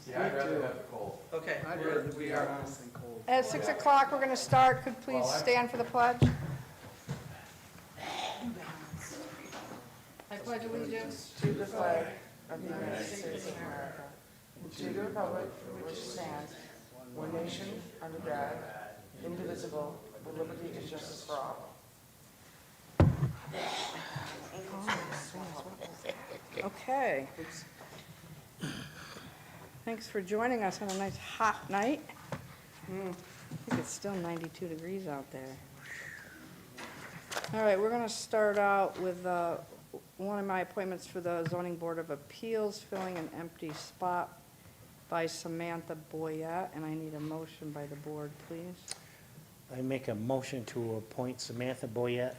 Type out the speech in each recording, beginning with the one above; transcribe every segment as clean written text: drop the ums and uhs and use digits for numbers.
See, I'd rather have the cold. Okay, We are nice and cold. At 6 o'clock, we're going to start. Could please stand for the pledge? I pledge allegiance To the flag of the United States of America, and to the republic for which it stands, one nation, under God, indivisible, with liberty and justice for all. Okay. Thanks for joining us on a nice hot night. I think it's still 92 degrees out there. All right, we're going to start out with one of my appointments for the Zoning Board of Appeals, filling an empty spot by Samantha Boyette, and I need a motion by the board, please. I make a motion to appoint Samantha Boyette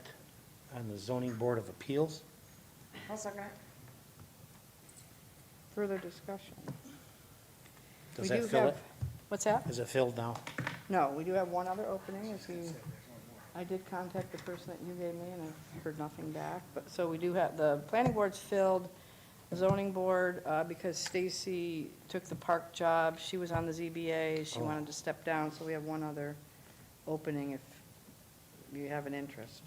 on the Zoning Board of Appeals. I'll second it. Further discussion? Does We that do fill have- it? What's that? Is it filled now? No, we do have one other opening. I did contact the person that you gave me, and I've heard nothing back. But, so we do have, the planning board's filled, the zoning board, because Stacy took the park job. She was on the ZBA. She wanted to step down, so we have one other opening if you have an interest.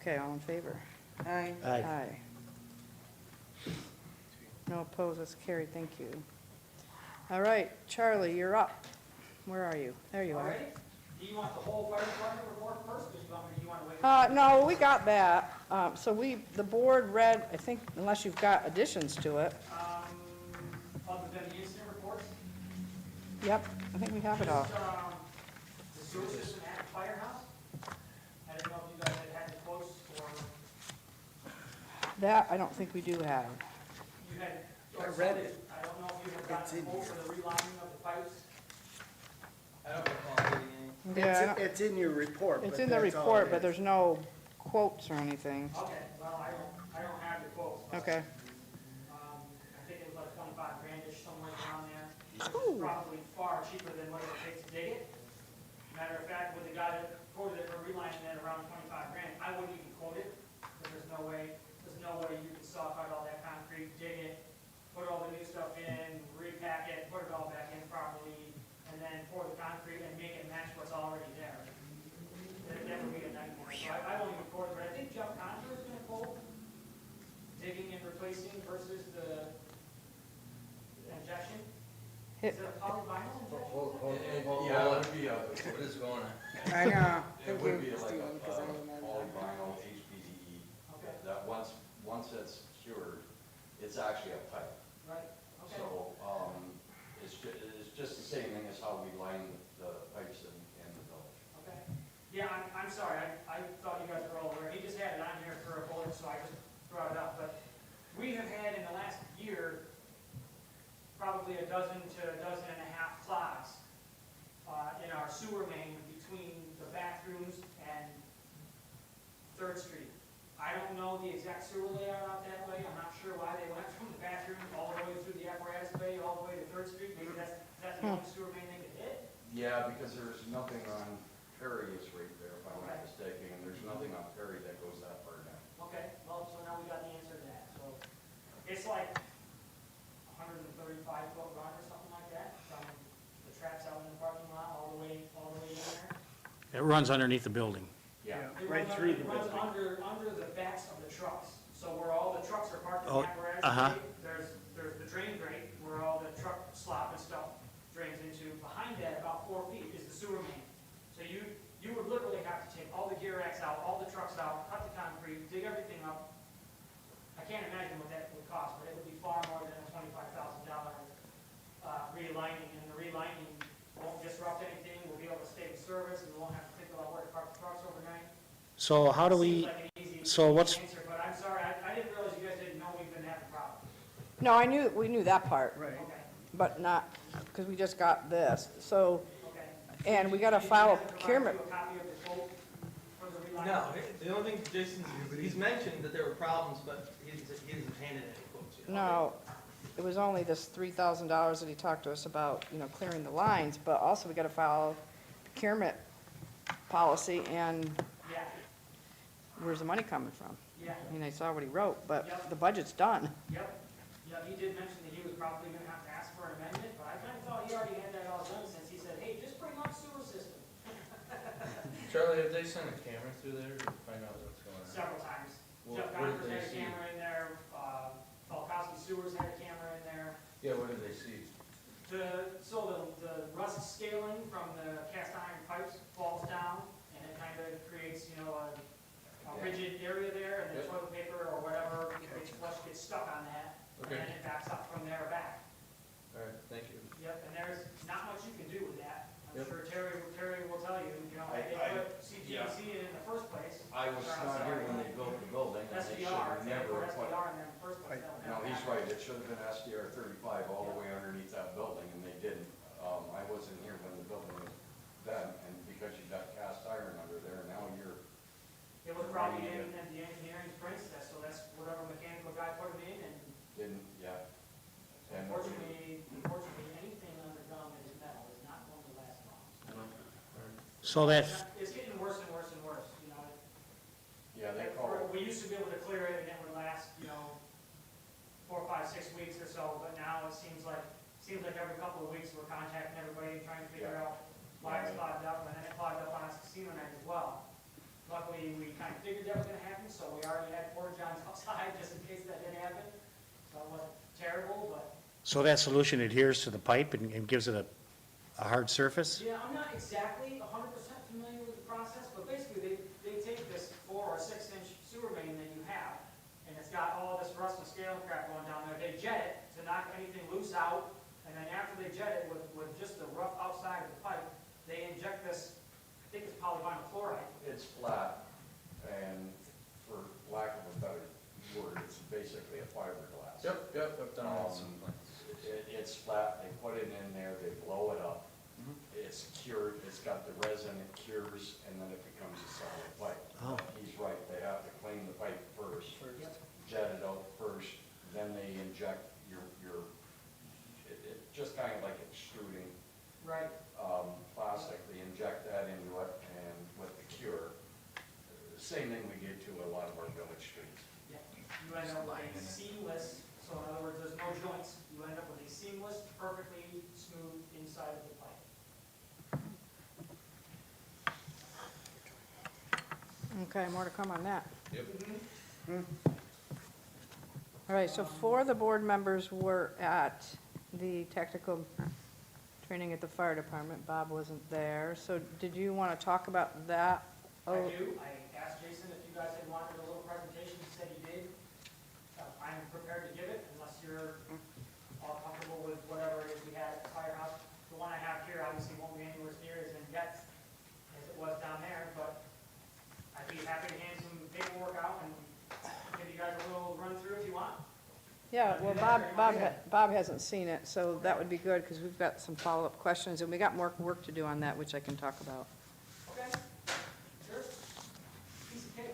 Okay, all in favor? Aye. Aye. No opposed, that's carried, thank you. All right, Charlie, you're up. Where are you? There you All are. right. Do you want the whole fire department report first, or do you want to wait? No, we got that. So the board read, I think, unless you've got additions to it. Other than the incident reports? Yep, I think we have it all. Just, the sewer system at the firehouse? I didn't know if you guys had the quotes or That, I don't think we do have. you had. I read it. I don't know if you had It's gotten in a quote for the relining of the pipes. I don't recall getting any. Yeah, It's in your report. it's but in the that's all report, it but is. there's no quotes or anything. Okay, well, I don't have the quotes. but, Okay. I think it was like 25 grandish, somewhere around there. Ooh. It's probably far cheaper than what it would take to dig it. Matter of fact, with the guy that quoted it for relining it around 25 grand, I wouldn't even quote it, because there's no way you can saw cut all that concrete, dig it, put all the new stuff in, repack it, put it all back in properly, and then pour the concrete and make it match what's already there. That would be a nightmare. So I won't even quote it, but I think Jeff Conjure is gonna quote digging and replacing versus the injection. Is it a polyvinyl injection? Yeah, it would be what is going on? I know. It Thank would you, be like Stephen, because I didn't know that. polyvinyl HDPE, Okay, that once it's cured, it's actually a pipe. right, okay. So, it's just the same thing as how we line the pipes in the village. Okay. Yeah, I'm sorry, I thought you guys were all aware. He just had it on here for a bullet, so I just brought it up. But we have had in the last year, probably a dozen to a dozen and a half clogs in our sewer main between the bathrooms and 3rd Street. I don't know the exact sewer layout out that way. I'm not sure why they went from the bathroom all the way through the apparatus bay, all the way to 3rd Street. Maybe that's the only sewer main they could hit. Yeah, because there's nothing on Perry is right there, if I'm not mistaken, and there's nothing on Perry that goes that far down. Okay, well, so now we got the answer to that. So it's like 135-foot run or something like that, from the traps out in the parking lot all the way in there. It runs underneath the building. Yeah. It Right runs through under- the It runs building. under the backs of the trucks. So where all the trucks are parked in Oh, the apparatus uh-huh. bay, there's the drain grate where all the truck slop and stuff drains into. Behind that, about 4 feet, is the sewer main. So you would literally have to take all the gear racks out, all the trucks out, cut the concrete, dig everything up. I can't imagine what that would cost, but it would be far more than a $25,000 relining. And the relining won't disrupt anything. We'll be able to stay in service, and we won't have to think about where to park the trucks overnight. So how do Seems we, like an easy what's- answer, but I'm sorry, I didn't realize you guys didn't know we've been having problems. No, we knew that part, Right. Okay, but not, because we just got this. So, okay. and we got to Did you file a guys provide procurement. you a copy of the quote for the relining? No, the only thing he's mentioned that there were problems, but he hasn't handed any quotes yet. No, it was only this $3,000 that he talked to us about, clearing the lines, but also we got to file procurement policy, and Yeah, where's the money coming from? yeah, I mean, I saw what he wrote, but Yep. the budget's done. yep. Yeah, he did mention that he was probably gonna have to ask ask for an amendment, but I kinda thought he already had that all done since he said, hey, just bring up sewer system Charlie, have they sent a camera through there to find out what's going on? several times. What- Jeff what did Gardner's they had a see? camera in there, Falkowski Sewers had a camera in there. Yeah, what did they see? So the rust scaling from the cast iron pipes falls down, and it kind of creates, you know, a rigid area there, and the Yep. toilet paper or whatever, gets flush, gets stuck on that, and Okay, then it backs up from there back. all right, thank you. Yep, and there's not much you can do with that. I'm Yep. sure Terry will tell you, you know, they put CGC in the first place. I was not here when they built the building, and they should SDR, have they never put put. SDR in there in the first place. No, he's right, it should have been SDR 35 all the way underneath that building, and they didn't. I wasn't here when the building was done, and because you got cast iron under there, now you're, It was probably in the engineering process, so that's whatever mechanical guy put it in, and didn't, yeah. And unfortunately, anything on the gum that is metal is not going to last long. So that, It's getting worse and worse and worse, you know. yeah, they call We used to be able to clear it and it would last, you know, 4, 5, 6 weeks or so, but now it seems like every couple of weeks we're contacting everybody and trying to figure out why it's clogged up, and then it clogged up on us casino night as well. Luckily, we kind of figured that was gonna happen, so we already had porta johns outside just in case that did happen. So it wasn't terrible, but so that solution adheres to the pipe and gives it a hard surface? yeah, I'm not exactly 100% familiar with the process, but basically they take this 4 or 6 inch sewer main that you have, and it's got all this rust and scale crap going down there. They jet it to knock anything loose out, and then after they jet it with just the rough outside of the pipe, they inject this, I think it's polyvinyl chloride. it's flat, and for lack of a better word, it's basically a fiberglass. Yep, I've done some plans. It's flat, they put it in there, they blow it up. It's cured, it's got the resin, it cures, and then it becomes a solid pipe. Oh. He's right, they have to clean the pipe first, Yep. jet it out first, then they inject it just kind of like extruding Right. plastic, they inject that into it, and with the cure, same thing we get to a lot of our village streets. Yeah. You end up with a seamless, so in other words, there's no joints. You end up with a seamless, perfectly smooth inside of the pipe. Okay, more to come on that. Yep. All right, so 4 of the board members were at the technical training at the fire department. Bob wasn't there, so did you want to talk about that? I do. I asked Jason if you guys had wanted a little presentation. He said he did. I'm prepared to give it unless you're all comfortable with whatever it is we had at the firehouse. The one I have here obviously won't be anywhere near as in-depth as it was down there, but I'd be happy to hand some paperwork out and give you guys a little run through if you want. Yeah, well, Bob hasn't seen it, so that would be good, because we've got some follow-up questions, and we got more work to do on that, which I can talk about. Okay? Sure. Piece of cake.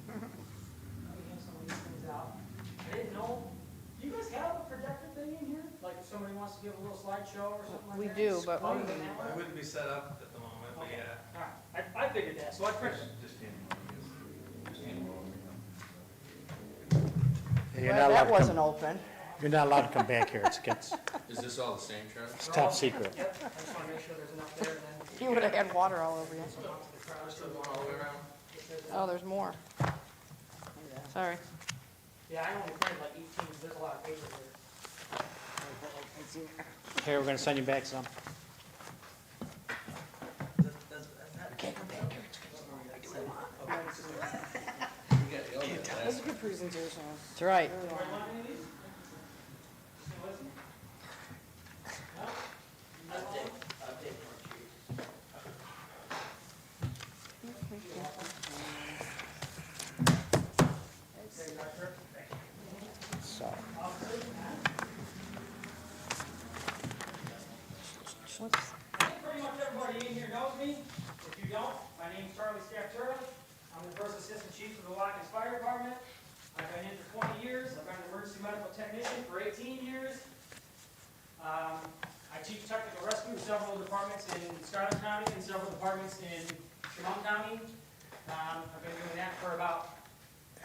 Let me hand some of these things out. I didn't know, do you guys have a projector thing in here? Like if somebody wants to give a little slideshow or something like We that? do, but Other we- than that one? I wouldn't be set up at the moment, but Okay. yeah. All right. I figured that, so I printed. You're Well, not allowed that to wasn't come, open. you're not allowed to come back here, it's Is this all the same, Charlie? top secret. Yep, I just want to make sure there's enough there and then. You would have had water all over you. some out to the crowd. Still going all the way around? Oh, there's more. Sorry. Yeah, I only printed like 18, there's a lot of paper here. Here, we're gonna send you back some. That's a good presentation. That's right. Really Do I well. want any of these? Just gonna listen? No? I'll take one. Okay, Doctor. Thank you. So, Officer? What's- I think pretty much everybody in here knows me. If you don't, my name's Charlie Scaptura. I'm the first assistant chief of the Watkins Fire Department. I've been in for 20 years. I've been an emergency medical technician for 18 years. I teach technical rescue in several departments in Scarlet County and several departments in Chemung County. I've been doing that for about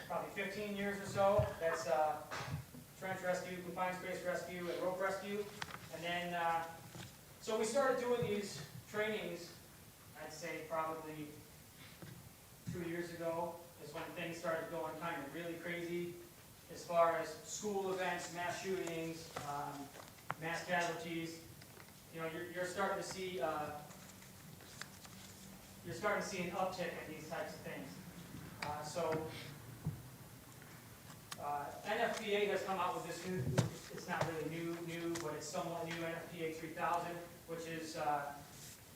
probably 15 years or so. That's trench rescue, confined space rescue, and rope rescue. And then, so we started doing these trainings, I'd say probably 2 years ago, is when things started going kind of really crazy as far as school events, mass shootings, mass casualties. You know, you're starting to see an uptick in these types of things. NFPA has come out with this new, it's not really new, but it's somewhat new, NFPA 3000, which is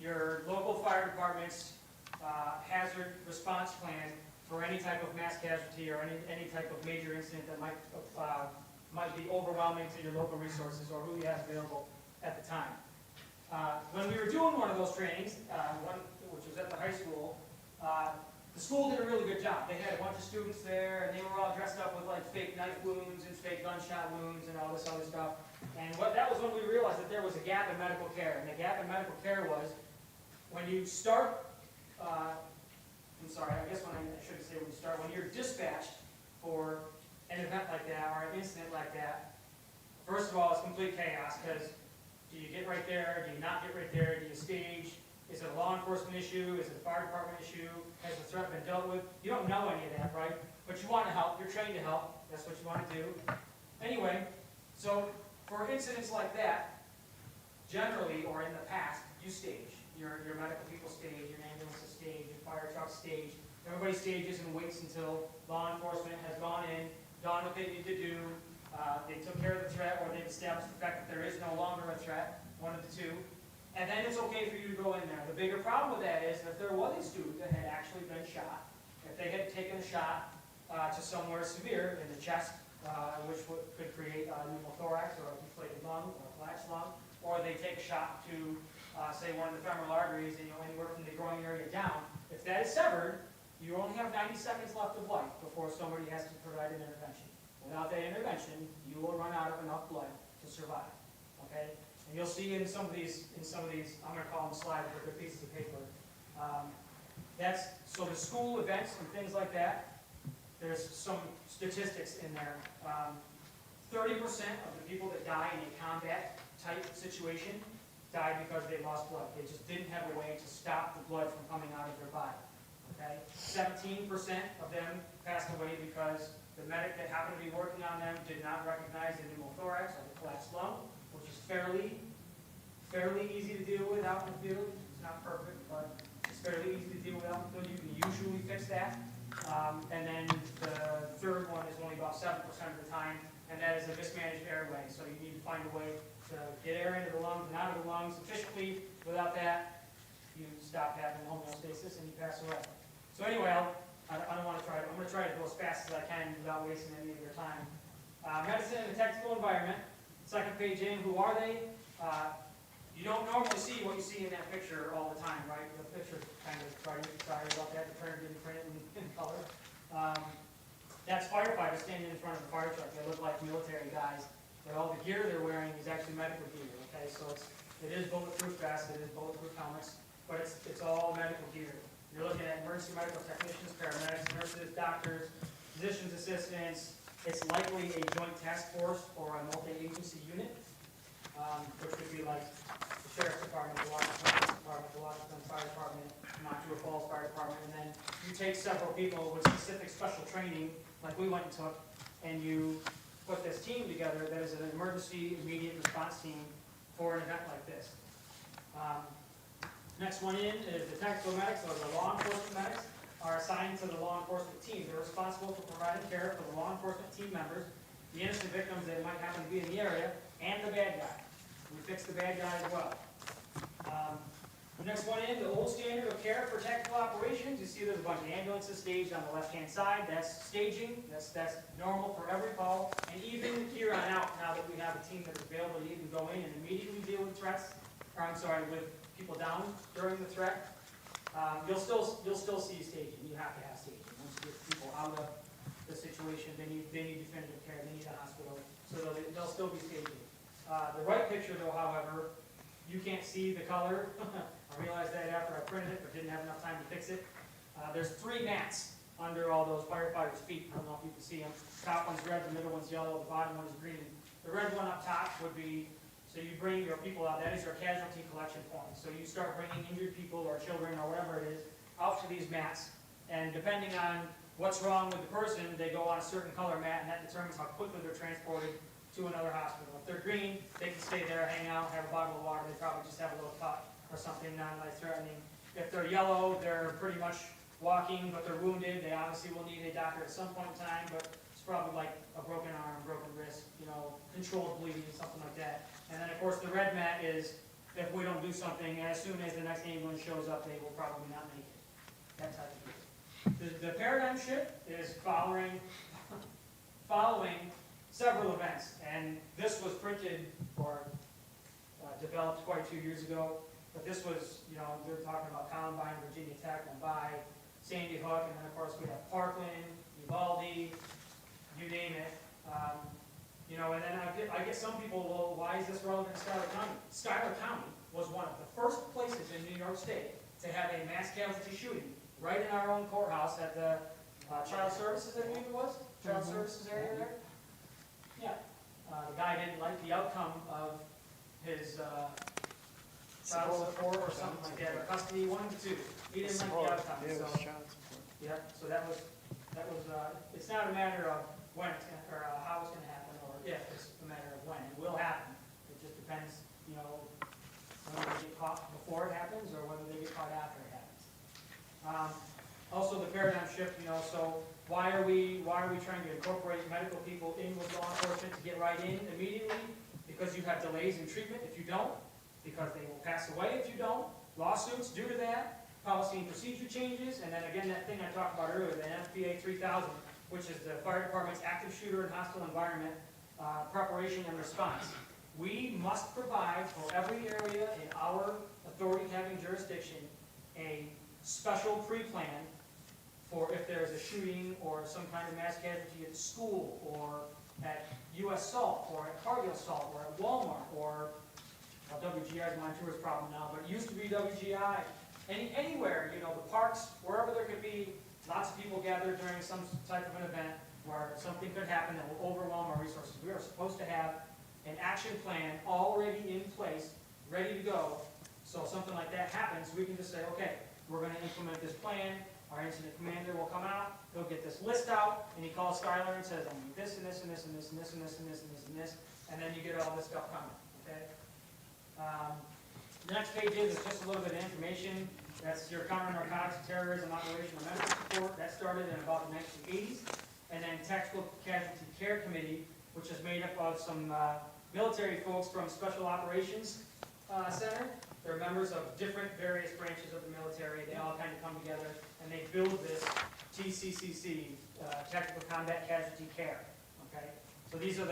your local fire department's hazard response plan for any type of mass casualty or any type of major incident that might be overwhelming to your local resources or who you have available at the time. When we were doing one of those trainings, which was at the high school, the school did a really good job. They had a bunch of students there, and they were all dressed up with like fake knife wounds and fake gunshot wounds and all this other stuff. And that was when we realized that there was a gap in medical care. And the gap in medical care was when you start, I'm sorry, I guess I shouldn't say when you start, when you're dispatched for an event like that or an incident like that, first of all, it's complete chaos because do you get right there? Do you not get right there? Do you stage? Is it a law enforcement issue? Is it a fire department issue? Has the threat been dealt with? You don't know any of that, right? But you want to help. You're trained to help. That's what you want to do. Anyway, so for incidents like that, generally, or in the past, you stage. Your medical people stage, your ambulances stage, your fire trucks stage. Everybody stages and waits until law enforcement has gone in, done what they need to do. They took care of the threat, or they've established the fact that there is no longer a threat, one of the two. And then it's okay for you to go in there. The bigger problem with that is that if there was a student that had actually been shot, if they had taken a shot to somewhere severe in the chest, which could create a pneumothorax or a deflated lung or a collapsed lung, or they take a shot to, say, one of the femoral arteries, anywhere from the groin area down, if that is severed, you only have 90 seconds left of life before somebody has to provide an intervention. Without that intervention, you will run out of enough blood to survive. Okay? And you'll see in some of these, I'm going to call them slides, but they're pieces of paper. So the school events and things like that, there's some statistics in there. 30% of the people that die in a combat type situation died because they lost blood. They just didn't have a way to stop the blood from coming out of their body. Okay? 17% of them passed away because the medic that happened to be working on them did not recognize the pneumothorax or the collapsed lung, which is fairly easy to deal with out in the field. It's not perfect, but it's fairly easy to deal with out in the field. You can usually fix that. And then the third one is only about 7% of the time, and that is a mismanaged airway. So you need to find a way to get air into the lungs and out of the lungs efficiently. Without that, you stop having homeostasis and you pass away. So anyway, I don't want to try it. I'm going to try to go as fast as I can without wasting any of your time. Medicine in a technical environment. Second page in, who are they? You don't normally see what you see in that picture all the time, right? The picture kind of, sorry about that, the printer didn't print it in color. That's firefighters standing in front of a fire truck. They look like military guys, but all the gear they're wearing is actually medical gear, okay? So it is bulletproof vests, it is bulletproof helmets, but it's all medical gear. You're looking at emergency medical technicians, paramedics, nurses, doctors, physician's assistants. It's likely a joint task force or a multi-agency unit, which would be like the Sheriff's Department, the Washington Police Department, the Washington Fire Department, Montour Falls Fire Department, and then you take several people with specific special training, like we went and took, and you put this team together that is an emergency immediate response team for an event like this. Next one in is the technical medics, or the law enforcement medics, are assigned to the law enforcement team. They're responsible for providing care for the law enforcement team members, the innocent victims that might happen to be in the area, and the bad guy. We fix the bad guy as well. The next one in, the old standard of care for technical operations. You see there's a bunch of ambulances staged on the left-hand side. That's staging. That's normal for every call. And even here on out, now that we have a team that is available to even go in and immediately deal with threats, with people down during the threat, you'll still see staging. You have to have staging. Once you get people out of the situation, they need definitive care. They need a hospital. So they'll still be staging. The right picture, though, however, you can't see the color. I realized that after I printed it, but didn't have enough time to fix it. There's 3 mats under all those firefighters' feet. I don't know if you can see them. Top one's red, the middle one's yellow, the bottom one is green. The red one up top would be, so you bring your people out, that is your casualty collection point. So you start bringing injured people or children or whatever it is out to these mats. And depending on what's wrong with the person, they go on a certain color mat, and that determines how quickly they're transported to another hospital. If they're green, they can stay there, hang out, have a bottle of water. They probably just have a little cut or something non-life-threatening. If they're yellow, they're pretty much walking, but they're wounded. They obviously will need a doctor at some point in time, but it's probably like a broken arm, broken wrist, controlled bleeding, something like that. And then, of course, the red mat is if we don't do something, as soon as the next ambulance shows up, they will probably not make it. That type of thing. The paradigm shift is following several events, and this was printed or developed quite a few years ago. But this was, they're talking about Columbine, Virginia Tech, Mumbai, Sandy Hook, and then of course we have Parkland, Uvalde, you name it. And then I get some people, well, why is this relevant to Schuyler County? Schuyler County was one of the first places in New York State to have a mass casualty shooting right in our own courthouse at the Child Services, I believe it was, Child Services area there. Yeah, the guy didn't like the outcome of his child support or something like that, or custody, one of the two. He didn't like the outcome, so. Yeah, so that was, it's not a matter of when it's gonna, or how it's gonna happen, or if, it's a matter of when. It will happen. It just depends, whether they get caught before it happens or whether they get caught after it happens. Also the paradigm shift, so why are we trying to incorporate medical people in with law enforcement to get right in immediately? Because you have delays in treatment if you don't, because they will pass away if you don't, lawsuits due to that, policy and procedure changes, and then again, that thing I talked about earlier, the FPA 3000, which is the fire department's active shooter and hostile environment preparation and response. We must provide for every area in our authority having jurisdiction a special pre-plan for if there's a shooting or some kind of mass casualty at school or at U.S. Salt or at Cargill Salt or at Walmart or WGI is Montura's problem now, but it used to be WGI. Anywhere, the parks, wherever there could be lots of people gathered during some type of an event where something could happen that will overwhelm our resources. We are supposed to have an action plan already in place, ready to go. So if something like that happens, we can just say, okay, we're going to implement this plan. Our incident commander will come out, he'll get this list out, and he calls Schuyler and says, I need this and this and this and this and this and this and this and this and this, and then you get all this stuff coming, okay? The next page is just a little bit of information. That's your counter narcotics and terrorism operational medical support. That started in about the 1980s. And then Tactical Casualty Care Committee, which is made up of some military folks from Special Operations Center. They're members of different various branches of the military. They all kind of come together and they build this TCCC, Tactical Combat Casualty Care. Okay, so these are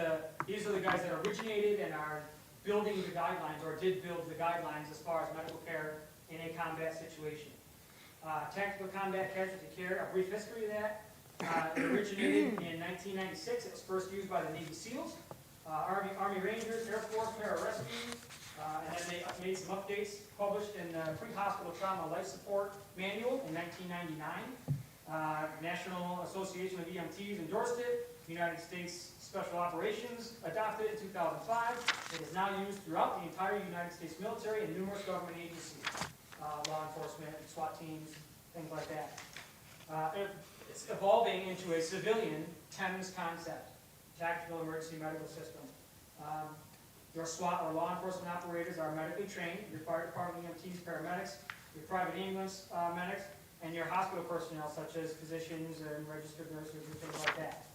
the guys that originated and are building the guidelines, or did build the guidelines as far as medical care in a combat situation. Tactical Combat Casualty Care, a brief history of that. It originated in 1996. It was first used by the Navy SEALs, Army Rangers, Air Force Pararescue, and then they made some updates, published in the Pre-Hospital Trauma Life Support Manual in 1999. National Association of EMTs endorsed it. United States Special Operations adopted it in 2005. It is now used throughout the entire United States military and numerous government agencies, law enforcement, SWAT teams, things like that. It's evolving into a civilian TEMS concept, Tactical Emergency Medical System. Your SWAT or law enforcement operators are medically trained, your fire department EMTs, paramedics, your private ambulance medics, and your hospital personnel such as physicians and registered nurses and things like that.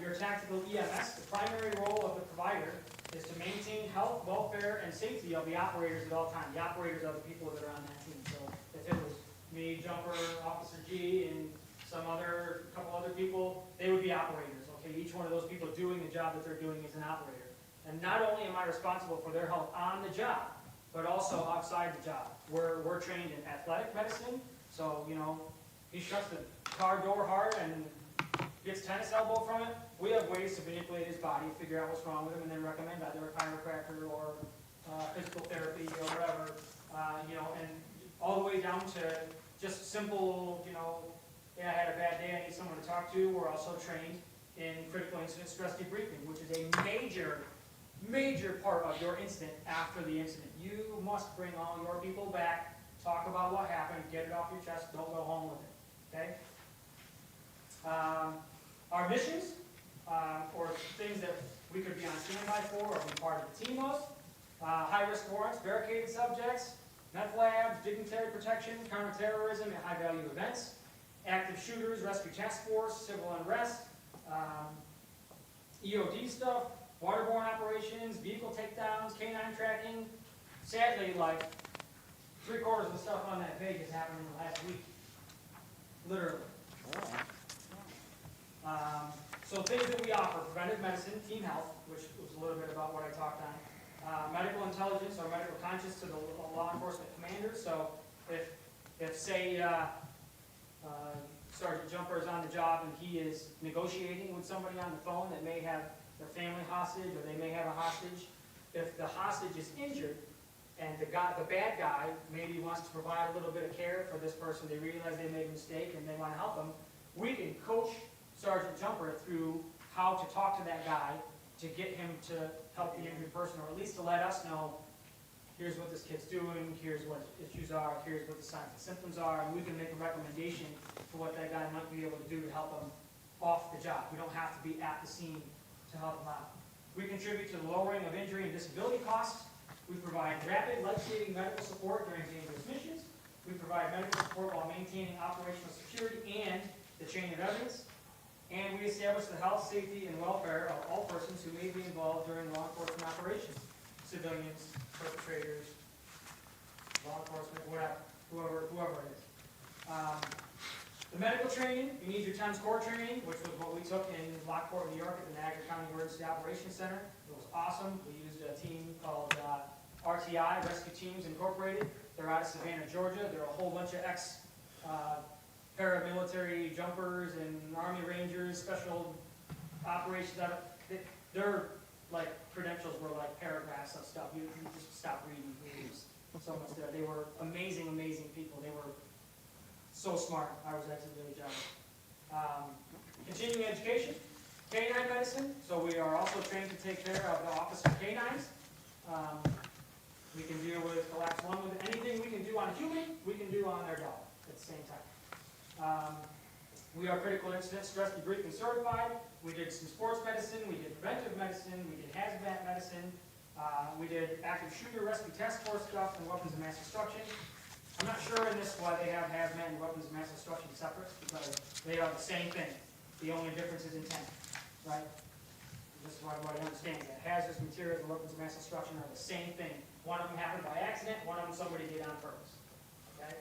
Your tactical EMS, the primary role of the provider is to maintain health, welfare, and safety of the operators at all times. The operators are the people that are on that team. So if it was me, Jumper, Officer G, and couple other people, they would be operators. Okay, each one of those people doing the job that they're doing is an operator. And not only am I responsible for their health on the job, but also outside the job. We're trained in athletic medicine, so he shuts the car door hard and gets tennis elbow from it. We have ways to manipulate his body, figure out what's wrong with him, and then recommend either a chiropractor or physical therapy or whatever, and all the way down to just simple, yeah, I had a bad day, I need someone to talk to, we're also trained in critical incident stress debriefing, which is a major part of your incident after the incident. You must bring all your people back, talk about what happened, get it off your chest, don't go home with it, okay? Our missions, or things that we could be on standby for or be part of the team of, high-risk warrants, barricaded subjects, meth labs, dignitary protection, counterterrorism and high-value events, active shooters, rescue task force, civil unrest, EOD stuff, waterborne operations, vehicle takedowns, canine tracking. Sadly, like, 3/4 of the stuff on that page has happened in the last week. Literally. So things that we offer: preventive medicine, team health, which was a little bit about what I talked on, medical intelligence or medical conscience to the law enforcement commanders. So if say, Sergeant Jumper is on the job and he is negotiating with somebody on the phone that may have their family hostage or they may have a hostage, if the hostage is injured and the bad guy maybe wants to provide a little bit of care for this person, they realize they made a mistake and they want to help them, we can coach Sergeant Jumper through how to talk to that guy to get him to help the injured person, or at least to let us know, here's what this kid's doing, here's what issues are, here's what the signs and symptoms are, and we can make a recommendation for what that guy might be able to do to help him off the job. We don't have to be at the scene to help him out. We contribute to the lowering of injury and disability costs. We provide rapid, life-saving medical support during dangerous missions. We provide medical support while maintaining operational security and the chain of evidence. And we establish the health, safety, and welfare of all persons who may be involved during law enforcement operations. Civilians, perpetrators, law enforcement, whatever, whoever it is. The medical training, you need your Times Core training, which was what we took in Lockport, New York at the Niagara County Emergency Operations Center. It was awesome. We used a team called RTI, Rescue Teams Incorporated. They're out of Savannah, Georgia. They're a whole bunch of paramilitary jumpers and Army Rangers, special operations. Their like credentials were like paragraphs of stuff. You just stop reading. It was so much there. They were amazing people. They were so smart. I was actually really jealous. Continuing education, canine medicine. So we are also trained to take care of the officer canines. We can deal with collapsed lung, with anything we can do on a human, we can do on their dog at the same time. We are critical incident stress debriefing certified. We did some sports medicine, we did preventive medicine, we did hazmat medicine, we did active shooter rescue task force stuff and weapons of mass destruction. I'm not sure in this why they have hazmat and weapons of mass destruction separate, because they are the same thing. The only difference is intent, right? This is why everybody understands that. Hazardous materials and weapons of mass destruction are the same thing. One of them happened by accident, one of them somebody did on purpose, okay?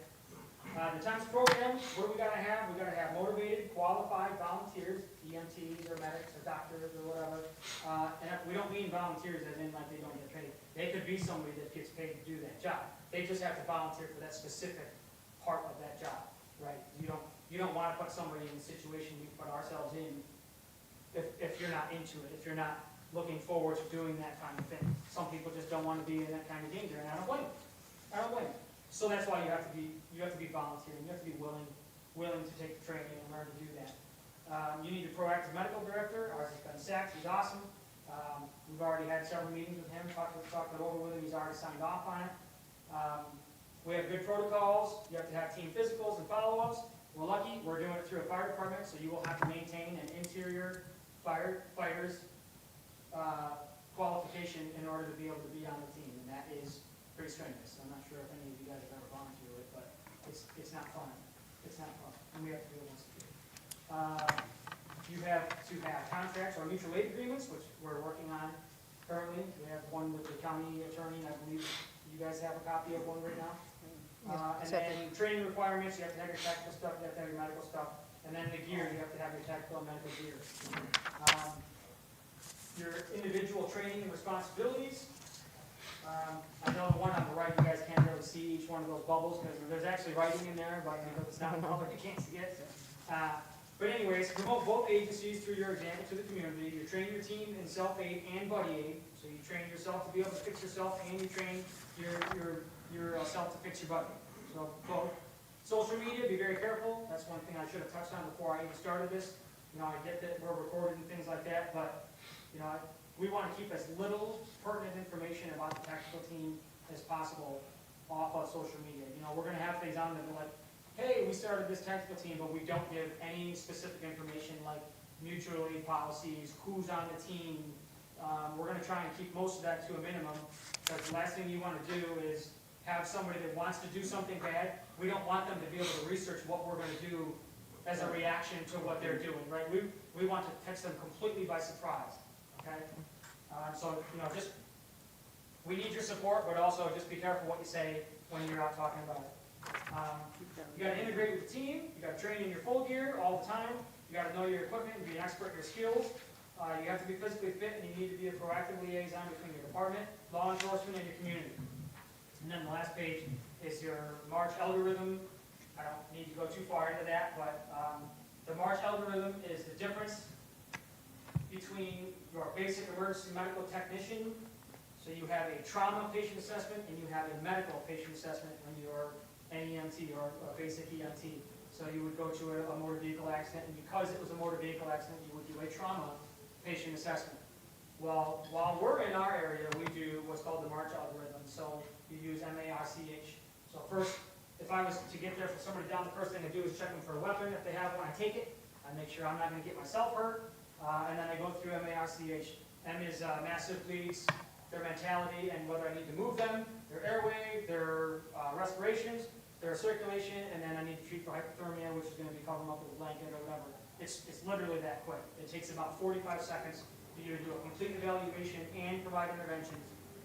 The TIMES program, what do we gotta have? We gotta have motivated, qualified volunteers, EMTs or medics or doctors or whatever. And we don't mean volunteers as in like they don't get paid. They could be somebody that gets paid to do that job. They just have to volunteer for that specific part of that job, right? You don't wanna put somebody in the situation we put ourselves in if you're not into it, if you're not looking forward to doing that kind of thing. Some people just don't wanna be in that kind of danger, and I don't blame them. I don't blame them. So that's why you have to be volunteering. You have to be willing to take the training and learn to do that. You need a proactive medical director. Ours has been Sachs. He's awesome. We've already had several meetings with him, talked it over with him. He's already signed off on it. We have good protocols. You have to have team physicals and follow-ups. We're lucky. We're doing it through a fire department, so you will have to maintain an interior firefighter's qualification in order to be able to be on the team, and that is pretty strenuous. I'm not sure if any of you guys have ever gone through it, but it's not fun. It's not fun, and we have to do it once a year. You have to have contracts or mutual aid agreements, which we're working on currently. We have one with the county attorney, and I believe you guys have a copy of one right now. And then training requirements, you have to have your technical stuff, you have to have your medical stuff, and then the gear, you have to have your technical and medical gear. Your individual training and responsibilities. I know the one on the right, you guys can't really see each one of those bubbles because there's actually writing in there, but because it's not in color, you can't see it. But anyways, promote both agencies through your example to the community. You train your team in self-aid and buddy aid. So you train yourself to be able to fix yourself, and you train yourself to fix your buddy. So both. Social media, be very careful. That's one thing I should have touched on before I even started this. You know, I get that we're recorded and things like that, but, you know, we want to keep as little pertinent information about the tactical team as possible off of social media. You know, we're gonna have things on there that are like, hey, we started this tactical team, but we don't give any specific information like mutual aid policies, who's on the team. We're gonna try and keep most of that to a minimum, because the last thing you wanna do is have somebody that wants to do something bad. We don't want them to be able to research what we're gonna do as a reaction to what they're doing, right? We want to catch them completely by surprise, okay? So, you know, just, we need your support, but also just be careful what you say when you're out talking about it. You gotta integrate with the team, you gotta train in your full gear all the time, you gotta know your equipment and be an expert in your skills. You have to be physically fit, and you need to be a proactive liaison between your department, law enforcement, and your community. And then the last page is your March algorithm. I don't need to go too far into that, but the March algorithm is the difference between your basic emergency medical technician. So you have a trauma patient assessment, and you have a medical patient assessment when you're an EMT or a basic EMT. So you would go to a motor vehicle accident, and because it was a motor vehicle accident, you would do a trauma patient assessment. Well, while we're in our area, we do what's called the March algorithm. So you use MARCH. So first, if I was to get there for somebody down, the first thing I do is check them for a weapon. If they have one, I take it. I make sure I'm not going to get myself hurt. And then I go through MARCH. M is massive bleeds, their mentality and whether I need to move them, their airway, their respirations, their circulation, and then I need to treat for hypothermia, which is going to be covering them up with a blanket or whatever. It's literally that quick. It takes about 45 seconds for you to do a complete evaluation and provide interventions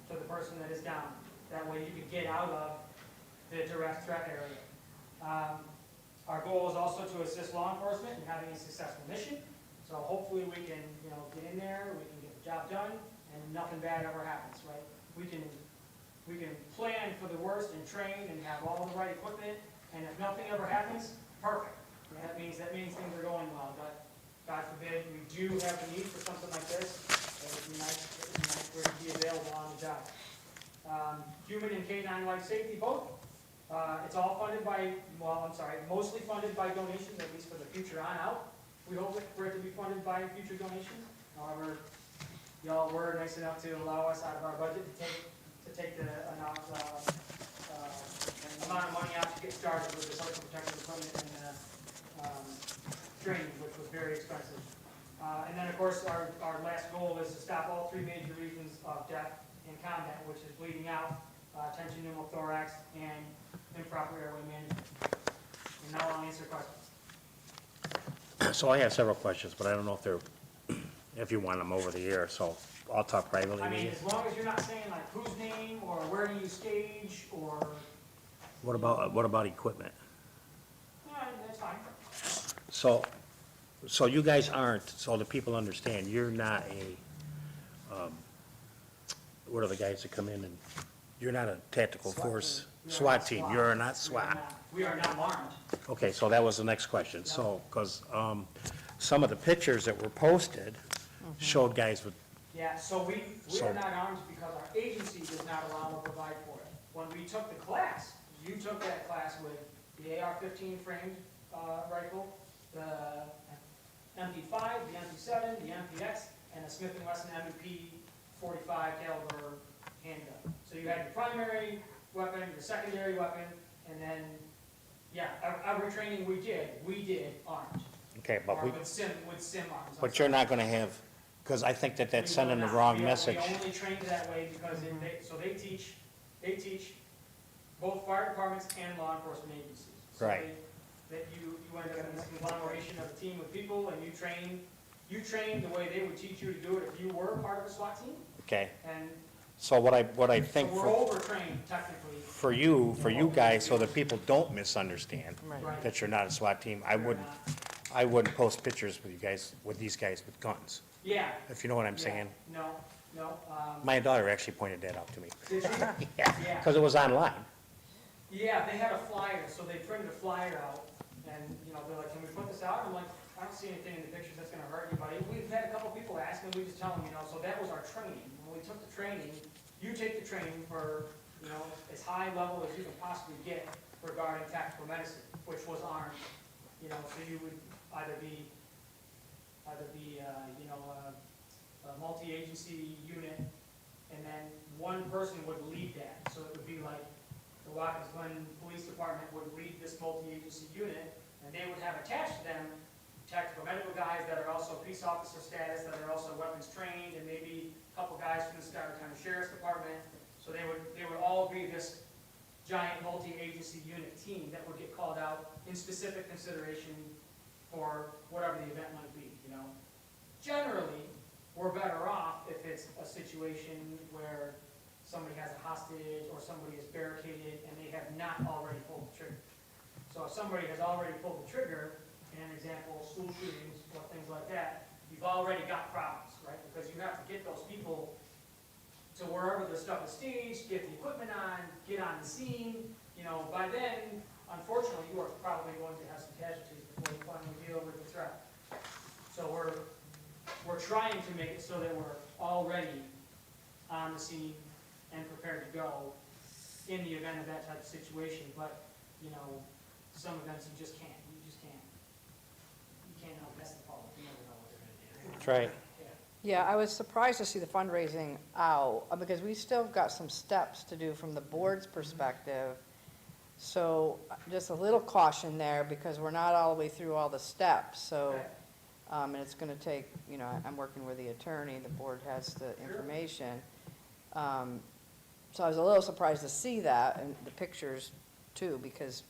to the person that is down. That way you can get out of the direct threat area. Our goal is also to assist law enforcement in having a successful mission. So hopefully we can, you know, get in there, we can get the job done, and nothing bad ever happens, right? We can plan for the worst and train and have all the right equipment, and if nothing ever happens, perfect. That means things are going well, but God forbid we do have the need for something like this. It would be nice for it to be available on the job. Human and canine life safety, both. It's all funded by, mostly funded by donations, at least for the future on out. We hope for it to be funded by future donations. However, y'all were nice enough to allow us out of our budget to take the amount of money out to get started with the personal protective equipment and training, which was very expensive. And then, of course, our last goal is to stop all three major reasons of death in combat, which is bleeding out, tension pneumothorax, and improper airway management. And now I'll answer questions. So I have several questions, but I don't know if you want them over the air, so I'll talk privately I with mean, you. as long as you're not saying like whose name or where do you stage or, What about equipment? yeah, that's fine. So you guys aren't, so the people understand, you're not what are the guys that come in and, you're not a tactical force SWAT team, you're not SWAT. We are not armed. Okay, so that was the next question. So, because some of the pictures that were posted showed guys with, Yeah, so we So- are not armed because our agency does not allow or provide for it. When we took the class, you took that class with the AR-15 framed rifle, the MP5, the MP7, the MPX, and the Smith & Wesson MP 45 caliber handgun. So you had your primary weapon, your secondary weapon, and then, yeah, every training we did armed. okay, Or with sim arms. but you're not gonna have, because I think that that's sending the wrong message. We only trained that way because they teach both fire departments and law enforcement agencies. So Right. That you end up in this conglomeration of a team of people and you train the way they would teach you to do it if you were part of a SWAT team. Okay, And so what I so think we're overtrained technically. for you guys, so that people don't misunderstand Right. that you're not a SWAT team, I We're wouldn't not. post pictures with you guys, with these guys with guns, Yeah. if you know what I'm yeah. saying. No. My daughter actually pointed that out to me. Did you? Yeah, Yeah. because it was online. Yeah, they had a flyer, so they printed a flyer out, and, you know, they're like, can we put this out? I'm like, I don't see anything in the pictures that's gonna hurt anybody. We've had a couple people ask, and we just tell them, you know, so that was our training. When we took the training, you take the training for, you know, as high level as you can possibly get regarding tactical medicine, which was armed, you know, so you would either be, a multi-agency unit, and then one person would lead that, so it would be like the Watkins Glen Police Department would lead this multi-agency unit, and they would have attached to them tactical medical guys that are also peace officer status, that are also weapons trained, and maybe a couple guys from the Scottsdale County Sheriff's Department. So they would all be this giant multi-agency unit team that would get called out in specific consideration for whatever the event might be, you know. Generally, we're better off if it's a situation where somebody has a hostage or somebody is barricaded and they have not already pulled the trigger. So if somebody has already pulled the trigger, in an example, school shootings or things like that, you've already got problems, right? Because you have to get those people to wherever the stuff is staged, get the equipment on, get on the scene. You know, by then, unfortunately, you are probably going to have some casualties before you finally deal with the threat. So we're trying to make it so that we're already on the scene and prepared to go in the event of that type of situation. But, you know, some events you just can't. You just can't. You can't outguess the public. You never know what they're going to do. That's right. Yeah. Yeah, I was surprised to see the fundraising out, because we still got some steps to do from the board's perspective. So just a little caution there, because we're not all the way through all the steps, so, Okay. and it's gonna take, you know, I'm working with the attorney, the board has the information. So I was a little surprised to see that, and the pictures too, because,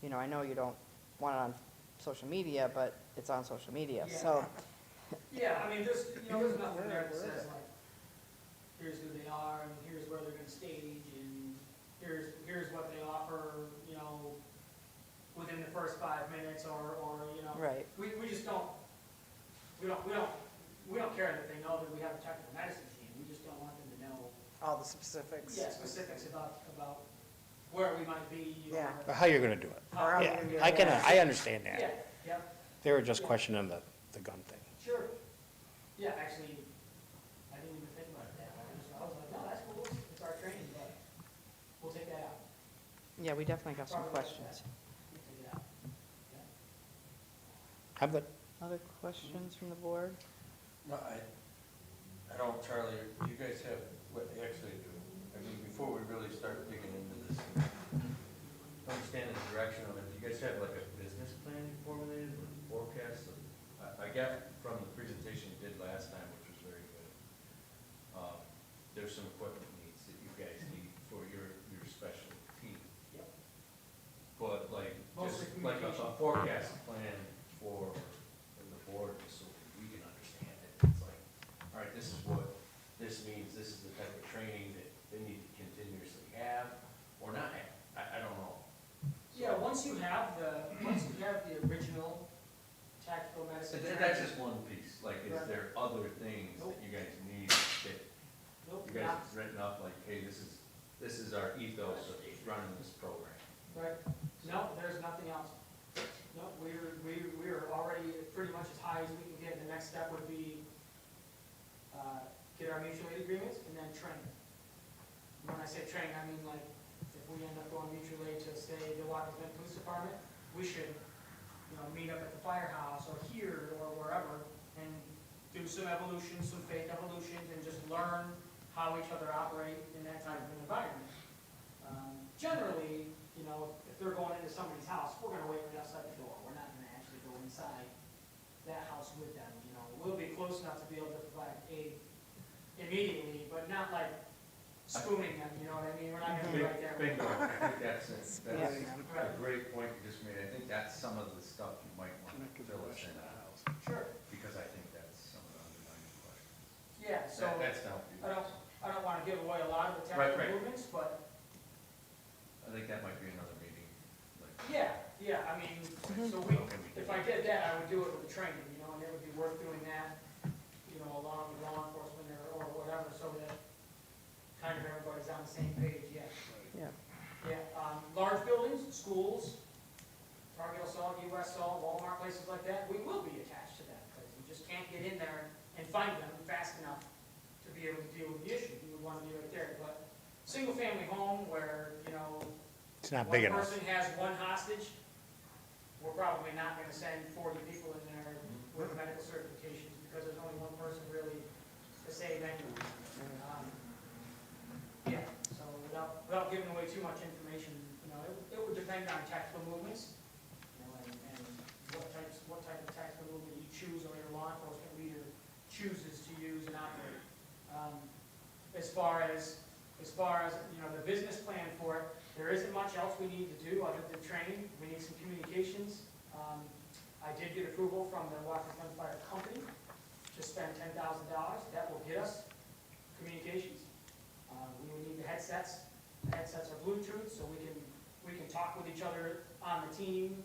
you know, I know you don't want it on social media, but it's on social media, so. Yeah, I mean, there's nothing there that says like, here's who they are, and here's where they're gonna stage, and here's what they offer, you know, within the first 5 minutes, or, you know. Right. We just don't care that they know that we have a technical medicine team, we just don't want them to know, All the specifics. specifics about where we might be, or. Yeah. How you're gonna do it. how- Or how we Yeah, can do I can, that. I understand Yeah, that. yep, They were just questioning the gun thing. sure. Yeah, actually, I didn't even think about that. I was like, no, that's cool, it's our training, but we'll take that out. Yeah, we definitely got some Probably questions. We'll take it out. Yeah. I'm good. Other questions from the board? No, I don't, Charlie, do you guys have, what they actually do? I mean, before we really start digging into this, and understand the direction of it, do you guys have like a business plan formulated or forecast? I got from the presentation you did last time, which was very good. There's some equipment needs that you guys need for your special team. Yep. But like, Mostly just like a communication. forecast plan for the board, just so we can understand it. It's like, all right, this is what this means, this is the type of training that they need to continuously have or not have. I don't know. Yeah, once you have the original tactical medicine. That's just one piece, like, is Right. there other things that you guys need that Nope, you guys have written up, like, hey, this is our ethos of running this program? right. No, there's nothing else. No, we're already pretty much as high as we can get. The next step would be, get our mutual aid agreements and then train. When I say train, I mean like, if we end up going mutual aid to, say, the Watkins Glen Police Department, we should, you know, meet up at the firehouse or here or wherever and do some evolutions, some fake evolutions, and just learn how each other operate in that type of an environment. Generally, you know, if they're going into somebody's house, we're gonna wait right outside the door. We're not gonna actually go inside that house with them, you know. We'll be close enough to be able to provide aid immediately, but not like spooning them, you know what I mean? We're not gonna be right there. Bingo, I think that's Yeah. a great point you just made. I think that's some of the stuff you might want to fill us in on, Sure, because I think that's some of the underlying questions. yeah, so That's to help you. I don't wanna give away a lot of the Right, tactical right. movements, but I think that might be another meeting, like. yeah, I mean, so if I did that, I would do it with the training, you know, and it would be worth doing that, you know, along with law enforcement or whatever, so that kind of everybody's on the same page, yeah. Yeah. Yeah, large buildings, schools, Target Assault, US Assault, Walmart, places like that, we will be attached to them, because you just can't get in there and find them fast enough to be able to deal with the issue. You would want to be right there, but single-family home where, you know, It's not big enough. One person has one hostage, we're probably not gonna send 40 people in there with medical certifications, because there's only one person really to save anyone. Yeah, so without giving away too much information, you know, it would depend on tactical movements, you know, and what type of tactical movement you choose or your law enforcement leader chooses to use and operate. As far as, you know, the business plan for it, there isn't much else we need to do other than training. We need some communications. I did get approval from the Washington Fire Company to spend $10,000. That will get us communications. We will need the headsets. The headsets are Bluetooth, so we can talk with each other on the team,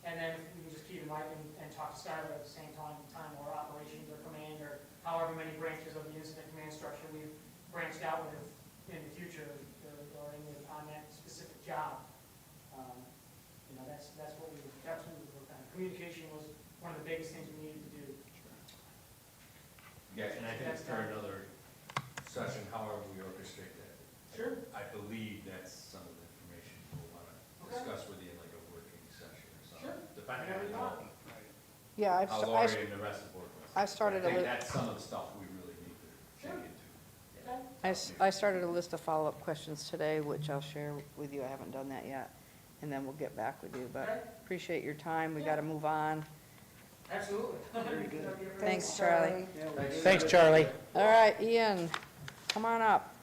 and then we can just keep a mic and talk to Skylar at the same time or operations or command or however many branches of the incident command structure we've branched out with in the future or on that specific job. You know, that's what we worked on. Communication was one of the biggest things we needed to do. Yeah, and I think for another session, however we orchestrate that. Sure. I believe that's some of the information we'll want to discuss with you in like a working session or something. Sure. Depending Whatever you on want. Yeah, how Lori and the rest of the board wants. I started I a think li- that's some of the stuff we really need to dig Sure. into. Okay. I started a list of follow-up questions today, which I'll share with you. I haven't done that yet, and then we'll get back with you. Okay. But appreciate your time. We got to move on. Absolutely. Very good. Thanks, Charlie. Thanks, Charlie. All right, Ian, come on up.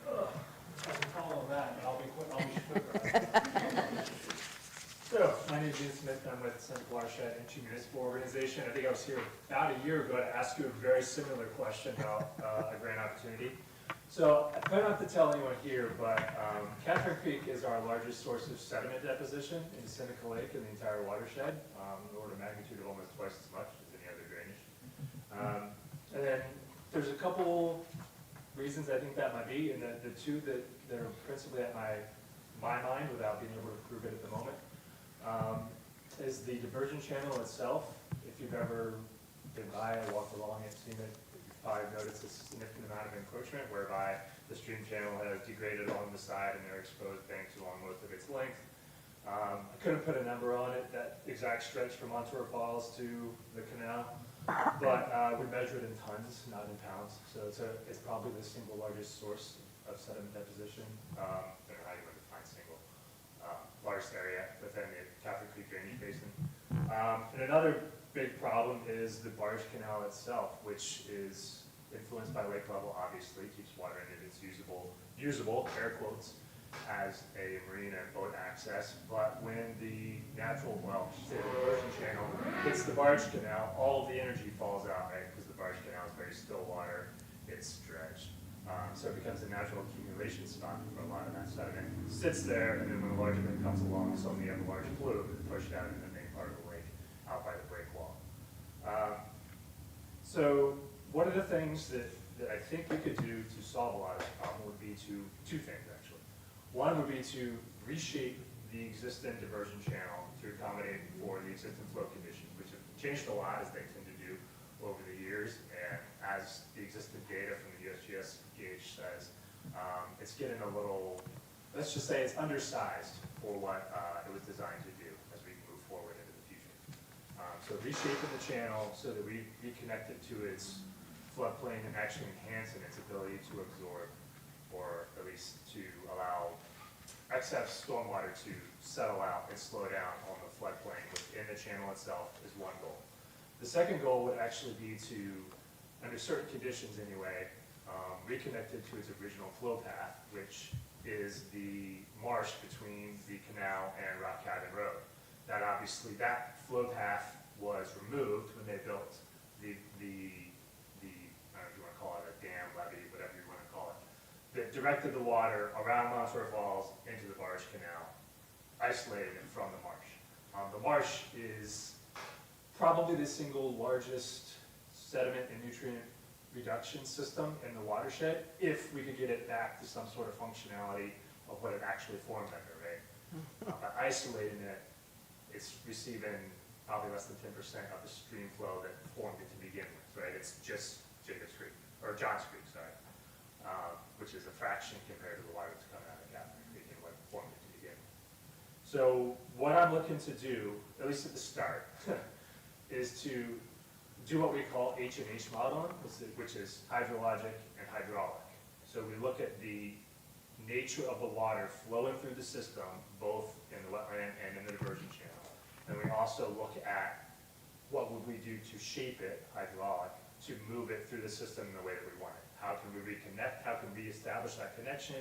I can follow that, but I'll be quick. So, my name is Ian Smith, I'm with Central Watershed Energy Municipal Organization. I think I was here about a year ago to ask you a very similar question about a grant opportunity. So, I try not to tell anyone here, but Catherine Creek is our largest source of sediment deposition in Seneca Lake in the entire watershed, in order of magnitude of almost twice as much as any other drainage. And then there's a couple reasons I think that might be, and the two that are principally at my mind without being able to prove it at the moment, is the diversion channel itself. If you've ever been by, walked along it, seen it, you've probably noticed a significant amount of encroachment whereby the stream channel has degraded along the side and there are exposed banks along most of its length. I couldn't put a number on it, that exact stretch from Montour Falls to the canal, but we measure it in tons, not in pounds. So it's probably the single largest source of sediment deposition. I don't know how you would define single. Largest area within the Catherine Creek drainage basin. And another big problem is the barge canal itself, which is influenced by lake level, obviously, keeps water in it, it's usable, air quotes, as a marine and boat access. But when the natural, say the diversion channel hits the barge canal, all of the energy falls out, right? Because the barge canal is very still water, it's dredged. So it becomes a natural accumulation spot for a lot of that sediment. It sits there, and then when a large event comes along, suddenly you have a large flume and push it out into the main part of the lake, out by the break wall. So one of the things that I think we could do to solve a lot of this problem would be two things, actually. One would be to reshape the existing diversion channel to accommodate for the existing flow conditions, which have changed a lot, as they tend to do over the years, and as the existing data from the USGS gauge says, it's getting a little, let's just say it's undersized for what it was designed to do as we move forward into the future. So reshaping the channel so that we reconnect it to its floodplain and actually enhancing its ability to absorb, or at least to allow excess stormwater to settle out and slow down on the floodplain within the channel itself is one goal. The second goal would actually be to, under certain conditions anyway, reconnect it to its original flow path, which is the marsh between the canal and Rock Cabin Road. That obviously, that flow path was removed when they built the I don't know if you want to call it a dam, levee, whatever you want to call it, that directed the water around Montour Falls into the barge canal, isolated it from the marsh. The marsh is probably the single largest sediment and nutrient reduction system in the watershed, if we could get it back to some sort of functionality of what it actually formed under, right? By isolating it, it's receiving probably less than 10% of the stream flow that formed it to begin with, right? It's just Jacobs Creek, or Johns Creek, sorry, which is a fraction compared to the water that's coming out of Catherine Creek and what formed it to begin with. So what I'm looking to do, at least at the start, is to do what we call H&H modeling, which is hydrologic and hydraulic. So we look at the nature of the water flowing through the system, both in the wetland and in the diversion channel. And we also look at what would we do to shape it, hydraulic, to move it through the system in the way that we want it. How can we reconnect? How can we establish that connection?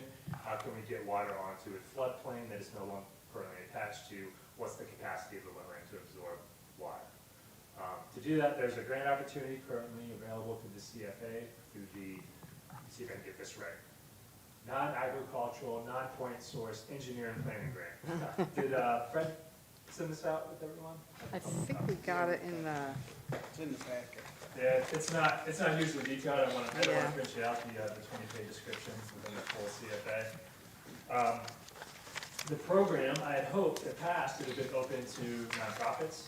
How can we get water onto a floodplain that is no longer currently attached to? What's the capacity of the wetland to absorb water? To do that, there's a grant opportunity currently available through the CFA, through the, let's see if I can get this right, non-agricultural, non-point source engineering planning grant. Did Fred send this out with everyone? I think we got it in the, It's in the packet. Yeah, it's not hugely detailed. I don't want to Yeah. print you out the 20-page descriptions within the full CFA. The program, I had hoped it passed, it had been open to nonprofits.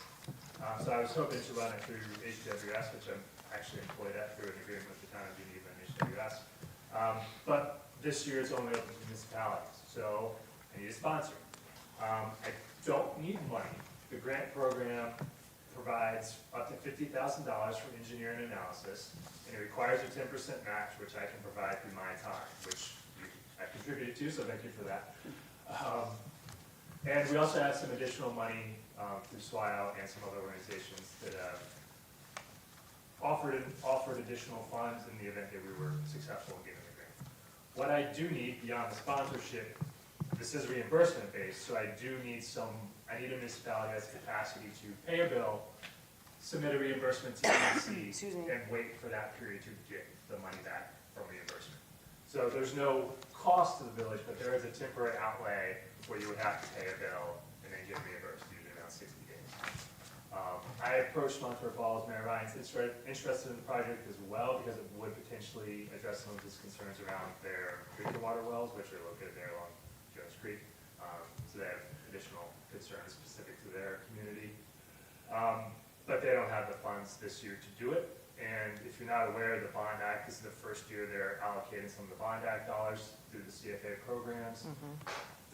So I was hoping to run it through HWS, which I'm actually employed at through an agreement with the town of Geneva and HWS. But this year it's only open to municipalities, so I need a sponsor. I don't need money. The grant program provides up to $50,000 for engineering analysis, and it requires a 10% match, which I can provide through my time, which I contributed to, so thank you for that. And we also have some additional money through SWIO and some other organizations that have offered additional funds in the event that we were successful in getting the grant. What I do need beyond the sponsorship, this is reimbursement based, so I need a municipality that has capacity to pay a bill, submit a reimbursement to EDC, Excuse me. and wait for that period to get the money back from reimbursement. So there's no cost to the village, but there is a temporary outlay where you would have to pay a bill and then get reimbursed, usually around 60 days. I approached Montour Falls, Mayor Ryan's interested in the project as well, because it would potentially address some of his concerns around their drinking water wells, which are located there along Jones Creek. So they have additional concerns specific to their community. But they don't have the funds this year to do it. And if you're not aware, the Bond Act, this is the first year they're allocating some of the Bond Act dollars through the CFA programs.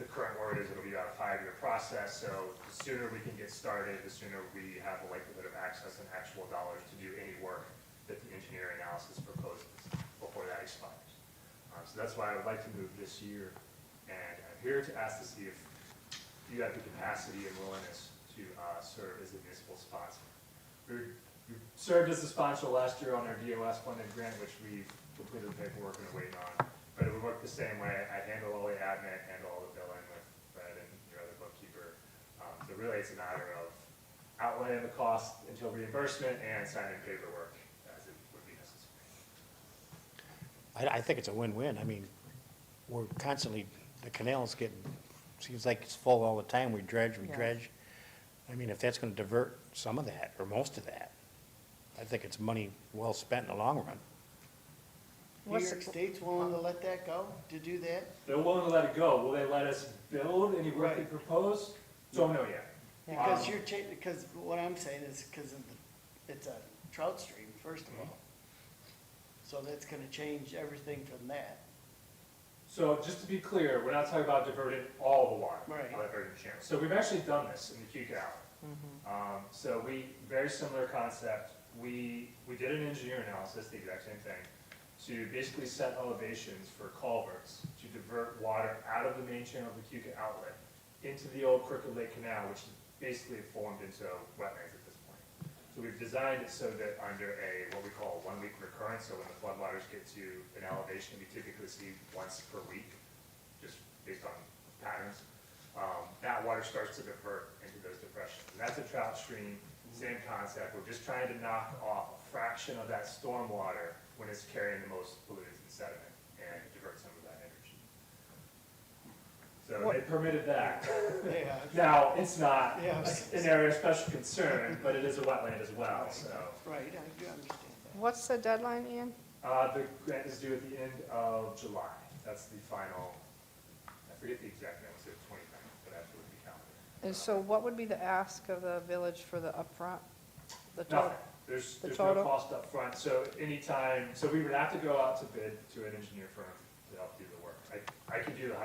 The current word is it'll be about a 5-year process, so the sooner we can get started, the sooner we have the likelihood of access and actual dollars to do any work that the engineering analysis proposes before that expires. So that's why I would like to move this year, and I'm here to ask to see if you have the capacity and willingness to serve as a municipal sponsor. We served as a sponsor last year on our DOS funded grant, which we've completed the paperwork and are waiting on. But it would work the same way. I handle all the admin, handle all the billing with Fred and your other bookkeeper. So really it's a matter of outlaying the cost until reimbursement and signing paperwork as it would be necessary. I think it's a win-win. I mean, we're constantly, the canal's getting, seems like it's full all the time. We dredge. Yes. I mean, if that's gonna divert some of that, or most of that, I think it's money well spent in the long run. New What's York the- State's willing to let that go, to do that? They're willing to let it go. Will they let us build any work they Right. propose? Don't know yet. Because because what I'm saying is because it's a trout stream, first of all. So that's gonna change everything from that. So just to be clear, we're not talking about diverting all the water. Right. Out of Virgin Channel. So we've actually done this in the Cuca Alley. So very similar concept. We did an engineer analysis, the exact same thing, to basically set elevations for culverts to divert water out of the main channel of the Cuca outlet into the old Crooked Lake Canal, which is basically formed into wetlands at this point. So we've designed it so that under what we call a 1-week recurrence, so when the floodwaters get to an elevation we typically see once per week, just based on patterns, that water starts to divert into those depressions. And that's a trout stream, same concept. We're just trying to knock off a fraction of that storm water when it's carrying the most pollutants and sediment and divert some of that energy. So they permitted that. Yeah. Now, it's not Yes. an area of special concern, but it is a wetland as well, so. Right, I do understand that. what's the deadline, Ian? The grant is due at the end of July. That's the final, I forget the exact name, it's the 29th, but that's what we counted. And so what would be the ask of the village for the upfront? The total? Nothing. There's The no total? cost up front. So anytime, so we would have to go out to bid to an engineer firm to help do the work. I could do the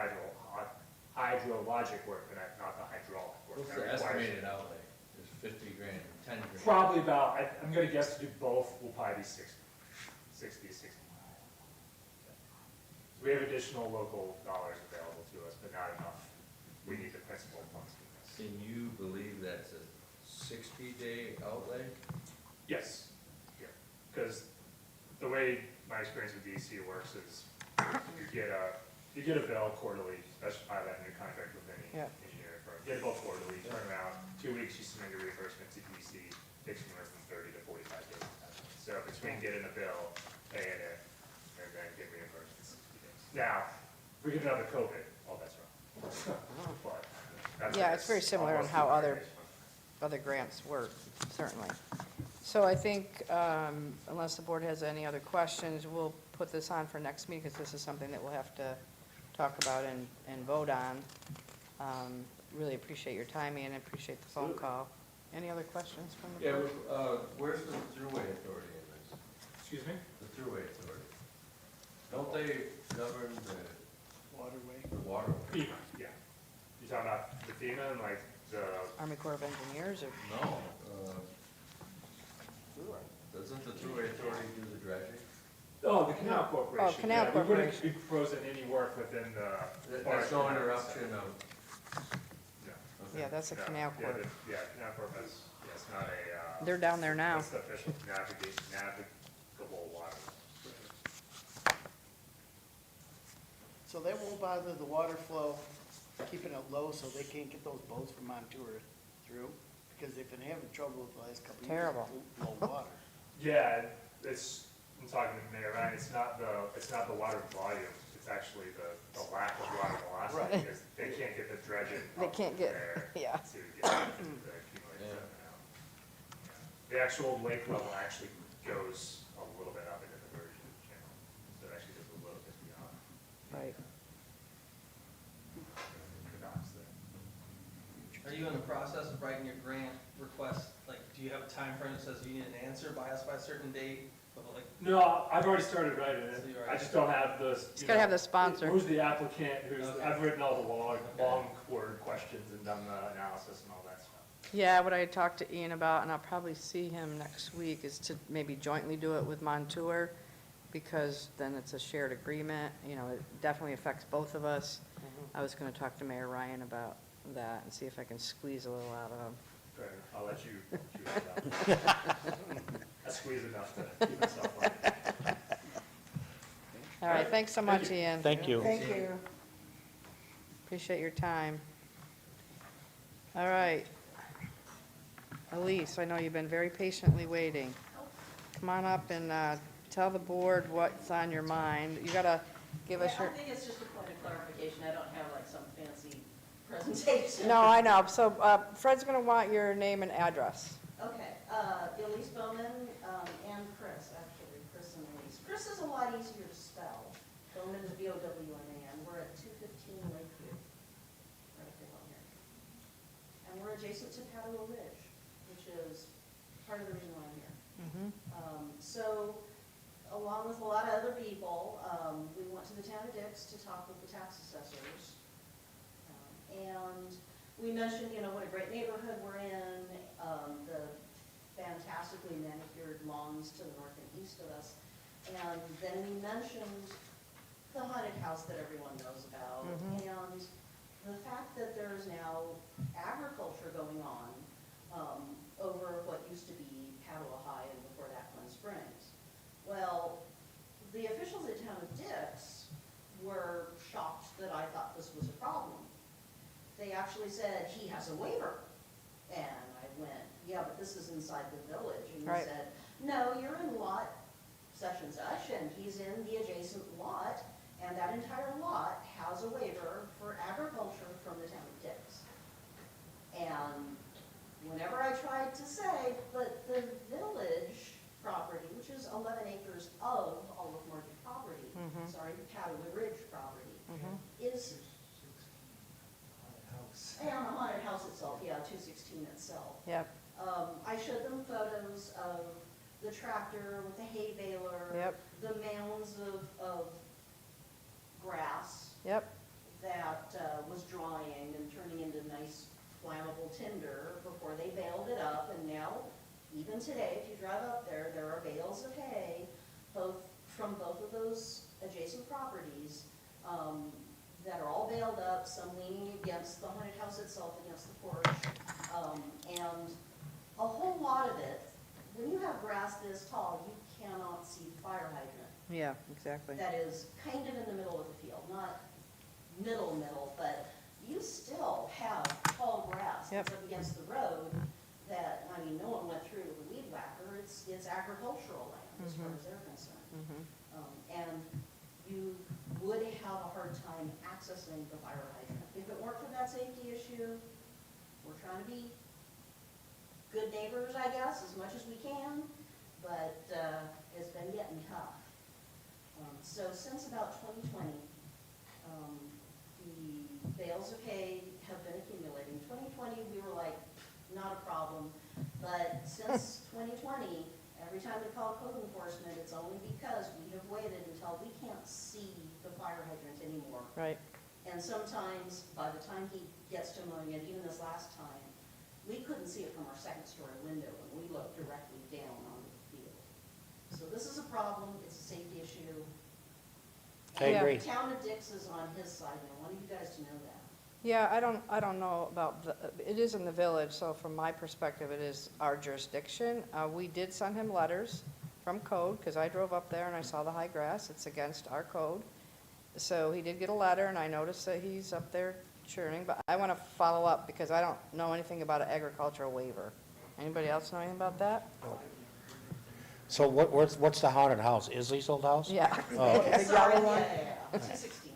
hydrologic work, but not the hydraulic What's That the requires- estimated outlay? Is 50 grand, 10 grand? Probably about, I'm gonna guess to do both will probably be 60. We have additional local dollars available to us, but not enough. We need the principal funds for this. Can you believe that's a 60-day outlay? Yes, yeah, because the way my experience with DC works is you get a bill quarterly, specify that in your contract with any Yeah. engineering firm. Get a bill quarterly, turn around, 2 weeks, you submit your reimbursement to DC, takes anywhere from 30 to 45 days. So between getting a bill, paying it, and then getting reimbursed in 60 days. Now, if we get another COVID, all that's wrong. But that's- Yeah, it's very similar on almost how 200 other- days. Other grants work, certainly. So I think, unless the board has any other questions, we'll put this on for next meeting, because this is something that we'll have to talk about and vote on. Really appreciate your time, Ian, and appreciate the phone call. Any other questions from the Yeah, board? where's the throughway authority in this? Excuse me? The throughway authority? Don't they govern Waterway. the water? FEMA, yeah. You talking about the FEMA and like the, Army Corps of Engineers, or, No. Doesn't the throughway authority do the dredging? oh, the Canal Corporation. Oh, Canal Yeah, we wouldn't Corporation. be proposing any work within the. There's no interruption of, No. okay. yeah, that's a No. Canal Yeah, Corps. yeah, Canal Corp has, yeah, it's not a, They're down there now. it's the official navigable water. So they won't bother the water flow, keeping it low so they can't get those boats from Montour through? Because they've been having trouble the last couple of years. Terrible. with Low water. Yeah, it's, I'm talking to Mayor Ryan, it's not the water volume, it's actually the lack of water velocity, Right. because they can't get the dredging They up can't get- there yeah. to get the accumulated sediment out. The actual lake level actually goes a little bit up into the Virgin Channel, so it actually goes a little bit beyond Right. the docks there. Are you in the process of writing your grant request? Like, do you have a time frame that says you need an answer by us by a certain date? But like, No, I've already started writing it, So you already- I just don't have the. It's gotta have the sponsor. Who's the applicant, Okay. I've written all the long word questions and done the analysis and all that stuff. Yeah, what I had talked to Ian about, and I'll probably see him next week, is to maybe jointly do it with Montour, because then it's a shared agreement, it definitely affects both of us. I was gonna talk to Mayor Ryan about that and see if I can squeeze a little out of him. Fair enough. I'll let you shoot it out. I squeeze enough to keep myself on. All right, thanks so much, Ian. Thank you. Thank you. Appreciate your time. All right. Elise, I know you've been very patiently waiting. Come on up and tell the board what's on your mind. You gotta give us your, I think it's just a point of clarification, I don't have like some fancy presentation. no, I know. So Fred's gonna want your name and address. Okay, Elise Bowman, and Chris, actually, Chris and Elise. Chris is a lot easier to spell. Bowman is B-O-W-M-A-N, we're at 215 Lakeview, right down here. And we're adjacent to Padua Ridge, which is part of the reason why I'm here. So, along with a lot of other people, we went to the town of Dix to talk with the tax assessors. And we mentioned, what a great neighborhood we're in, the fantastically manicured lawns to the north and east of us. And then we mentioned the haunted house that everyone knows about, and the fact that there's now agriculture going on over what used to be Padua High and before that Glen Springs. Well, the officials at town of Dix were shocked that I thought this was a problem. They actually said, he has a waiver. And I went, yeah, but this is inside the village. And he Right. said, no, you're in lot such and such, and he's in the adjacent lot, and that entire lot has a waiver for agriculture from the town of Dix. And whenever I tried to say, but the village property, which is 11 acres of Olive Mortgage property, sorry, Padua Ridge property, is, and the haunted house itself, yeah, 216 itself. Yep, I showed them photos of the tractor with the hay baler, Yep. the mounds of grass yep, that was drying and turning into nice flammable even today, if you drive up there, there are bales of hay, from both of those adjacent properties, that are all baled up, some leaning against the haunted house itself, against the porch. And a whole lot of it, when you have grass this tall, you cannot see the fire hydrant. Yeah, exactly. That is kind of in the middle of the field, not middle, but you still have tall grass Yep. that's up against the road that, I mean, no one went through the weed whacker. It's agricultural land as far as they're concerned. And you would have a hard time accessing the fire hydrant. If it weren't for that safety issue, we're trying to be good neighbors, I guess, as much as we can, but it's been getting tough. So since about 2020, the bales of hay have been accumulating. 2020, we were like, not a problem, but since 2020, every time we call code enforcement, it's only because we have waited until we can't see the fire hydrant anymore. Right. And sometimes, by the time he gets to mowing it, even this last time, we couldn't see it from our second-story window, and we looked directly down onto the field. So this is a problem, it's a safety issue. I And agree. the town of Dix is on his side, and I want you guys to know that. Yeah, I don't know about, it is in the village, so from my perspective, it is our jurisdiction. We did send him letters from code, because I drove up there and I saw the high grass, it's against our code. So he did get a letter, and I noticed that he's up there churning, but I want to follow up, because I don't know anything about an agricultural waiver. Anybody else know anything about that? So what's the haunted house? Isley's old house? Yeah, Oh, okay. The yellow one? Yeah, 216.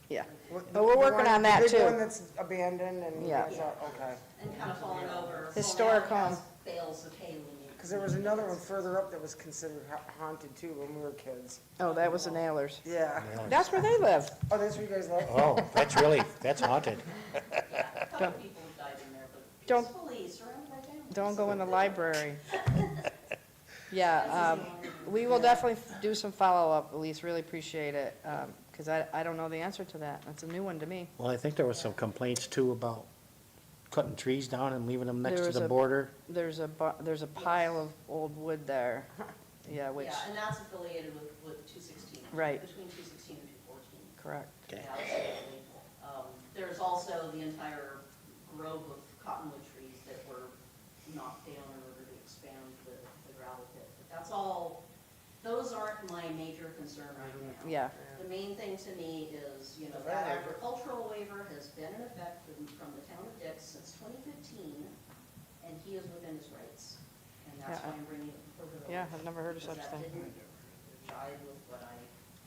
yeah. The we're working one- on that, The big too. one that's abandoned and, Yeah. okay. And kind of falling over. Historic Well, now it has home. bales of hay leaning. Because there was another one further up that was considered haunted too when we were kids. Oh, that was the Nailers. Yeah. That's where they live. Oh, that's where you guys live? Oh, that's haunted. Yeah, a couple people have died in there, but Don't- peacefully surrounded by families. Don't go in the library. Yeah, we will definitely do some follow-up, Elise, really appreciate it, because I don't know the answer to that. That's a new one to me. Well, I think there was some complaints too about cutting trees down and leaving them next There to was the a- border. There's a pile of old wood there, yeah, which, Yeah, and that's affiliated with 216. Right. Between 216 and 214. correct. Okay. Absolutely. There's also the entire grove of cottonwood trees that were knocked down in order to expand the gravel pit. But that's all, those aren't my major concern right now. Yeah, The main thing to me is, you know, that agricultural waiver has been in effect from the town of Dix since 2015, and he is within his rights. And that's Yeah, why I'm bringing it before the village. yeah, I've never heard of such because thing. that didn't jive with what I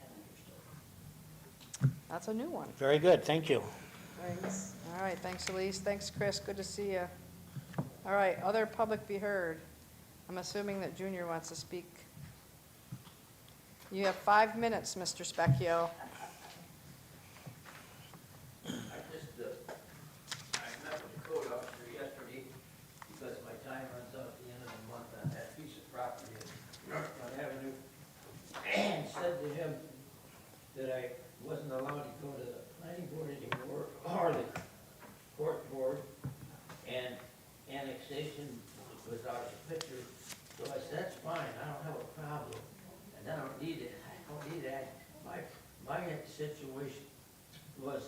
had understood. That's a new one. Very good, thank you. Thanks. All right, thanks, Elise. Thanks, Chris. Good to see you. All right, other public be heard. I'm assuming that Junior wants to speak. You have 5 minutes, Mr. Specchio. I met with the code officer yesterday because my time runs out at the end of the month on that piece of property on Avenue. And said to him that I wasn't allowed to go to the planning board anymore, or the court board, and annexation was out of the picture. So I said, that's fine, I don't have a problem, and I don't need it, my situation was,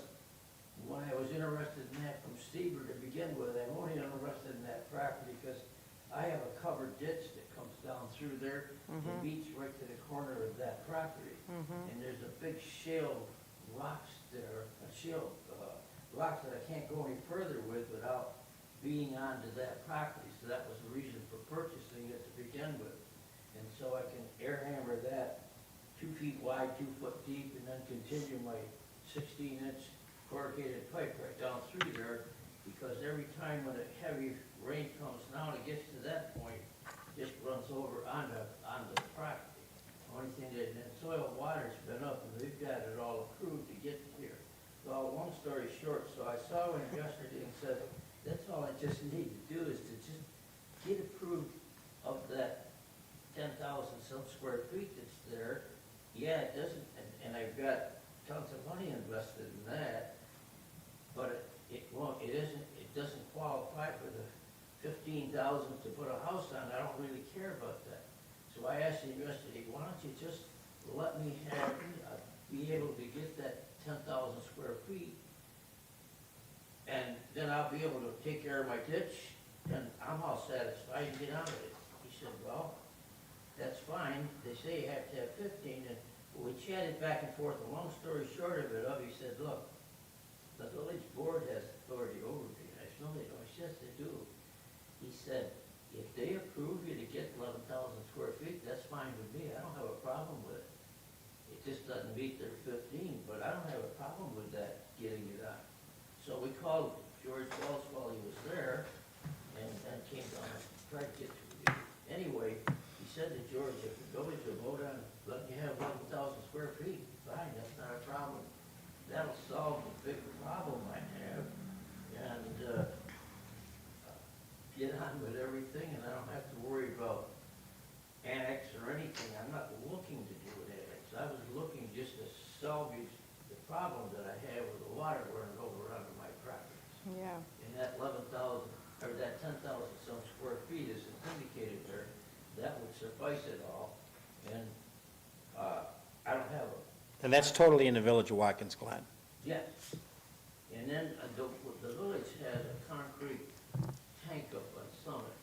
when I was interested in that from Stever to begin with, I'm only interested in that property because I have a covered ditch that comes down through there and meets right to the corner of that property. And there's a big shale rocks there, rocks that I can't go any further with without being onto that property. So that was the reason for purchasing it to begin with. And so I can air hammer that 2 feet wide, 2 foot deep, and then continue my 16-inch corrugated pipe right down through there, because every time when a heavy rain comes down, it gets to that point, it just runs over onto the property. The only thing that, the soil and water's been up, and we've got it all approved to get here. Well, long story short, so I saw him yesterday and said, that's all I just need to do is to just get approved of that 10,000 some square feet that's there. Yeah, it doesn't, and I've got tons of money invested in that, but it won't, it doesn't qualify for the 15,000 to put a house on, I don't really care about that. So I asked him yesterday, why don't you just let me have, be able to get that 10,000 square feet, and then I'll be able to take care of my ditch, and I'm all satisfied and get on with it. He said, well, that's fine, they say you have to have 15, and we chatted back and forth. The long story short of it, he said, look, the village board has authority over me. I said, no, they don't. He says they do. He said, if they approve you to get 11,000 square feet, that's fine with me. I don't have a problem with it. It just doesn't meet their 15, but I don't have a problem with that, getting it on. So we called George Wells while he was there, and came down and tried to get to you. Anyway, he said to George, if the village will vote on letting you have 11,000 square feet, fine, that's not a problem. That'll solve the big problem I have, and get on with everything, and I don't have to worry about annex or anything. I'm not looking to do an annex. I was looking just to salvage the problem that I have with the water running over under my property. Yeah. And that 11,000, or that 10,000 some square feet is indicated there, that would suffice it all. And I don't have a, And that's totally in the village of Watkins Glen. yes. And then the village has a concrete tank up on Summit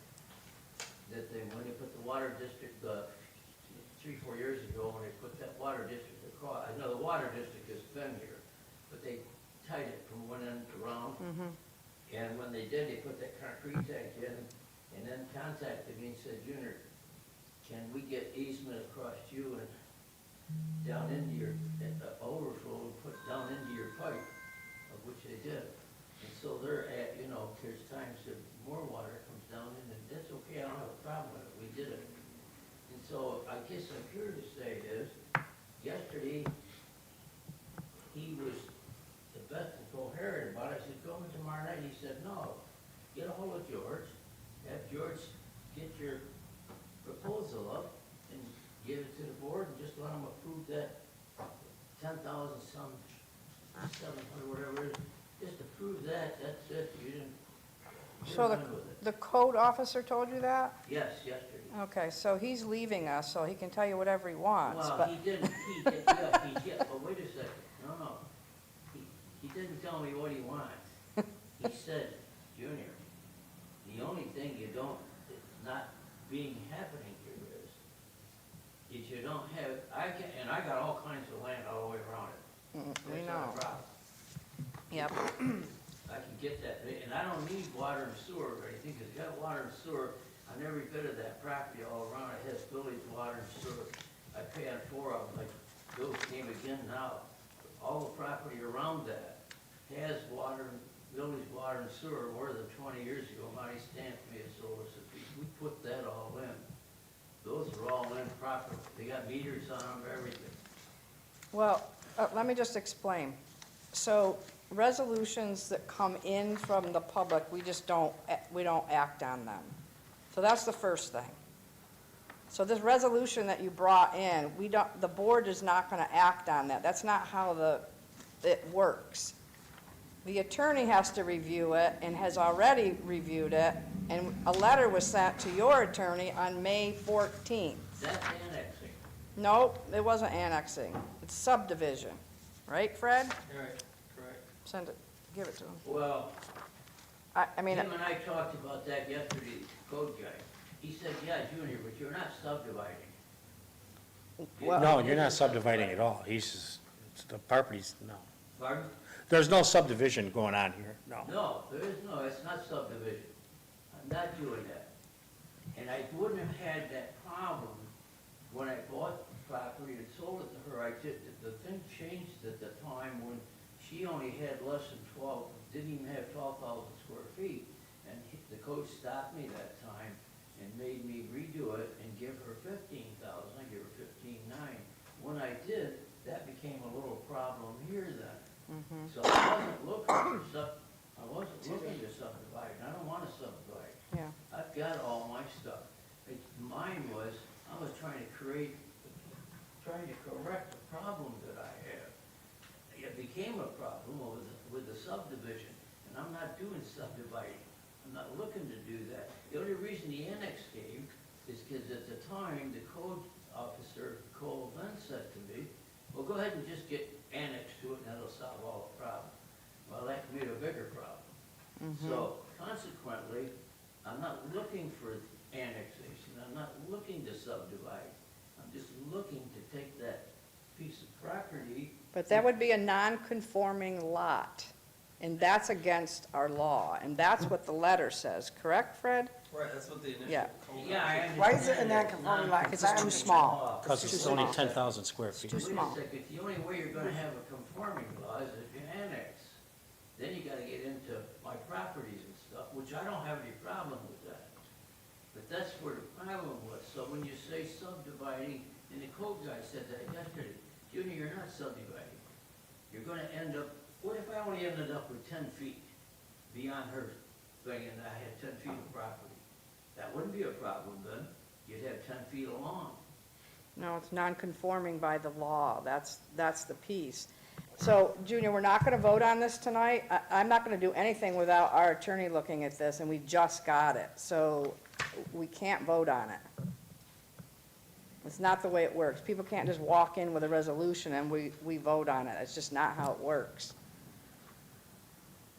that they, when they put the water district, 3-4 years ago, when they put that water district across, I know the water district has been here, but they tied it from one end around. And when they did, they put that concrete tank in, and then contacted me and said, Junior, can we get easement across you and down into your, overflow, and put down into your pipe, of which they did. And so they're at, there's times that more water comes down in, and that's okay, I don't have a problem with it, we did it. And so I guess I'm here to say is, yesterday, he was the best and coherent about it. I said, go in tomorrow night. He said, no, get a hold of George, have George get your proposal up and give it to the board and just let them approve that 10,000 some, 700, whatever it is. Just approve that, that's it. You didn't, So you're done with it. the code officer told you that? Yes, yesterday. Okay, so he's leaving us, so he can tell you whatever he wants, Well, but, he did, yeah, but wait a second, no. He didn't tell me what he wants. He said, Junior, the only thing you don't, it's not being happening here is you don't have, and I got all kinds of land all the way around it. we That's not know. a problem. Yep. I can get that, and I don't need water and sewer or anything, because you got water and sewer on every bit of that property all around. It has village water and sewer. I pay on 4 of them, like Bill came again now. All the property around that has water, village water and sewer. More than 20 years ago, Monty stamped me and sold us a piece. We put that all in. Those are all in properly. They got meters on them, everything. Well, let me just explain. So resolutions that come in from the public, we don't act on them. So that's the first thing. So this resolution that you brought in, the board is not going to act on that. That's not how it works. The attorney has to review it and has already reviewed it, and a letter was sent to your attorney on May 14th. That's annexing. No, it wasn't annexing. It's subdivision. Right, Fred? Right, correct. Send it, give it to him. Well, I mean, Tim and I talked about that yesterday, the code guy. He said, yeah, Junior, but you're not subdividing. well, No, you're not subdividing at all. He's just, it's the properties, no. Pardon? There's no subdivision going on here, no. No, it's not subdivision. I'm not doing that. And I wouldn't have had that problem when I bought the property and sold it to her. The thing changed at the time when she only had less than 12, didn't even have 12,000 square feet. And the code stopped me that time and made me redo it and give her 15,000. I gave her 15,900. When I did, that became a little problem here then. So I wasn't looking to subdivide, and I don't want to subdivide. yeah. I've got all my stuff. Mine was, I was trying to correct the problem that I have. It became a problem with the subdivision, and I'm not doing subdividing. I'm not looking to do that. The only reason the annex came is because at the time, the code officer, Cole, then said to me, well, go ahead and just get annexed to it and that'll solve all the problems. Well, that made a bigger problem. So consequently, I'm not looking for annexation, I'm not looking to subdivide. I'm just looking to take that piece of property. But that would be a non-conforming lot, and that's against our law, and that's what the letter says, correct, Fred? Right, that's what the initial Yeah. code. Yeah, I understand. Why is it a that. non-conforming lot? 'Cause it's too small. Because it's only 10,000 square feet. Too Wait a small. second, the only way you're gonna have a conforming law is if you annex. Then you gotta get into my properties and stuff, which I don't have any problem with that. But that's where the problem was. So when you say subdividing, and the code guy said that yesterday, Junior, you're not subdividing. You're gonna end up, what if I only ended up with 10 feet beyond her thing and I had 10 feet of property? That wouldn't be a problem then. You'd have 10 feet along. No, it's non-conforming by the law, that's the piece. So, Junior, we're not gonna vote on this tonight. I'm not gonna do anything without our attorney looking at this, and we just got it, so we can't vote on it. It's not the way it works. People can't just walk in with a resolution and we vote on it. It's just not how it works.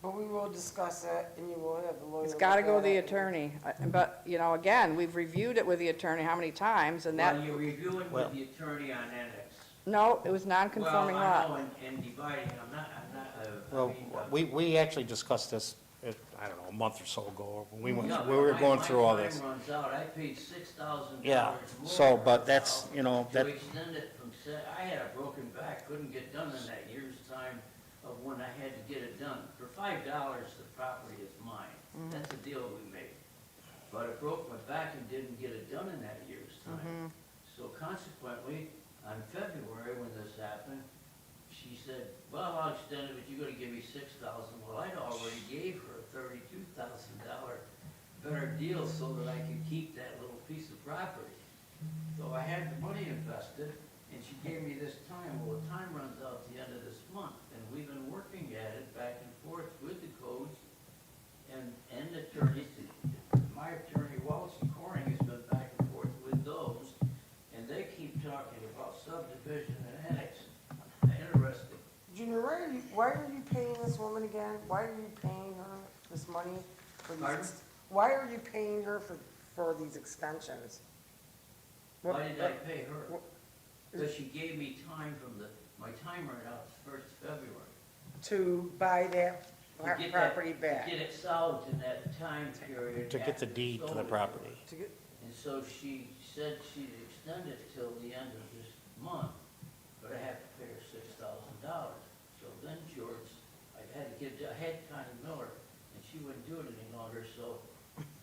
But we will discuss it, and you will have the lawyer. It's gotta look go at to the it. attorney. But, you know, again, we've reviewed it with the attorney how many times, and that, Well, you're reviewing Well- with the attorney on annex. no, it was non-conforming Well, I lot. know, and dividing, I'm not, I Well, mean, we actually discussed this, I don't know, a month or so ago. We went, yeah, we were but going my through all this. time runs out, I paid $6,000 Yeah, more. so, but that's, you know, To that, extend it from, I had a broken back, couldn't get done in that year's time of when I had to get it done. For $5, the property is mine, that's the deal we made. But I broke my back and didn't get it done in that year's time. So consequently, on February, when this happened, she said, well, I'll extend it, but you're gonna give me $6,000. Well, I'd already gave her a $32,000 better deal so that I could keep that little piece of property. So I had the money invested, and she gave me this time. Well, the time runs out at the end of this month, and we've been working at it back and forth with the codes and attorneys. My attorney, Wallace and Corning, has been back and forth with those, and they keep talking about subdivision and annex. Interesting. Junior, why are you paying this woman again? Why are you paying her this money for these? Pardon? Why are you paying her for these extensions? Why did I pay her? what- Because she gave me time from my time ran out first February. To buy that To get that- property back? To get it solved in that time period. to get the after deed to sold the it. property. To get, And so she said she'd extend it till the end of this month, but I have to pay her $6,000. So then George, I had Connie Miller, and she wouldn't do it any longer, so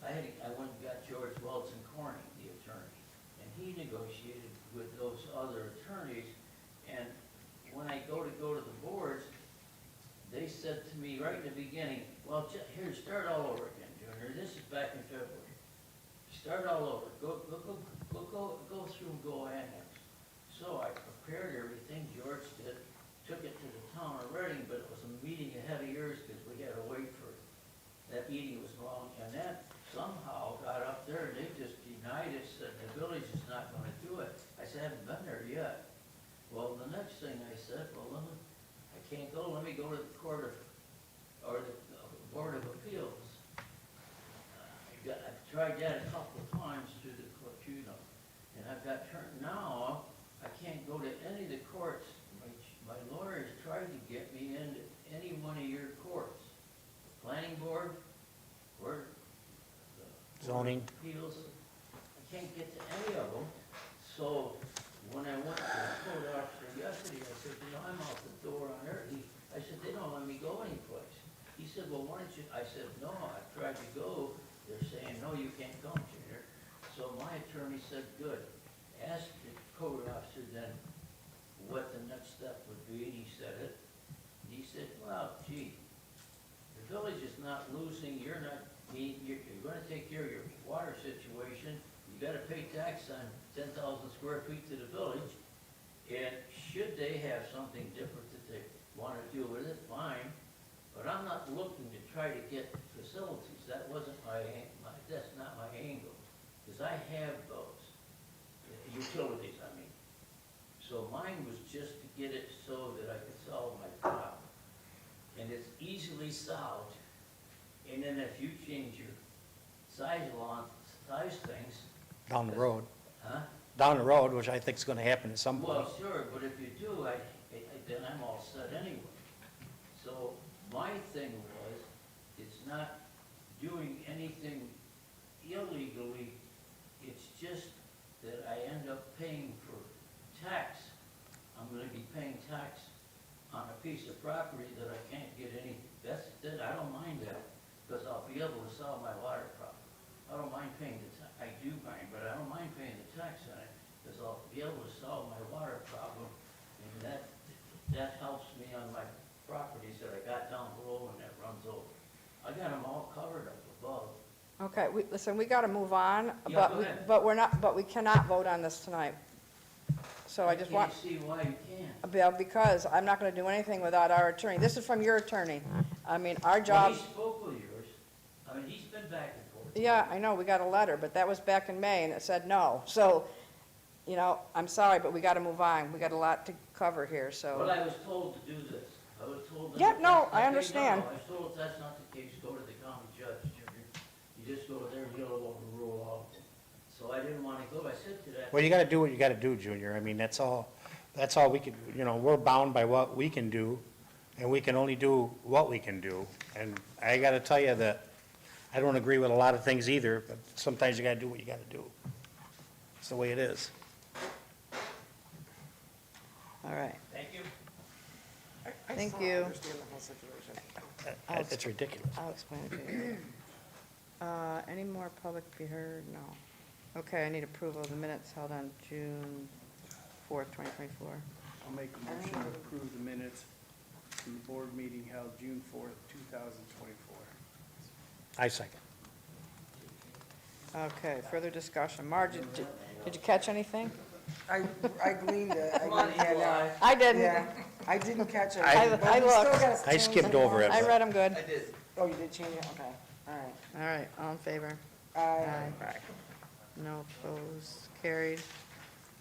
I went and got George Welch and Corning, the attorney, and he negotiated with those other attorneys, and when I go to the boards, they said to me right in the beginning, well, here, start all over again, Junior, this is back in February. Start all over, go through and go annex. So I prepared everything, George did, took it to the town of Reading, but it was a meeting ahead of yours, because we had to wait for it. That meeting was long, and that somehow got up there, and they just denied it, said the village is not gonna do it. I said, I haven't been there yet. Well, the next thing I said, well, I can't go, let me go to the court of, or the Board of Appeals. I've tried that a couple of times through the court, you know, and I've got turned, now, I can't go to any of the courts. My lawyers tried to get me into any one of your courts. Planning board, or the Zoning. Appeals, I can't get to any of them. So when I went to the code officer yesterday, I said, you know, I'm out the door on earth. I said, they don't let me go anyplace. He said, well, why don't you, I said, no, I've tried to go. They're saying, no, you can't come, Junior. So my attorney said, good. Ask the code officer then what the next step would be, and he said it. And he said, well, gee, the village is not losing, you're gonna take care of your water situation, you gotta pay tax on 10,000 square feet to the village, and should they have something different that they wanna do with it, fine, but I'm not not looking to try to get facilities, that wasn't that's not my angle, because I have those, utilities, I mean. So mine was just to get it so that I could solve my problem. And it's easily solved, and then if you change your size things. Down the road. Huh? Down the road, which I think is gonna happen at some point. Well, sure, but if you do, then I'm all set anyway. So my thing was, it's not doing anything illegally, it's just that I end up paying for tax. I'm gonna be paying tax on a piece of property that I can't get any, I don't mind that, because I'll be able to solve my water problem. I don't mind paying the tax, I do mind, but I don't mind paying the tax on it, because I'll be able to solve my water problem, and that helps me on my properties that I got down below and that runs over. I got them all covered up above. Okay, listen, we gotta move on, Yeah, go ahead. but we cannot vote on this tonight. So I just want, can't see why you can't. because I'm not gonna do anything without our attorney. This is from your attorney. I mean, our Well, job, he spoke with yours, I mean, he's been back and forth. yeah, I know, we got a letter, but that was back in May, and it said no. So, you know, I'm sorry, but we gotta move on. We got a lot to cover here, Well, so. I was told to do this. I was told that. Yeah, if no, that's I not- understand. No, I was told if that's not the case, go to the county judge, Junior. You just go there and he'll overrule all of them. So I didn't want to go. I said to that. Well, you gotta do what you gotta do, Junior. I mean, that's all we can, we're bound by what we can do, and we can only do what we can do. And I gotta tell you that I don't agree with a lot of things either, but sometimes you gotta do what you gotta do. It's the way it is. All right, Thank you. I Thank still don't you. understand the whole situation. It's ridiculous. I'll explain it to you. Any more public to be heard? No. Okay, I need approval of the minutes held on June 4th, 2024. I'll make a motion to approve the minutes from the board meeting held June 4th, 2024. I second. Okay, further discussion. Marge, did you catch anything? I gleaned it. I Come on, didn't hand Eagle out. Eye. I didn't. Yeah, I didn't catch it. I but we still looked. gotta I change skimmed it. over it. I read them good. I did. Oh, you did change it? Okay, all right. All right, all in favor? Aye. Aye. No opposed, carried.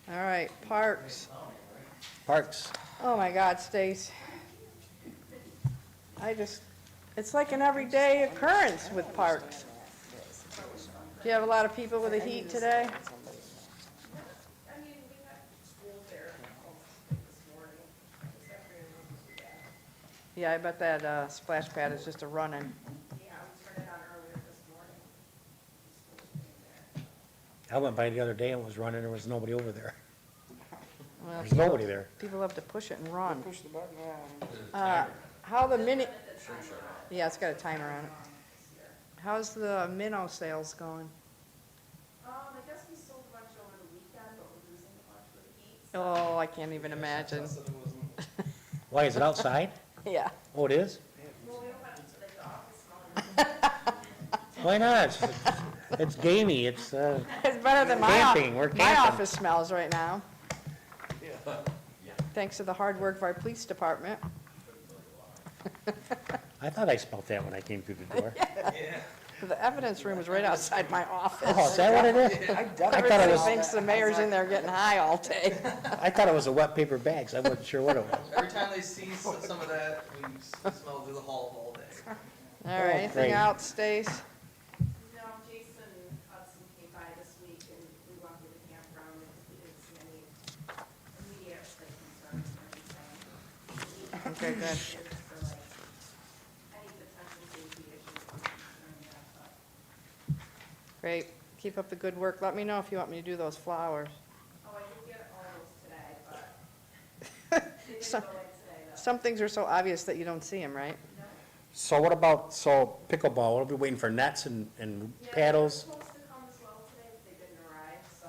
All right, parks. Parks. Oh, my God, Stace. It's like an everyday occurrence with parks. Do you have a lot of people with the heat today? I mean, we had school there this morning, this afternoon wasn't too bad. Yeah, I bet that splash pad is just a running. Yeah, we turned it on earlier this morning. School's being there. I went by the other day and was running, there was nobody over there. Well, There's nobody there. people have to push it and run. Push the button, yeah. How the mini, yeah, it's got a timer on it. How's the minnow sales going? I guess we sold a bunch over the weekend, but we're losing a bunch with the heat. Oh, I can't even imagine. Said it wasn't. Why, is it outside? Yeah. Oh, it is? Well, we don't want it to like the office smelling. Why not? It's gamey, it's, It's better than Camping, we're my camping. office smells right now. Thanks to the hard work of our police department. I thought I smelled that when I came through the door. The evidence room is right outside my office. Oh, is that what it is? I thought it Everybody was- thinks the mayor's in there getting high all day. I thought it was the wet paper bags, I wasn't sure what it was. Every time they see some of that, we smell through the halls all day. All right, anything great. else, Stace? No, Jason Hudson came by this week and we walked through the campground and we didn't see any immediate like concerns or anything. Okay, good. For like any potential safety issues, I'm concerned about, but, Great. Keep up the good work. Let me know if you want me to do those flowers. oh, I did get all those today, but they didn't Some- go like today though. Some things are so obvious that you don't see them, right? So what about, pickleball, we'll be waiting for nets and Yeah, paddles? they were supposed to come as well today, but they didn't arrive, so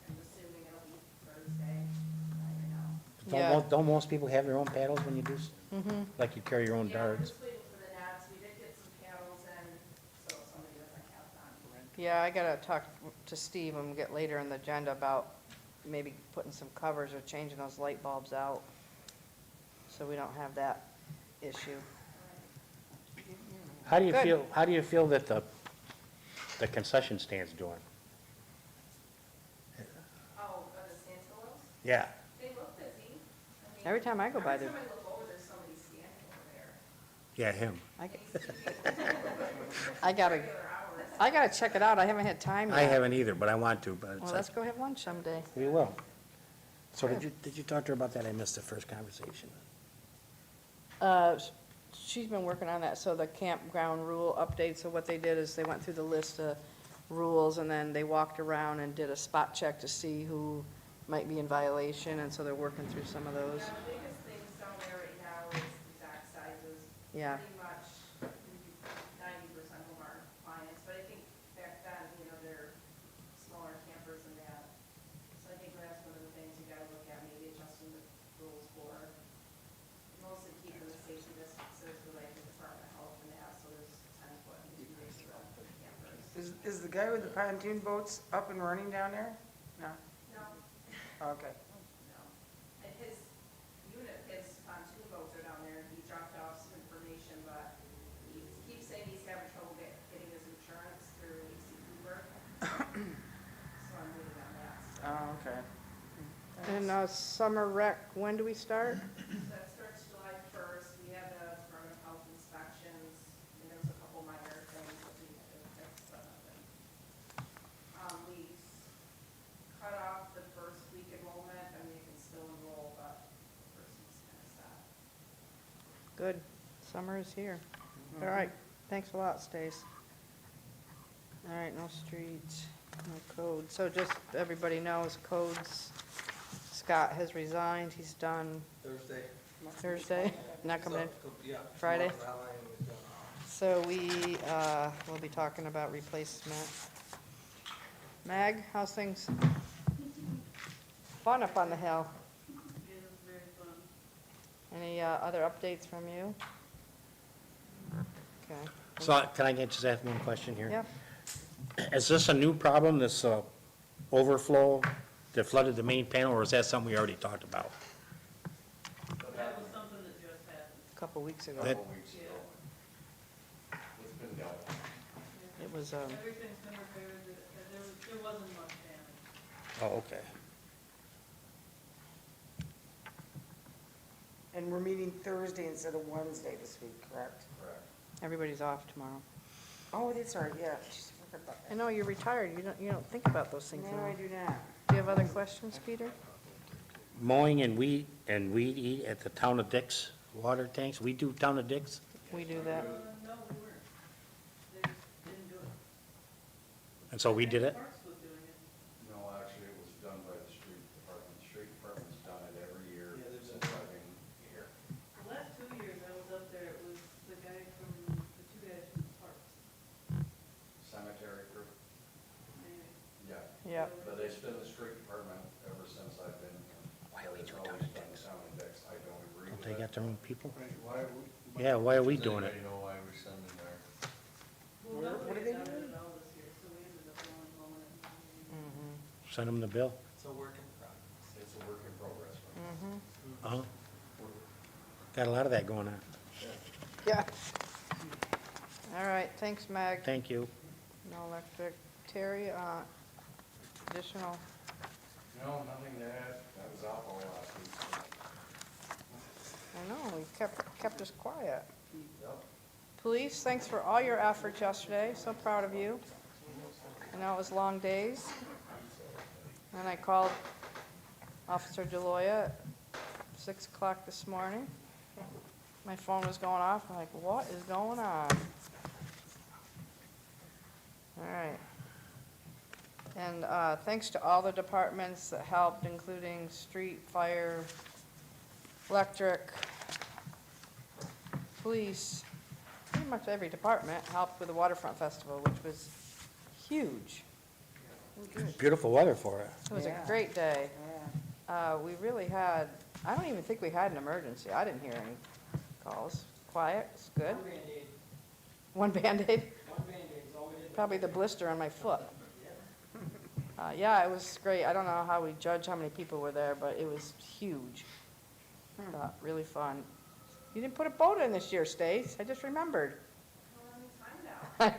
I'm assuming it'll be Thursday, I don't know. Yeah. Don't most people have their own paddles when you do, like you carry your own Yeah, we're darts? just waiting for the nets, we did get some paddles in, so somebody doesn't have them. Yeah, I gotta talk to Steve and get later in the agenda about maybe putting some covers or changing those light bulbs out, so we don't have that issue. How do you Good. feel that the concession stand's doing? Oh, the Santillos, Yeah, they look busy. I mean, Every time I go by there, Every time I look over, there's somebody standing over there. yeah, him. I gotta, Regular hours. I gotta check it out. I haven't had time yet. I haven't either, but I want to, but it's Well, like, let's go have lunch someday. we will. So did you talk to her about that? I missed the first conversation. She's been working on that, so the campground rule update, so what they did is they went through the list of rules, and then they walked around and did a spot check to see who might be in violation, and so they're working through some of those. Yeah, the biggest things down there right now is exact sizes. Yeah. Pretty much 90% of them are clients, but I think back then, you know, they're smaller campers than that. So I think that's one of the things you gotta look at, maybe adjusting the rules for, mostly keeping the safety distances with like the Department of Health and that, so there's 10 foot and 2 days around for the campers. Is the guy with the pontoon boats up and running down there? No? No, Okay. no. And his unit, his pontoon boats are down there, he dropped off some information, but he keeps saying he's having trouble getting his insurance through AC Cooper. So I'm waiting on that. Oh, okay. And summer rec, when do we start? So that starts July 1st, we had the Department of Health inspections, and there was a couple minor things that we had to fix, but nothing. We cut off the first week enrollment, I mean, you can still enroll, but the first week's kind of sad. Good, summer is here. All right, thanks a lot, Stace. All right, no streets, no code. So just, everybody knows, codes, Scott has resigned, he's done Thursday, not coming in Yeah. Friday. tomorrow, Rallying is done. So we, will be talking about replacement. Mag, how's things? Fun up on the hill. It was very fun. Any, other updates from you? Okay. So can I just ask one question here? Yeah, Is this a new problem, this overflow that flooded the main panel, or is that something we already talked about? That was something that just happened. a couple weeks ago. That- Couple weeks ago. It's been dealt with. It was, Everything's been repaired, there wasn't much damage. Oh, okay. And we're meeting Thursday instead of Wednesday this week, correct? Correct. everybody's off tomorrow. Oh, that's right, yeah. Jeez, I forgot about I know, you're retired, you don't think about those that. things No, anymore. I do not. Do you have other questions, Peter? Mowing and weed eat at the Town of Dix water tanks, we do Town of Dix? We do that. No, we weren't. They didn't do it. And so we did it? Parks was doing it. No, actually, it was done by the street department. The street department's done it every year Yeah, they've since done I've been here. The last 2 years I was up there, it was the guy from, the 2 guys from the parks. Cemetery crew, Maybe. yeah. Yeah. But it's been the street department ever since I've been here. Why are we It's doing always Town of been Town of Dix. I don't agree Don't with they it. got their own people? Right, why are we? Yeah, why are we Does doing it? anybody know why we're sending our? Well, What nobody are they had done doing? it at all this year, so we ended up going home and. Send them the bill? It's a work in progress. It's a work in progress. Uh-huh. Got a lot of that going on. Yeah. All right, thanks, Mag. Thank you. No electric. Terry, additional, No, nothing to add. That was out all last week. so. I know, we kept us quiet. Yep. Police, thanks for all your efforts yesterday, so proud of you. I know it was long days. And I called Officer Deloya at 6 o'clock this morning. My phone was going off, I'm like, what is going on? All right. And thanks to all the departments that helped, including street, fire, electric, police, pretty much every department helped with the Waterfront Festival, which was huge. Beautiful weather for it. It was a Yeah. great day. Yeah. We really had, I don't even think we had an emergency. I didn't hear any calls. Quiet, it's good. One Band-Aid, One Band-Aid, one Band-Aid is all we did. probably the blister on my foot. Yeah, it was great. I don't know how we judge how many people were there, but it was huge. Really fun. You didn't put a boat in this year, Stace. I just remembered. All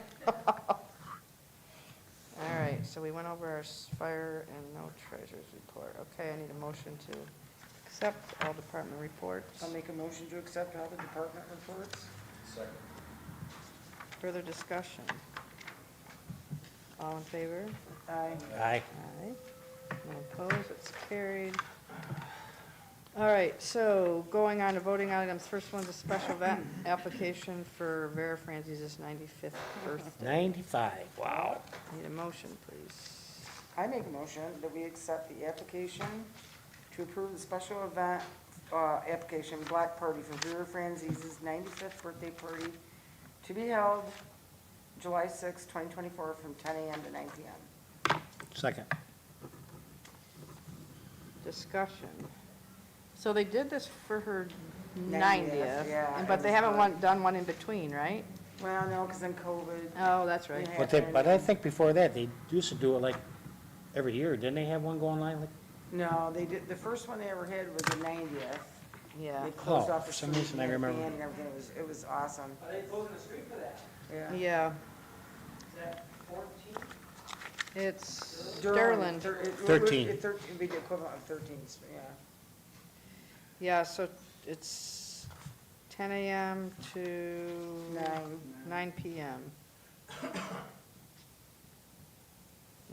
right, so we went over our fire and no treasurer's report. Okay, I need a motion to accept all department reports. I'll make a motion to accept all the department reports. Second. Further discussion? All in favor? Aye. Aye. Aye. No opposed, it's carried. All right, so going on to voting items, first one's a special event application for Vera Francis' 95th birthday. 95, wow. Need a motion, please. I make a motion that we accept the application to approve the special event, application, block party for Vera Franzis's 95th birthday party to be held July 6, 2024, from 10 a.m. to 9 p.m. Second. Discussion. So they did this for her 90th, 90th, yeah, and- it but they was haven't fun. done one in between, right? Well, no, because then COVID. Oh, that's right. Yeah. But I think before that, they used to do it like every year. Didn't they have one going on like? No, they did, the first one they ever had was the 90th. Yeah, They closed Oh, off the for some street reason I and had a remember. band and everything. It was awesome. Are they closing the street for that? Yeah. yeah, Is that 14? it's Durland. Sterling. It 13. It'd be the equivalent of 13, yeah. Yeah, so it's 10 a.m. to 9 p.m.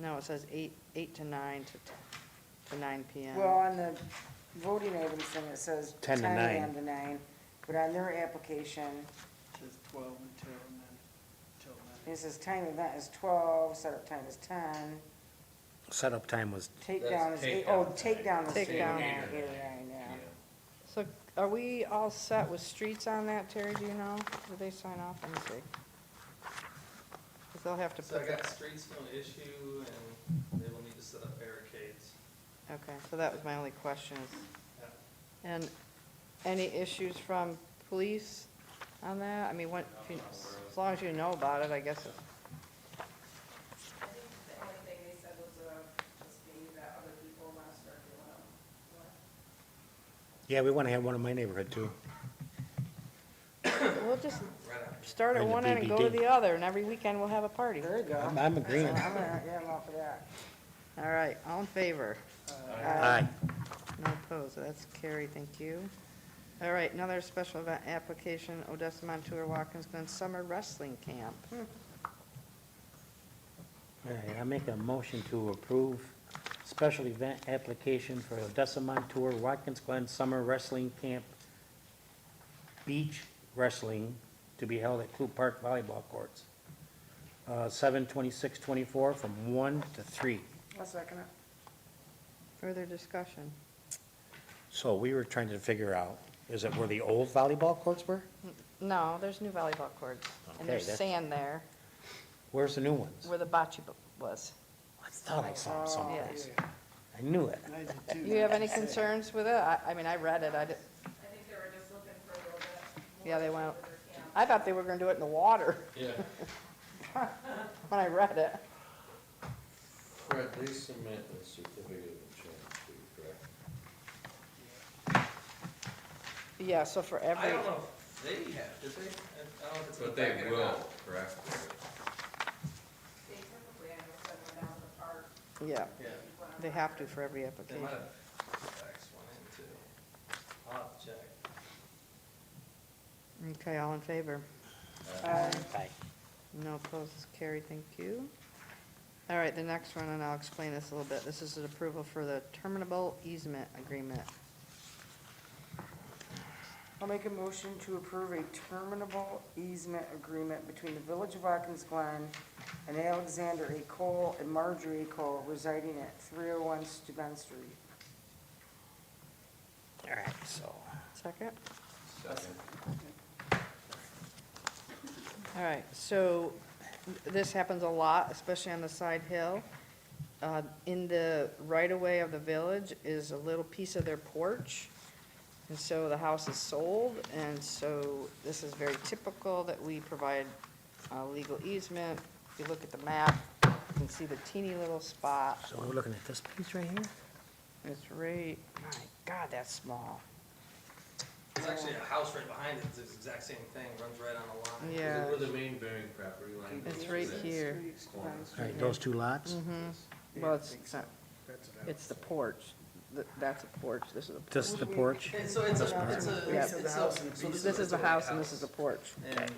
No, it says 8 to 9 to 9 p.m. Well, on the voting items thing, it says 10 10 to 9. a.m. to 9, but on their application, It says 12 until, and then, till 9. it says time event is 12, setup time is 10, Setup time was, takedown is 8, takedown. oh, takedown is 8 Takedown. or 9, yeah. So are we all set with streets on that, Terry, do you know? Did they sign off? Let me see. Because they'll have to So I put got that, streets no issue, and they will need to set up barricades. okay, so that was my only question. is- Yeah. And any issues from police on that? I mean, what, if you- as long as you know about it, I guess. I think the only thing they said was, just maybe that other people want to start doing them. yeah, we want to have one in my neighborhood too. We'll just start at Bring the one end and go to BBD. the other, and every weekend we'll have a party. There you go. I'm agreeing. I'm all for that. All right, all in favor? Aye. No opposed, so that's carried, thank you. All right, another special event application, Odessa Montour Watkins Glen Summer Wrestling Camp. All right, I make a motion to approve special event application for Odessa Montour Watkins Glen Summer Wrestling Camp Beach Wrestling to be held at Clue Park Volleyball Courts. 7/26/24 from 1 to 3. I'll second it. Further discussion? So we were trying to figure out, is it where the old volleyball courts were? No, there's new volleyball courts, and Okay, there's that's- sand there, Where's the new ones? where the bocce was. I thought I saw them Oh, someplace. yeah. I knew it. I did too. You have any concerns with it? I mean, I read it, I think they were just looking for a little bit more. Yeah, they went- for their camp. I thought they were gonna do it in the water Yeah. when I read it. Fred, they submit a certificate of insurance to you, correct? Yeah, so for I every, don't know if they have, did they? I don't know if it's. But they back or will, not. correct? They typically, I know, send them down to the park. yeah, Yeah, they have to for every they application. might have faxed one in too. I'll have to check. Okay, all in favor? Aye. No opposed, is carried, thank you. All right, the next one, and I'll explain this a little bit. This is an approval for the terminable easement agreement. I'll make a motion to approve a terminable easement agreement between the Village of Watkins Glen and Alexander A. Cole and Marjorie A. Cole residing at 301 Steuben Street. All right, so, Second? Second. All right, so this happens a lot, especially on the side hill. In the right-of-way of the village is a little piece of their porch. And so the house is sold, and so this is very typical that we provide a legal easement. If you look at the map, you can see the teeny little spot. so we're looking at this piece right here? It's right, my God, that's small. There's actually a house right behind it, it's the exact same thing, runs right on the line. Is Yeah, it where the main bearing property line is? it's right Is that here. corner? All right, those two lots? Mm-hmm. Well, it's the porch. That's a porch, this is a porch. Just the porch? And so it's a, Yeah. it's a, so This is the house and this is the porch. And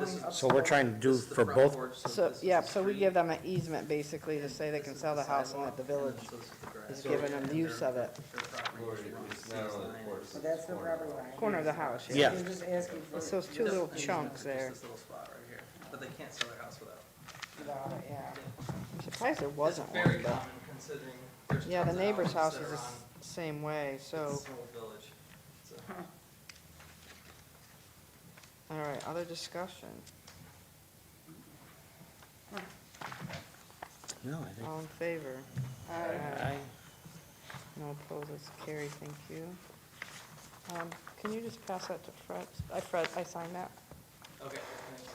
this is. So we're trying to do this is the for front both, porch, So, this is yeah, the so we street, give them an easement basically to say they this can is sell the house and sidewalk, that the village and so this is the grass. is giving them the use of it. Their property Or is around it's the not same on the line. porch. So that's the property line. Corner of the house, Yeah. You're just asking for. It's those two little chunks there. Just this little spot right here, but they can't sell their house without. Without it, yeah. I'm surprised there wasn't It's very one, but, common considering there's yeah, the tons of neighbor's house houses is that the are on same way, so, this whole village. So, all right, other discussion? no, I think, All in favor? I, No opposed, it's carried, thank you. Can you just pass that to Fred? I signed that. okay, thanks.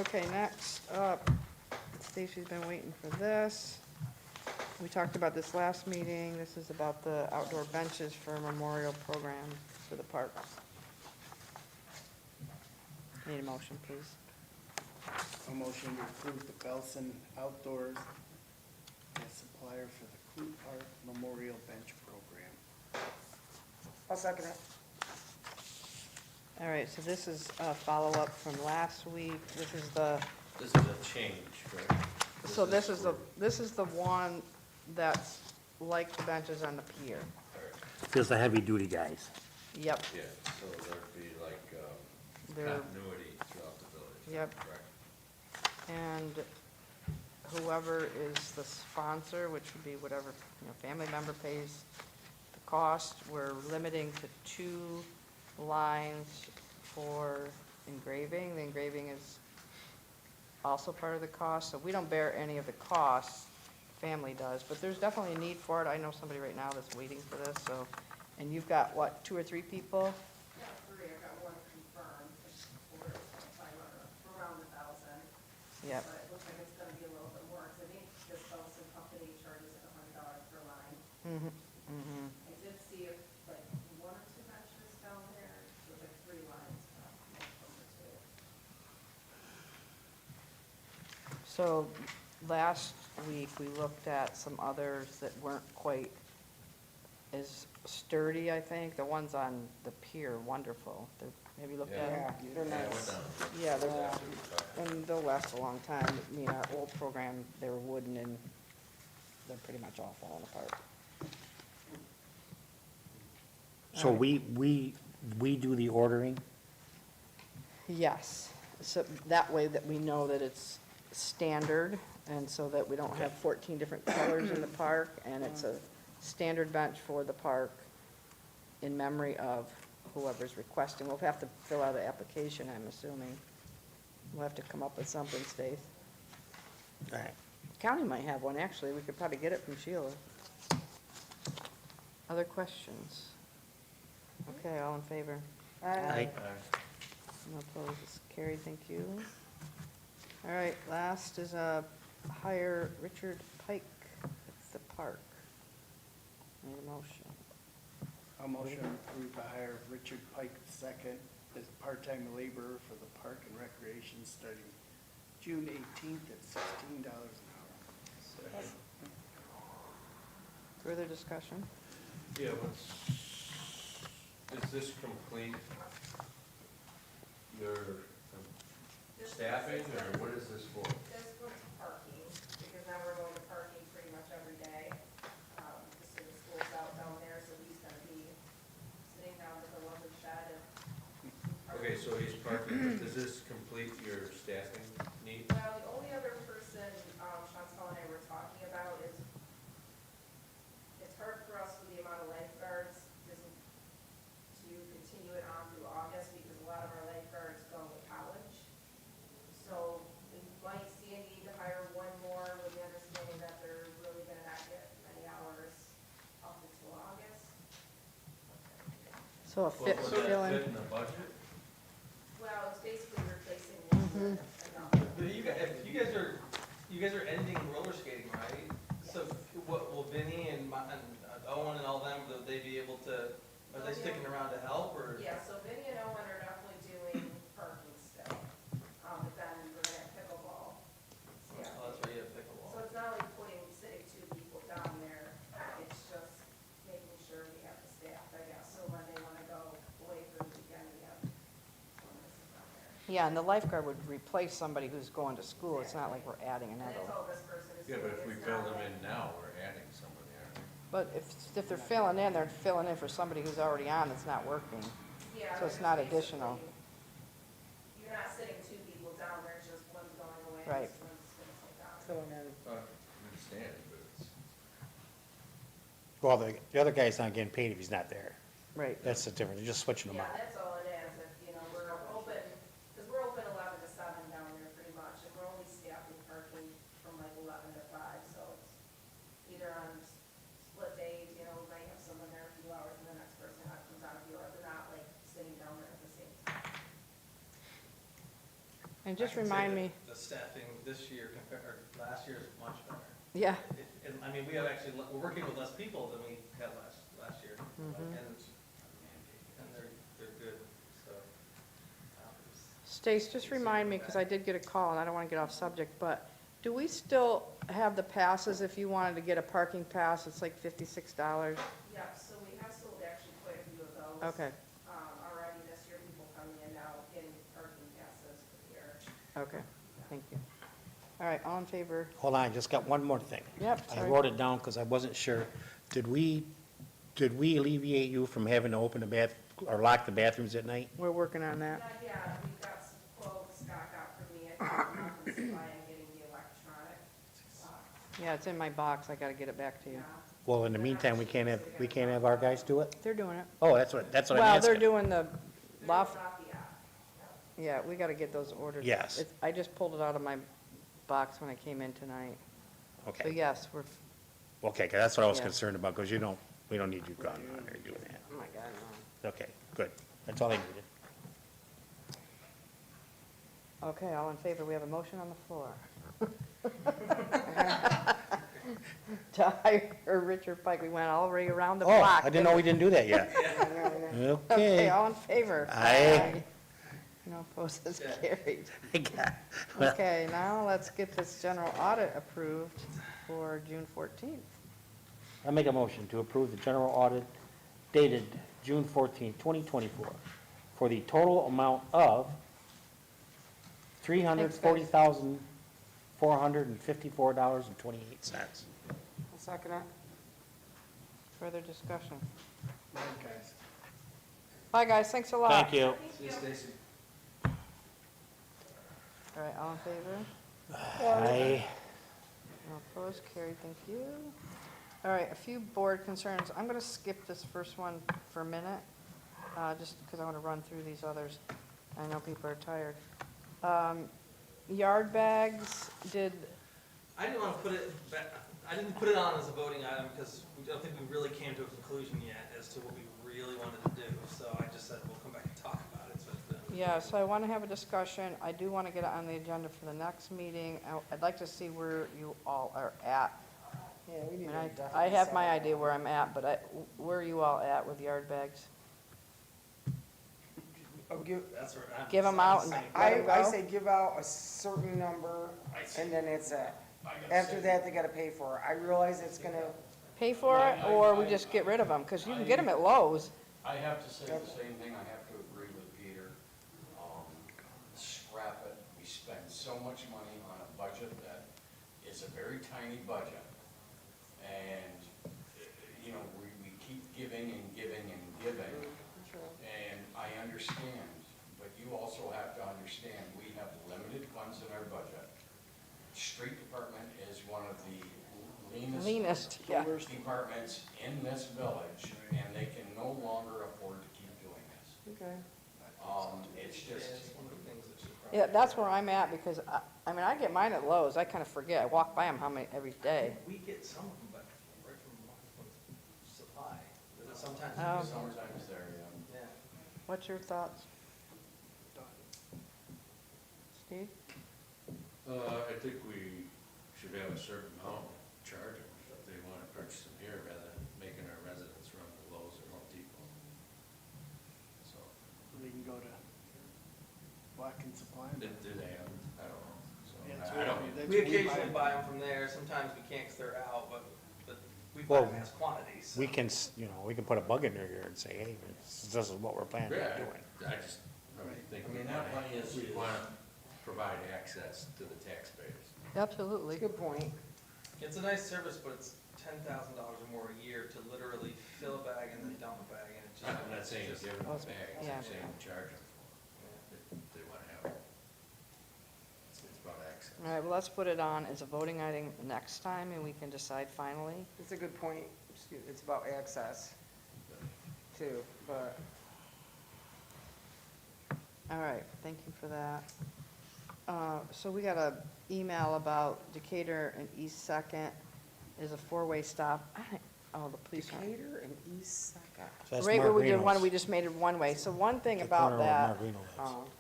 Okay, next up, Stacy's been waiting for this. We talked about this last meeting. This is about the outdoor benches for a memorial program for the parks. Need a motion, please. A motion to approve the Belson Outdoors as supplier for the Clue Park Memorial Bench Program. I'll second it. All right, so this is a follow-up from last week. This is the, This is a change, right? so this is the one that's like the benches on the pier. feels the heavy-duty guys. Yep, Yeah, so there'd be like they're, continuity throughout the village. Yep. Correct. and whoever is the sponsor, which would be whatever, family member pays the cost, we're limiting to 2 lines for engraving. The engraving is also part of the cost, so we don't bear any of the costs, family does, but there's definitely a need for it. I know somebody right now that's waiting for this, so, and you've got, what, 2 or 3 people? Yeah, 3, I got one confirmed, for around 1,000. Yep, But it looks like it's gonna be a little bit more, because I think this Belson company charges $100 per line. mm-hmm, mm-hmm. I did see if, like, 1 or 2 benches down there, so like 3 lines, most of them are 2. So last week, we looked at some others that weren't quite as sturdy, I think. The ones on the pier, wonderful. Have you looked at them? Yeah, they're Yeah, I went nice. down. Yeah, That's they're, absolutely fine. and they'll last a long time. I mean, our old program, they were wooden and they're pretty much all falling apart. So we do the ordering? Yes, so that way that we know that it's standard, and so that we don't have 14 different colors in the park, and it's a standard bench for the park in memory of whoever's requesting. We'll have to fill out an application, I'm assuming. We'll have to come up with something, Stace. All right. County might have one, actually. We could probably get it from Sheila. Other questions? Okay, all in favor? Aye. No opposed, it's carried, thank you. All right, last is hire Richard Pike at the park. Need a motion. A motion to approve the hire of Richard Pike II as part-time laborer for the Park and Recreation starting June 18th at $16 an hour. Further discussion? Yeah, is this complete your staffing, or what is this for? This was parking, because now we're going to parking pretty much every day. As soon as school's out down there, so he's gonna be sitting down at the lovely shed and. Okay, so he's parking, but does this complete your staffing need? Well, the only other person, Chantal and I were talking about is, it's hard for us with the amount of lifeguards, to continue it on through August, because a lot of our lifeguards go to college. So we might see a need to hire 1 more with the understanding that they're really gonna not get many hours up until August. So a fit, Would that fill fit in. in the budget? Well, it's basically replacing one with another. But you guys are ending roller skating, right? So what, will Vinny and Owen and all them, will they be able to, are they sticking around to help, or? Yeah, so Vinny and Owen are definitely doing parking still. But then we're gonna have pickleball. Oh, Yeah. that's right, you have pickleball. So it's not like sitting two people down there, it's just making sure we have the staff, I guess. So when they wanna go away for the weekend, we have someone to sit down there. Yeah, and the lifeguard would replace somebody who's going to school. It's not like we're adding And that's another. all this person is Yeah, doing. but if we It's fill not them like- in now, we're adding somebody, aren't we? But if they're filling in, they're filling in for somebody who's already on that's not working. Yeah, So it's they're not just additional. basically- You're not sitting two people down there, it's just one's going away, Right. and one's gonna sit down. Filling in. I understand, but it's. Well, the other guy's not getting paid if he's not there. Right. That's the difference, you're just switching them Yeah, out. that's all it is, if, we're open, because we're open 11 to 7 down there pretty much, and we're only staffing parking from like 11 to 5, so it's either on split days, we might have someone there a few hours, and the next person comes out a few hours, they're not like sitting down there at the same time. And just I can say remind that me, The staffing this year or last year is much better. yeah, And, I mean, we have actually, we're working with less people than we had last year. Mhm. And they're good, so. Stace, just remind me, because I did get a call, and I don't want to get off subject, but do we still have the passes if you wanted to get a parking pass? It's like $56. Yep, so we have sold actually quite a few of those. Okay, Already this year, people coming in now, getting parking passes for the year. okay, thank you. All right, all in favor? Hold on, I just got one more thing. Yep, I sorry. wrote it down because I wasn't sure. Did we alleviate you from having to open the bath, or lock the bathrooms at night? We're working on that. Not yet, we've got some quotes Scott got for me, I think I'm not supply and getting the electronic. Yeah, it's in my box, I got to get it back to you. Yeah. Well, in the meantime, we can't have our guys do it? They're doing it. Oh, that's what I'm Well, they're asking. doing the They're loft, off the app. yeah, we got to get those orders. Yes. I just pulled it out of my box when I came in tonight. So Okay, yes, we're, okay, 'cause that's what I was Yeah. concerned about, because we don't need you gone on there doing that. oh my God, no. Okay, good. That's all I needed. Okay, all in favor, we have a motion on the floor. To hire Richard Pike, we went all the way around the Oh, block. I didn't know we didn't do that yet. Okay, Okay. all in favor? Aye. No opposed, is Yeah. carried. I got- well, Okay, now let's get this general audit approved for June 14th. I make a motion to approve the general audit dated June 14, 2024, for the total amount of $340,454.28. I'll second it. Further discussion. Bye, guys. Bye, guys, thanks a lot. Thank you. See you, Stacy. All right, all in favor? Aye. No opposed, carried, thank you. All right, a few board concerns. I'm going to skip this first one for a minute, just because I want to run through these others. I know people are tired. Yard bags, I didn't want to put it back, I didn't put it on as a voting item because we don't think we really came to a conclusion yet as to what we really wanted to do. So I just said we'll come back and talk about it. So it's been. yeah, so I want to have a discussion. I do want to get it on the agenda for the next meeting. I'd like to see where you all are at. Yeah, we I need mean, to I definitely have set my it. idea where I'm at, but where are you all at with yard bags? I'll give, That's where I'm. Give 'em out and- Same. I, Let 'em I go? say give out a certain number, and then it's it. After that, they gotta pay for it. I realize it's gonna, Pay for it, or we just get rid of them? Because you can get them at Lowe's. I have to say the same thing, I have to agree with Peter. Scrap it, we spend so much money on a budget that is a very tiny budget. And, we keep giving and giving and giving. And I understand, but you also have to understand, we have limited funds in our budget. Street department is one of the Leanest, yeah. departments in this village, and they can no longer afford to keep doing this. Okay. It's Yeah, just, it's one of the things that should probably. Yeah, that's where I'm at, because, I mean, I get mine at Lowe's. I kind of forget. I walk by them every day. We get some of them, but right from supply. Sometimes. Oh. sometimes they're, Yeah. What's your thoughts? Steve? I think we should have a certain amount charge them if they want to purchase them here rather than making our residents run to Lowe's or Home Depot. go to Watkins Supply. Do they, I don't know, so, Yeah, it's I don't, that's We what occasionally buy. buy them from there, sometimes we can't because they're out, but we buy Well, them mass quantities. so. We can, we can put a bug in their ear and say, hey, this is what we're planning on yeah, doing. I just, think, I mean, that money is- we wanna provide access to the taxpayers. Absolutely. That's a good point. It's a nice service, but it's $10,000 or more a year to literally fill a bag and then dump a bag, and it's just. I'm not saying it's give just- them a bag, yeah. I'm saying charge them for it, if they wanna have it. It's about access. All right, well, let's put it on as a voting item next time, and we can decide finally. It's a good point. It's about access too, but All right, thank you for that. So we got a email about Decatur and East Second is a four-way stop. Oh, the police aren't. Decatur and East Second. So that's Right where we did one, Margarino's. we just made it one way. So one thing The about corner where that, Margarino lives.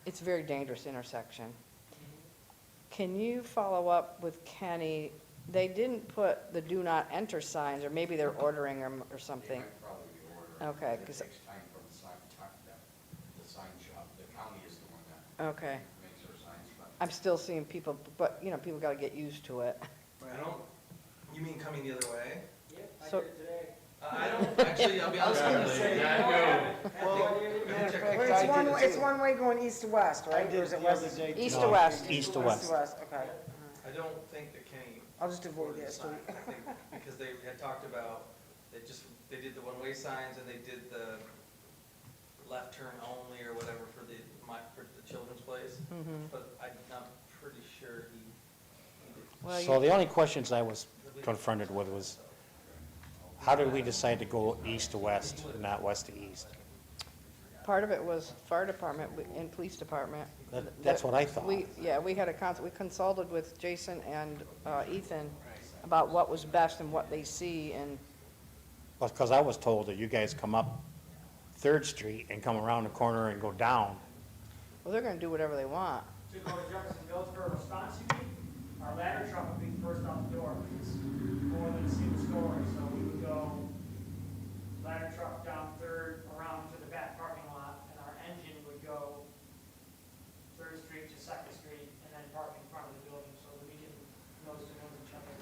it's a very dangerous intersection. Can you follow up with Kenny? They didn't put the do not enter signs, or maybe they're ordering them or They something. might probably be ordering. Okay, It 'cause- takes time from the sign shop. The county is the one that Okay. makes our signs, but. I'm still seeing people, but, people gotta get used to it. I don't, you mean coming the other way? Yep, I So- did it today. I don't, actually, I'll be honest with you. It's one way going east to west, I right? Or did is it the west? other day. East No, to west. East to West west. to west, okay. I don't think that Kenny. I'll just avoid ordered that the street. sign, I think, because they had talked about, they did the one-way signs and they did the left turn only or whatever for the children's place. But I'm pretty sure he did. Well, So the only questions I was confronted with was, how did we decide to go east to west, and not west to east? Part of it was fire department and police department. That's what I thought. We had we consulted with Jason and Ethan about what was best and what they see, and Because I was told that you guys come up Third Street and come around the corner and go down. well, they're gonna do whatever they want. To go to Jefferson Village for a response unit, our ladder truck would be first out the door. It's more than a single story, so we would go ladder truck down Third, around to the back parking lot, and our engine would go Third Street to Second Street, and then park in front of the building, so that we can nose to nose each other.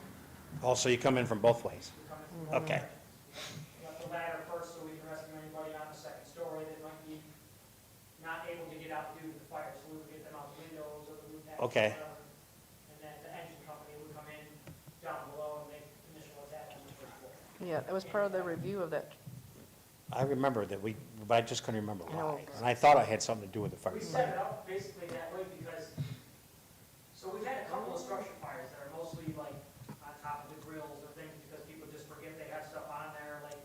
Also, you come in from both ways. We come in from both Okay. directions. We got the ladder first, so we can rescue anybody on the second story that might be not able to get out due to the fire, so we would get them out the windows or the roof hatches. Okay. whatever. And then the engine company would come in down below and make initial attack on the first floor. Yeah, that was part of the review of that. I remember that but I just couldn't remember No. why. And I thought it had something to do with the fire. We set it up basically that way because, so we've had a couple of structure fires that are mostly like on top of the grills or things because people just forget they have stuff on there, like,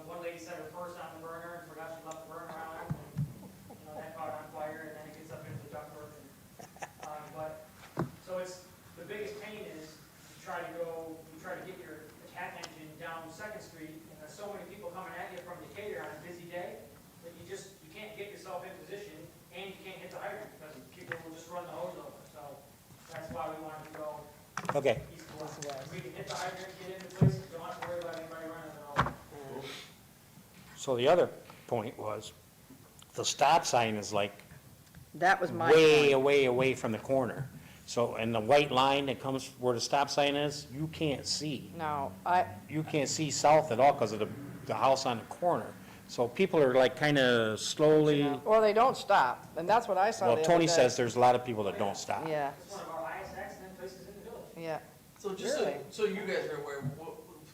one lady set her purse on the burner and forgot she left the burner on, and, that caught on fire, and then it gets up into the ductwork. So the biggest pain is you try to get your attack engine down Second Street, and there's so many people coming at you from Decatur on a busy day, that you can't get yourself in position, and you can't hit the hydrant, because people will just run the hose over, so that's why we wanted to go Okay, east to west. We can hit the hydrant, get into places, don't have to worry about anybody running it over. so the other point was, the stop sign is like That was my way point. away from the corner. So, and the white line that comes where the stop sign is, you can't see. No, You can't see south at all because of the house on the corner. So people are like kind of slowly, or they don't stop, and that's what I saw the well, other Tony day. says there's a lot of people that don't stop. Yeah, It's one of our highest accident places in the village. yeah. So just Really? so you guys are aware,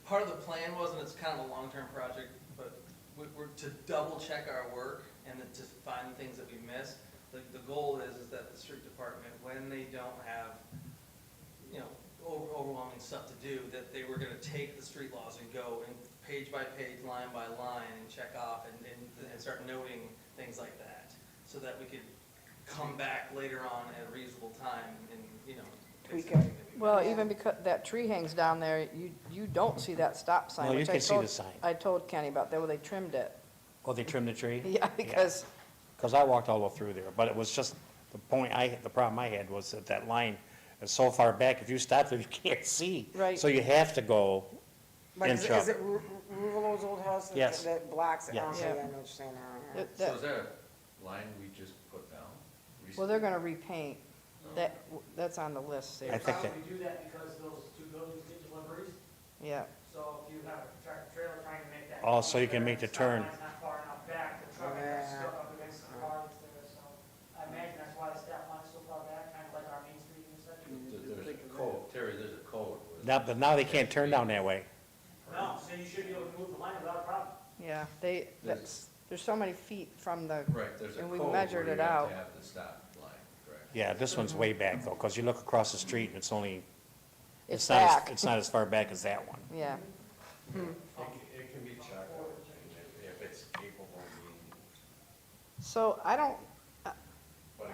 part of the plan was, and it's kind of a long-term project, but we're to double check our work and then to find things that we missed. The goal is that the street department, when they don't have, overwhelming stuff to do, that they were gonna take the street laws and go and page by page, line by line, and check off and start noting things like that, so that we could come back later on at a reasonable time and, fix Tweak it. anything that we Well, missed. even because that tree hangs down there, you don't see that stop sign, No, you which I can see told, the sign. I told Kenny about that, where they trimmed it. Oh, they trimmed the tree? Yeah, because, Because I walked all the way through there, but it was just, the problem I had was that line is so far back, if you stop there, you can't see. Right. So you have to go Like, inch is up. it rural Nicole's old house? Yes. That blocks it? Yes. Okay, Yeah. I know what you're saying now. It- So that- is that a line we just put down? Well, they're recently? gonna repaint. That's on the list I there. think that, Probably do that because those two buildings get deliveries, Yeah, so if you have a tractor trailer trying to make that. Oh, so you can make the stop turn. line's not far enough back, the truck Yeah. is stuck up against the car that's there, so I imagine that's why the stop line's so far back, kind of like our Main Street intersection. There's a code, Terry, there's a code. where- now, but now they can't turn down that way. No, so you should be able to move the line without a problem. yeah, there's so many feet from the, Right, there's a and code we where measured you it have out. to have the stop line, correct? Yeah, this one's way back though, because you look across the street and it's only, it's not as- back. It's not as far back as that one. Yeah, It can be checked out, if it's capable of being used. so I don't, But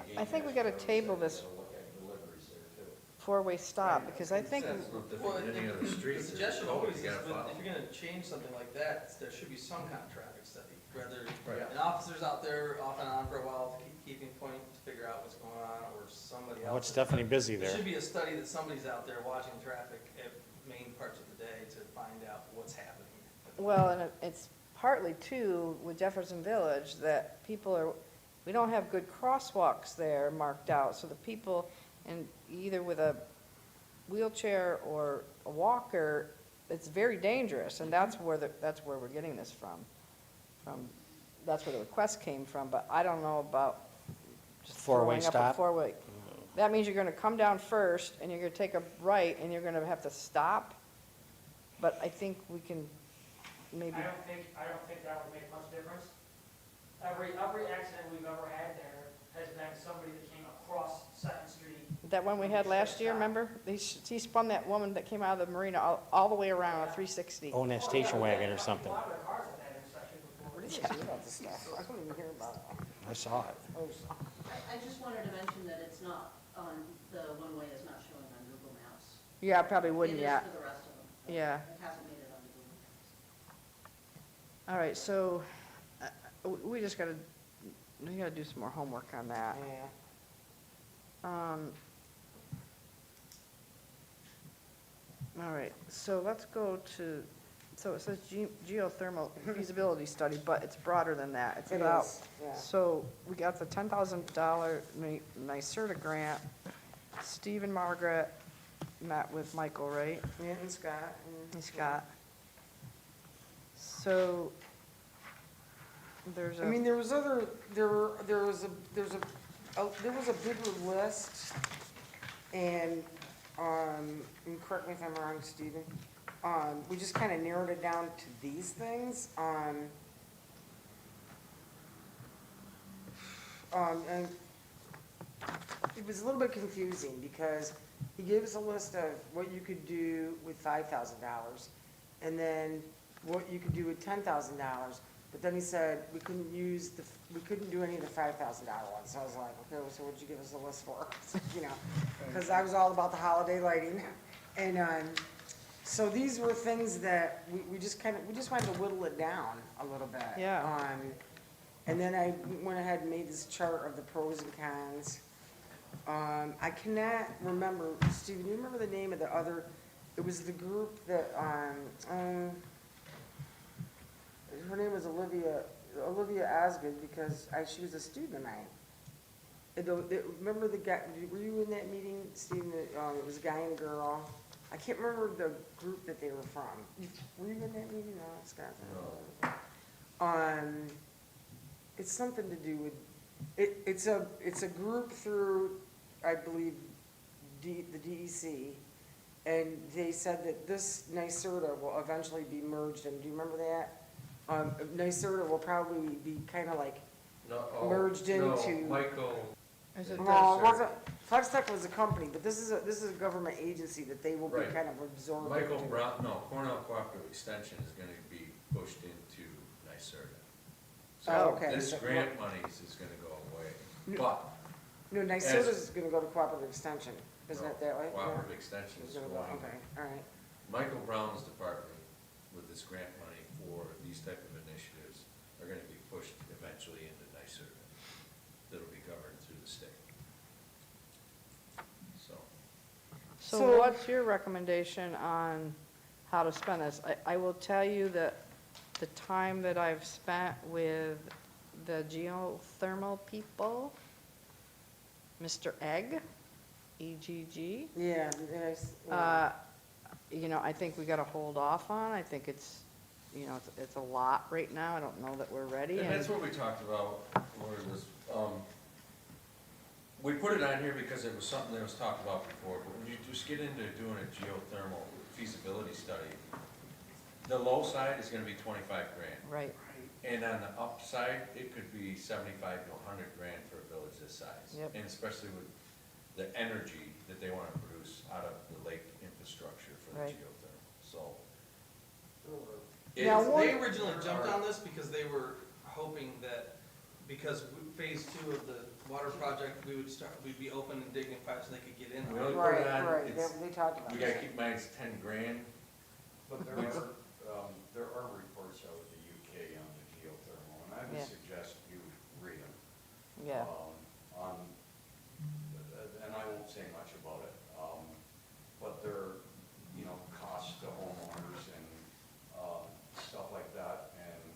again, I think we as gotta Joe said, table you this gotta look at deliveries there too. four-way stop, because I think, It's no different Well, than any other street. the there's a suggestion code always is, you gotta with- follow. if you're gonna change something like that, there should be some kind of traffic study. Whether Right. an officer's out there off and on for a while to keeping point to figure out what's going on, or somebody else. Well, it's definitely busy There there. should be a study that somebody's out there watching traffic at main parts of the day to find out what's happening. well, and it's partly too, with Jefferson Village, that we don't have good crosswalks there marked out, so the people, and either with a wheelchair or a walker, it's very dangerous, and that's where we're getting this from. That's where the request came from, but I don't know about just Four-way throwing up a stop? four-way. That means you're gonna come down first, and you're gonna take a right, and you're gonna have to stop. But I think we can maybe, I don't think that would make much difference. Every accident we've ever had there has been somebody that came across Second Street. that one we had last year, remember? He spun that woman that came out of the marina all the way around on 360. Own that station wagon or something. A lot of the cars at that intersection before. Where did you hear about this stuff? I don't even hear about it. I saw it. Oh, I just wanted to mention that it's not on, the one-way is not showing on Google Maps. Yeah, I probably wouldn't It yet. is for the rest of them. but Yeah. It hasn't made it on the Google Maps. All right, so we just we gotta do some more homework on that. yeah. All right, so let's go to, so it says geothermal feasibility study, but it's broader than that. It's It about, is, yeah. so we got the $10,000 NYSERDA grant. Steve and Margaret met with Michael, right? Yeah, and Scott. And Scott. So there's I mean, there was a bigger list, and correct me if I'm wrong, Stephen, we just kind of narrowed it down to these things, and it was a little bit confusing, because he gave us a list of what you could do with $5,000, and then what you could do with $10,000, but then he said we couldn't do any of the $5,000 ones, so I was like, okay, well, so what'd you give us a list for? You know, because I was all about the holiday lighting, and, so these were things that we just wanted to whittle it down a little bit. Yeah. And then I went ahead and made this chart of the pros and cons. I cannot remember, Steve, do you remember the name of the other, it was the group that, her name was Olivia Osgood, because she was a student of mine. Remember the guy, were you in that meeting, Steve, it was a guy and a girl? I can't remember the group that they were from. Were you in that meeting? No, Scott? No. It's something to do with, it's a group through, I believe, the DEC, and they said that this NYSERDA will eventually be merged, and do you remember that? NYSERDA will probably be kind of like merged into. No, Michael, Is it No, it wasn't, Flex Tech was a company, but this is a government agency that they will be Right. kind of absorbed Michael into. Brown, no, Cornell Cooperative Extension is gonna be pushed into NYSERDA. Oh, So okay. this So- grant monies is gonna go away, No. but. No, NYSERDA's gonna go to cooperative extension, isn't no, it that way? Cooperative Extension It's is gonna go, going. okay, all right. Michael Brown's department with this grant money for these type of initiatives are gonna be pushed eventually into NYSERDA. That'll be governed through the state. So, So what's your recommendation on how to spend this? I will tell you that the time that I've spent with the geothermal people, Mr. Egg, EGG, Yeah, there's, you know, I think we gotta hold off on. I think it's, you know, it's a lot right now. I don't know that we're ready. And that's what we talked about, Lori, was, we put it on here because it was something that was talked about before, but when you just get into doing a geothermal feasibility study, the low side is gonna be 25 grand. Right, And on the upside, it could be 75 to 100 grand for a village this size. Yep. And especially with the energy that they wanna produce out of the lake infrastructure for the Right. geothermal, so. Now, it's- what- They originally jumped on this because they were hoping that, because phase 2 of the water project, we'd be open and digging pipes so they could get in. We only put right, it on, right, it's, they talked about we that. gotta keep in mind it's 10 grand. But there are reports out of the UK on the geothermal, and I Yeah. would suggest you read them. yeah. And I won't say much about it, but they're, you know, cost to homeowners and, stuff like that, and,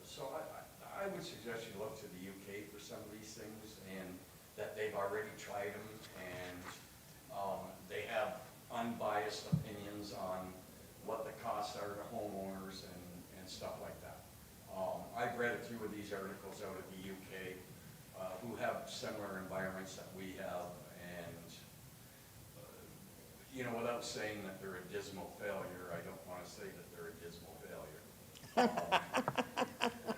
so I would suggest you look to the UK for some of these things, and that they've already tried them, and, they have unbiased opinions on what the costs are to homeowners and stuff like that. I've read a few of these articles out of the UK, who have similar environments that we have, and, you know, without saying that they're a dismal failure, I don't want to say that they're a dismal failure.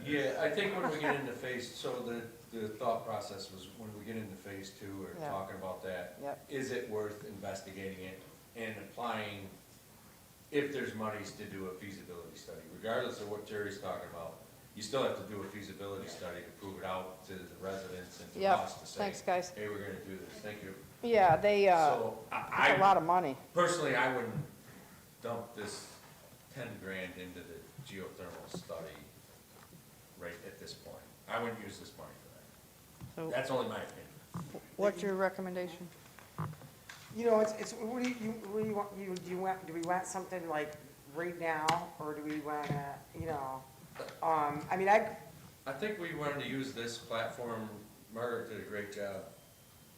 Yeah, I think when we get into phase, so the thought process was when we get into phase 2, or Yeah. talking about that, Yep. is it worth investigating it and applying, if there's monies to do a feasibility study, regardless of what Terry's talking about, you still have to do a feasibility study to prove it out to the residents and to Yep. us to say, Thanks, guys. hey, we're gonna do this, thank you. Yeah, they, So, it's a lot of money. personally, I wouldn't dump this 10 grand into the geothermal study right at this point. I wouldn't use this money for So that. That's only my opinion. what's your recommendation? You know, it's, what do you want, do we want something like right now, or do we wanna, you know, I mean, I think we wanted to use this platform, Margaret did a great job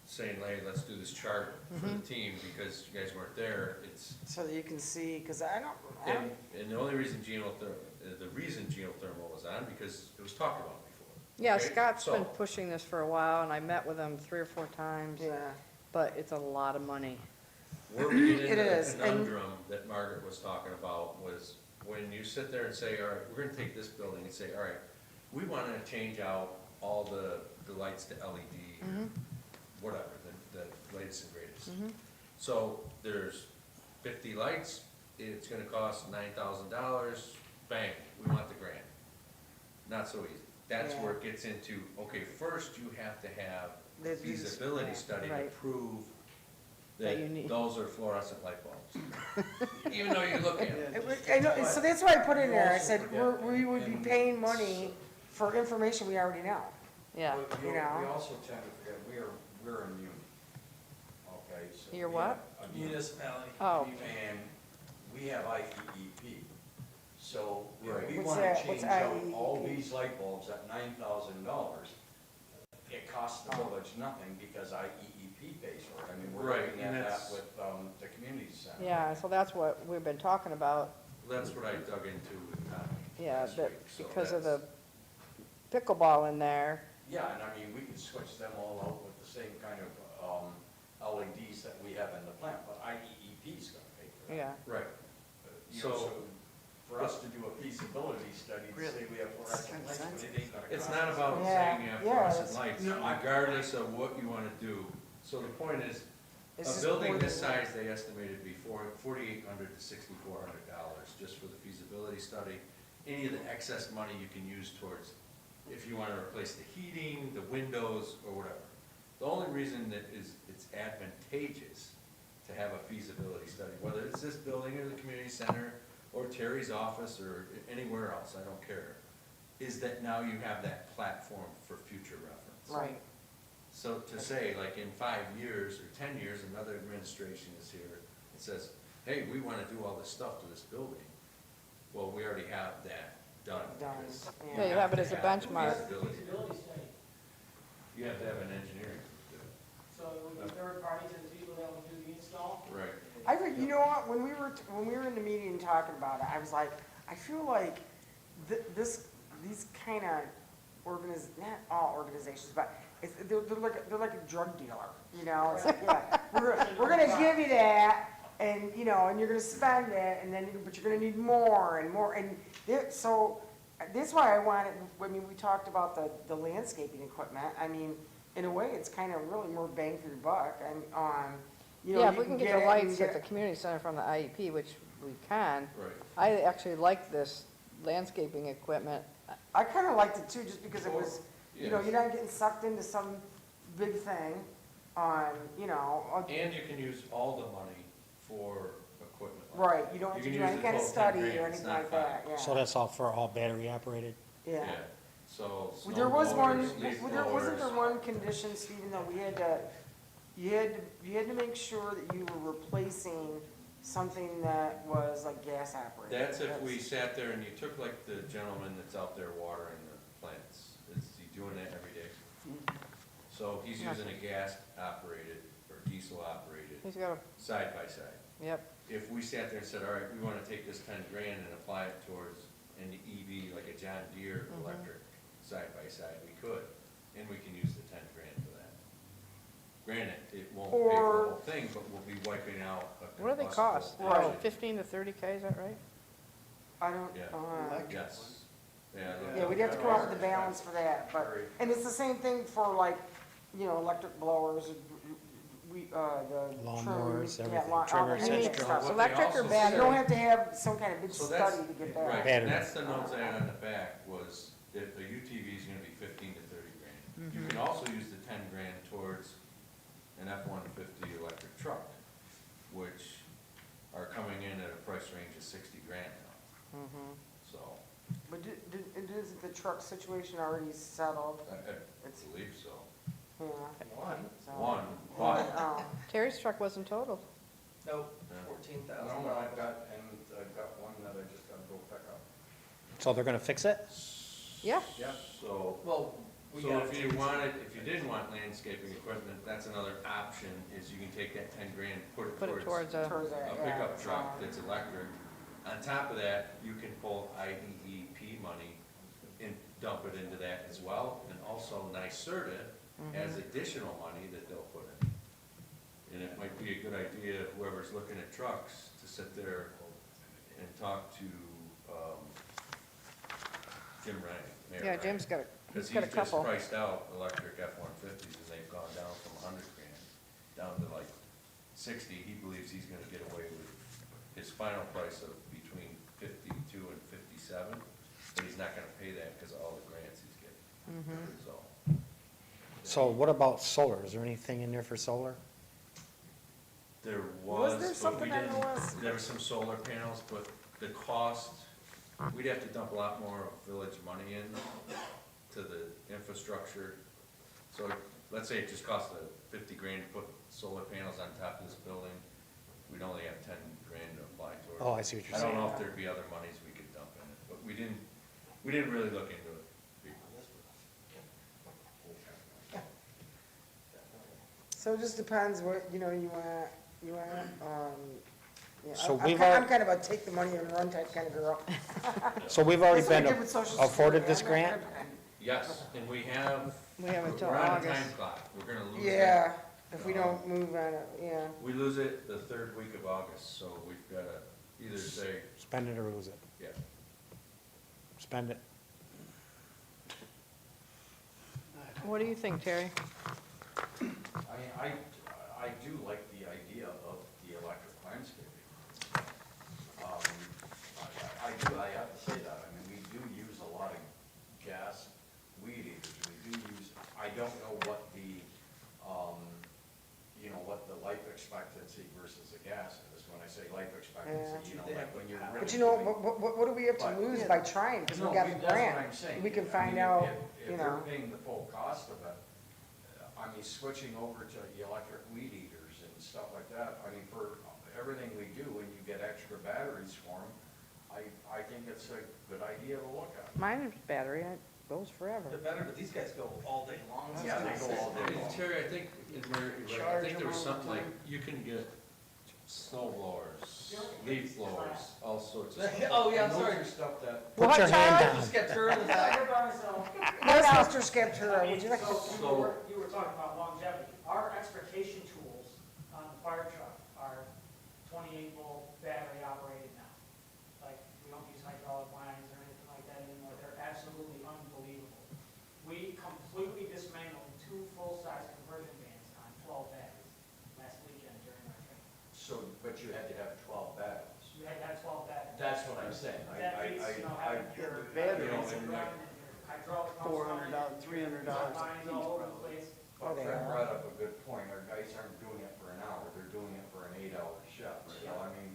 saying, hey, let's do this chart for the team, because you guys weren't there, it's, so that you can see, cause I don't, and the only reason geothermal was on, because it was talked about before. Yeah, Okay? Scott's been So, pushing this for a while, and I met with him 3 or 4 times, yeah, but it's a lot of money. where we get It into is, the and- conundrum that Margaret was talking about was when you sit there and say, all right, we're gonna take this building and say, all right, we wanna change out all the lights to LED, or whatever, the latest and greatest. So there's 50 lights, it's gonna cost $9,000, bang, we want the grant. Not so easy. That's where it gets into, okay, first you have to have a There's these- feasibility study to Right. prove That you that need. those are fluorescent light bulbs. Even though you look at them. I know, so that's why I put in there, I said, Also we would be forget- paying money for information we already know. Yeah. But You we know? also tend to forget, we're immune, okay? So You're we what? have immune. Municipality. Oh. And we have IEEP, so Right. if we What's wanna that? change What's out all IEEP? these light bulbs at $9,000, it costs the village nothing because IEEP pays for it. I mean, we're Right, looking and at that that's- with, the community center. Yeah, so that's what we've been talking about, That's what I dug into with Tommy yeah, last that, week, so because of the that's- pickleball in there. Yeah, and I mean, we can switch them all out with the same kind of, LEDs that we have in the plant, but IEEP's gonna pay for that. Yeah, Right. You know, So- so for us to do a feasibility study to say we have fluorescent lights, but it ain't gonna cost. It's not about Yeah, saying you have yeah, fluorescent it's- lights, No, I- regardless of what you wanna do. So the point is, It's a just building more this than- size, they estimated before, $4,800 to $6,400 just for the feasibility study. Any of the excess money you can use towards, if you wanna replace the heating, the windows, or whatever. The only reason that it's advantageous to have a feasibility study, whether it's this building or the community center, or Terry's office, or anywhere else, I don't care, is that now you have that platform for future reference. Right. So to say, like, in 5 years or 10 years, another administration is here and says, hey, we wanna do all this stuff to this building. Well, we already have that done. Done, because yeah. Yeah, you have it as a to have the benchmark. feasibility. Feasibility study. You have to have an engineering. So it would be third parties and the people that will do the install? Right. You know what, when we were in the meeting talking about it, I was like, I feel like these kind of not all organizations, but they're like a drug dealer, you know? It's like, yeah, we're gonna give you that, and, you know, and you're gonna spend it, and then, but you're gonna need more and more, and so, that's why I mean, we talked about the landscaping equipment, I mean, in a way, it's kind of really more bang for your buck, and, you know. Yeah, you if we can get it the and lights get at the it- community center from the IEP, which we can, Right. I actually like this landscaping equipment. I kind of liked it too, just because it was, you know, Yes. you're not getting sucked into some big thing on, you know, And you can use all the money for equipment. like right, that. you don't have to can do use any the kind of full 10 study grand, or it's anything not like that, yeah. So that's all for all battery operated? Yeah. So. Well, there was one, snowblowers, leaf wasn't there blowers. one condition, Stephen, that you had to make sure that you were replacing something that was like gas operated? That's if we sat there and you took like the gentleman that's out there watering the plants, is he doing that every day? Mhm. So he's using a gas operated or diesel operated He's got a, side by side. yep, If we sat there and said, all right, we wanna take this 10 grand and apply it towards an EV, like a John Deere Mhm. electric side by side, we could, and we can use the 10 grand for that. Granted, it won't pay for the Or- whole thing, but we'll be wiping out a what do they cost? combustible Right. engine. 15 to 30K, is that right? I don't, Yeah. Yes. yeah, we'd have to come up with a balance for that, but, and it's the same thing for like, you know, electric blowers, the Lawnmowers, trimmers, everything, yeah, all trimmers, that You mean kind of stuff. What they electric or also So you battery? don't have to have some kind of big So that's- study to get that. Right, Battery. and that's the notes I had on the back, was if the UTV is gonna be 15 to 30 grand. You can also use the 10 grand towards an F-150 electric truck, which are coming in at a price range of 60 grand now, so, But isn't the truck situation already settled? I It's, believe so. yeah. One, So- one, But, but, Terry's truck wasn't totaled. Nope, Yeah. $14,000. No, I've got one that I just gotta go pick up. So they're gonna fix it? Yeah. Yeah. so, Well, we so got if you wanted, if you didn't want landscaping equipment, that's another option, is you can take that 10 grand, put it Put it towards towards a, towards that, a yeah, pickup truck so- that's electric. On top of that, you can pull IDEP money and dump it into that as well, and also NYSERDA has additional money that they'll put in. And it might be a good idea, whoever's looking at trucks, to sit there and talk to, Jim Ryan, Mayor yeah, Ryan. Jim's got a, Because he's got a he's just couple. priced out electric F-150s, and they've gone down from 100 grand down to like 60. He believes he's gonna get away with his final price of between 52 and 57, but he's not gonna pay that because of all the grants he's getting, so. So what about solar? Is there anything in there for solar? There Was was, there but we something on the didn't, list? there were some solar panels, but the cost, we'd have to dump a lot more of village money in to the infrastructure. So let's say it just cost 50 grand to put solar panels on top of this building, we'd only have 10 grand to apply towards it. Oh, I see what you're I don't saying. know if there'd be other monies we could dump in it, but we didn't really look into it. So it just depends what, you know, you want, yeah, So I'm we've I'm al- kind of a take the money and run type kind of girl. So we've already That's what I been did with Social afforded Security. this I'm not grant? gonna- Yes, and we have, We have until we're on a August. time clock, we're gonna lose it. Yeah, if we don't move on it, yeah. We lose it the third week of August, so we've gotta either say, Spend it or lose it. yeah, Spend it. What do you think, Terry? I do like the idea of the electric landscaping. I have to say that, I mean, we do use a lot of gas weed eaters, we do use, I don't know what the, you know, what the life expectancy versus the gas is. When I say life expectancy, you know, like when you're really. But you know, doing- what do we have to But- lose by trying, because we No, got the that's what grant? I'm saying. We can I find mean, out, if you they're know. paying the full cost of it, I mean, switching over to the electric weed eaters and stuff like that, I mean, for everything we do, when you get extra batteries for them, I think it's a good idea to look at. Mine is battery, it goes forever. They're better, but these guys go all day long. Yeah, they go all day long. Terry, I think, I think there was something like, you can get snow blowers, leaf blowers, all sorts of stuff. Oh, yeah, I'm And those sorry. are stuff that, Put your hand down. Just get turned I aside. heard by myself. Yes, Mr. I Scriptura, mean, would you like to? so you were talking about longevity. Our extrication tools on the fire truck are 28-volt battery operated now. Like, we don't use hydraulic lines or anything like that anymore. They're absolutely unbelievable. We completely dismantled 2 full-size conversion vans on 12 batteries last weekend during our training. so, but you had to have 12 batteries. You had to have 12 batteries. That's what I'm saying. That means, you know, having your, batteries your and run and your hydraulic pumps $400, running, $300 lines each all over the probably. place. Oh, But they Fred are. brought up a good point, our guys aren't doing it for an hour, they're doing it for an 8-hour shift, so I mean,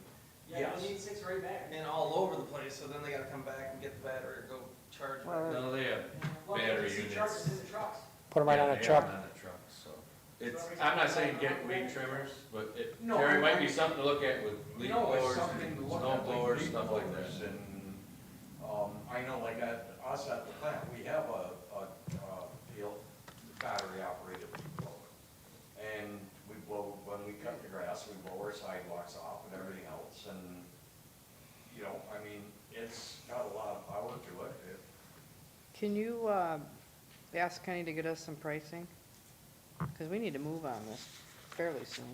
Yeah, yes. you need 6 or 8 batteries. And all over the place, so then they gotta come back and get the battery or go charge it. Well, No, they have Well, battery DC units. chargers in the trucks. Put them right on Yeah, a they are truck. on the truck, so. It's, I'm not saying get weed trimmers, but it, No, Terry, might I- be something to look at with leaf No, it's blowers something to and look snow at, like blowers, leaf stuff like blowers, that. and, I know like at us at the plant, we have a field battery operated leaf blower. And we blow, when we cut the grass, we blow our sidewalks off and everything else, and, you know, I mean, it's got a lot of power to it. Can you, ask Kenny to get us some pricing? Because we need to move on this fairly soon.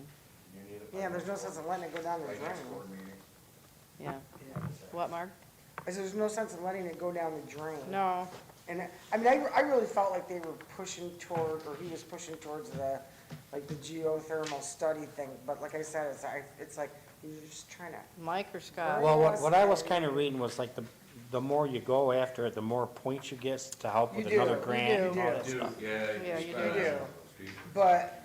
You need it. Yeah, there's no sense in letting it go down the Right drain. next board meeting. Yeah. What, Mark? I said, there's no sense in letting it go down the drain. No, And, I mean, I really felt like they were pushing toward, or he was pushing towards the, like, the geothermal study thing, but like I said, it's like, you're just trying to, Mike or Scott? Well, what I was kind of reading was like the more you go after it, the more points you get to help with You do, another you grant. do. and all that Do, stuff. yeah. Yeah, you spend do. on those people. but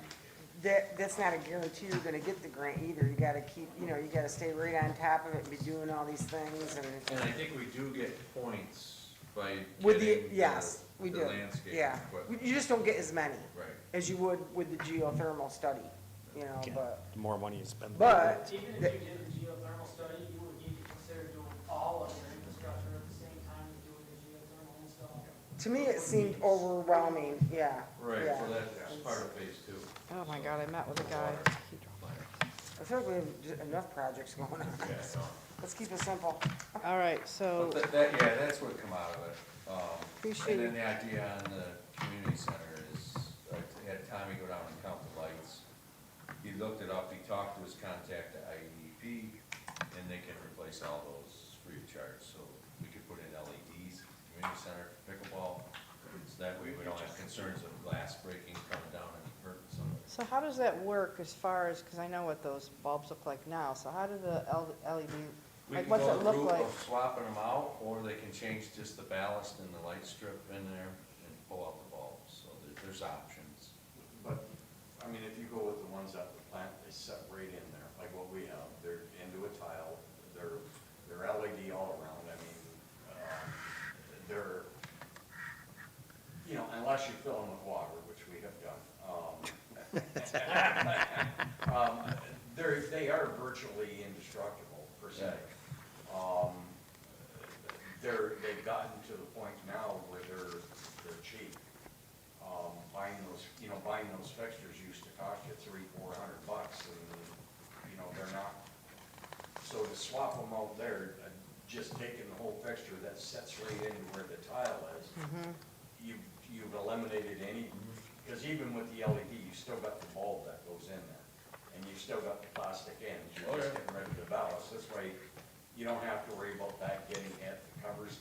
that's not a guarantee you're gonna get the grant either. You gotta keep, you know, you gotta stay right on top of it and be doing all these things and. And I think we do get points by With the, getting yes, we the do, landscape yeah. equipment. You just don't get as many Right. as you would with the geothermal study, you know, Yeah, but, The more money you spend. the but, Even if you did the geothermal study, you would need to consider doing all of your infrastructure at the same time as doing the geothermal install. to me, it seemed overwhelming, yeah. Right, yeah. well, that's part of phase 2. Oh my God, I met with a guy. I feel like we have enough projects going on. Yeah, no. Let's keep it simple. All right, so, But yeah, that's what come out of it. Appreciate And then the idea on the community center is, I had Tommy go down and count the lights. He looked it up, he talked to his contact at IEP, and they can replace all those free of charge. So we could put in LEDs, community center, pickleball, so that way we don't have concerns of glass breaking, coming down and hurting somebody. so how does that work as far as, because I know what those bulbs look like now, so how do the LED, We like can what's go it the look route like? of swapping them out, or they can change just the ballast and the light strip in there and pull out the bulbs, so there's options. But, I mean, if you go with the ones at the plant, they set right in there, like what we have, they're into a tile, they're LED all around, I mean, they're, you know, unless you fill them with water, which we have done. They are virtually indestructible, per se. They've gotten to the point now where they're cheap. Buying those fixtures used to cost you $300-400, and, you know, they're not. So to swap them out there, just taking the whole fixture that sets right into where the tile is, you've eliminated any, because even with the LED, you still got the bulb that goes in there, and you still got the plastic ends, you're just getting rid of the ballast. This way, you don't have to worry about that getting hit, the covers.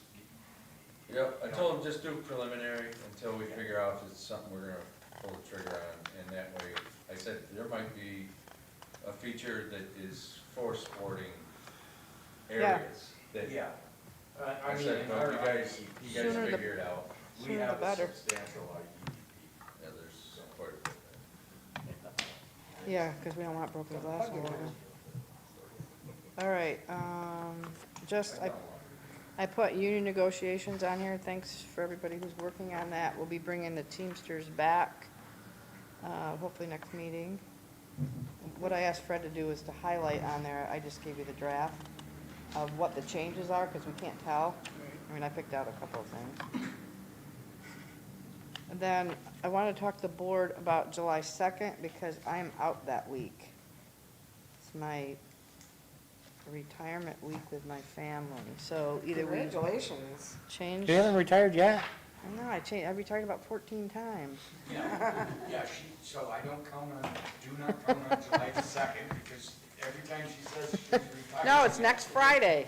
Yep, I told them just do preliminary until we figure out if it's something we're gonna pull the trigger on, and that way, I said, there might be a feature that is for sporting areas. That Yeah. I said, no, you guys Sooner the- figure it out. We Sooner the have a better. substantial IEP. Yeah, there's quite a bit there. Yeah, because we don't want broken glass all over. All right, I put union negotiations on here, thanks for everybody who's working on that. We'll be bringing the Teamsters back, hopefully next meeting. What I asked Fred to do is to highlight on there, I just gave you the draft, of what the changes are, because we can't tell. I mean, I picked out a couple of things. And then I want to talk to the board about July 2nd, because I am out that week. It's my retirement week with my family, so either we Congratulations. change. You haven't retired yet? I know, I retired about 14 times. Yeah, so I don't count on, do not count on July the 2nd, because every time she says she's retired. No, it's next Friday,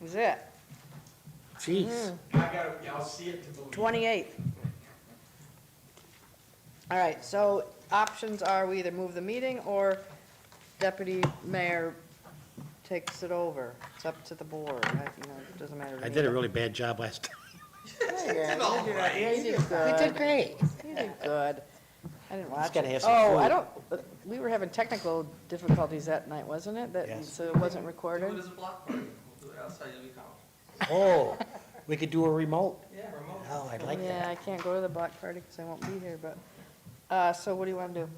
is it? Jeez. I'll see it to believe it. 28th. All right, so options are we either move the meeting or deputy mayor takes it over. It's up to the board, it doesn't matter to me. I did a really bad job last time. Yeah, you did good. We did great. You did good. I didn't watch Just gotta it. have some Oh, I food. don't, we were having technical difficulties that night, wasn't it? That, Yes. so it wasn't Do recorded? it as a block party, we'll do it outside of the Oh, we could do a remote. Yeah, remote. Oh, I'd like Yeah, that. I can't go to the block party because I won't be here, but, so what do you want to do?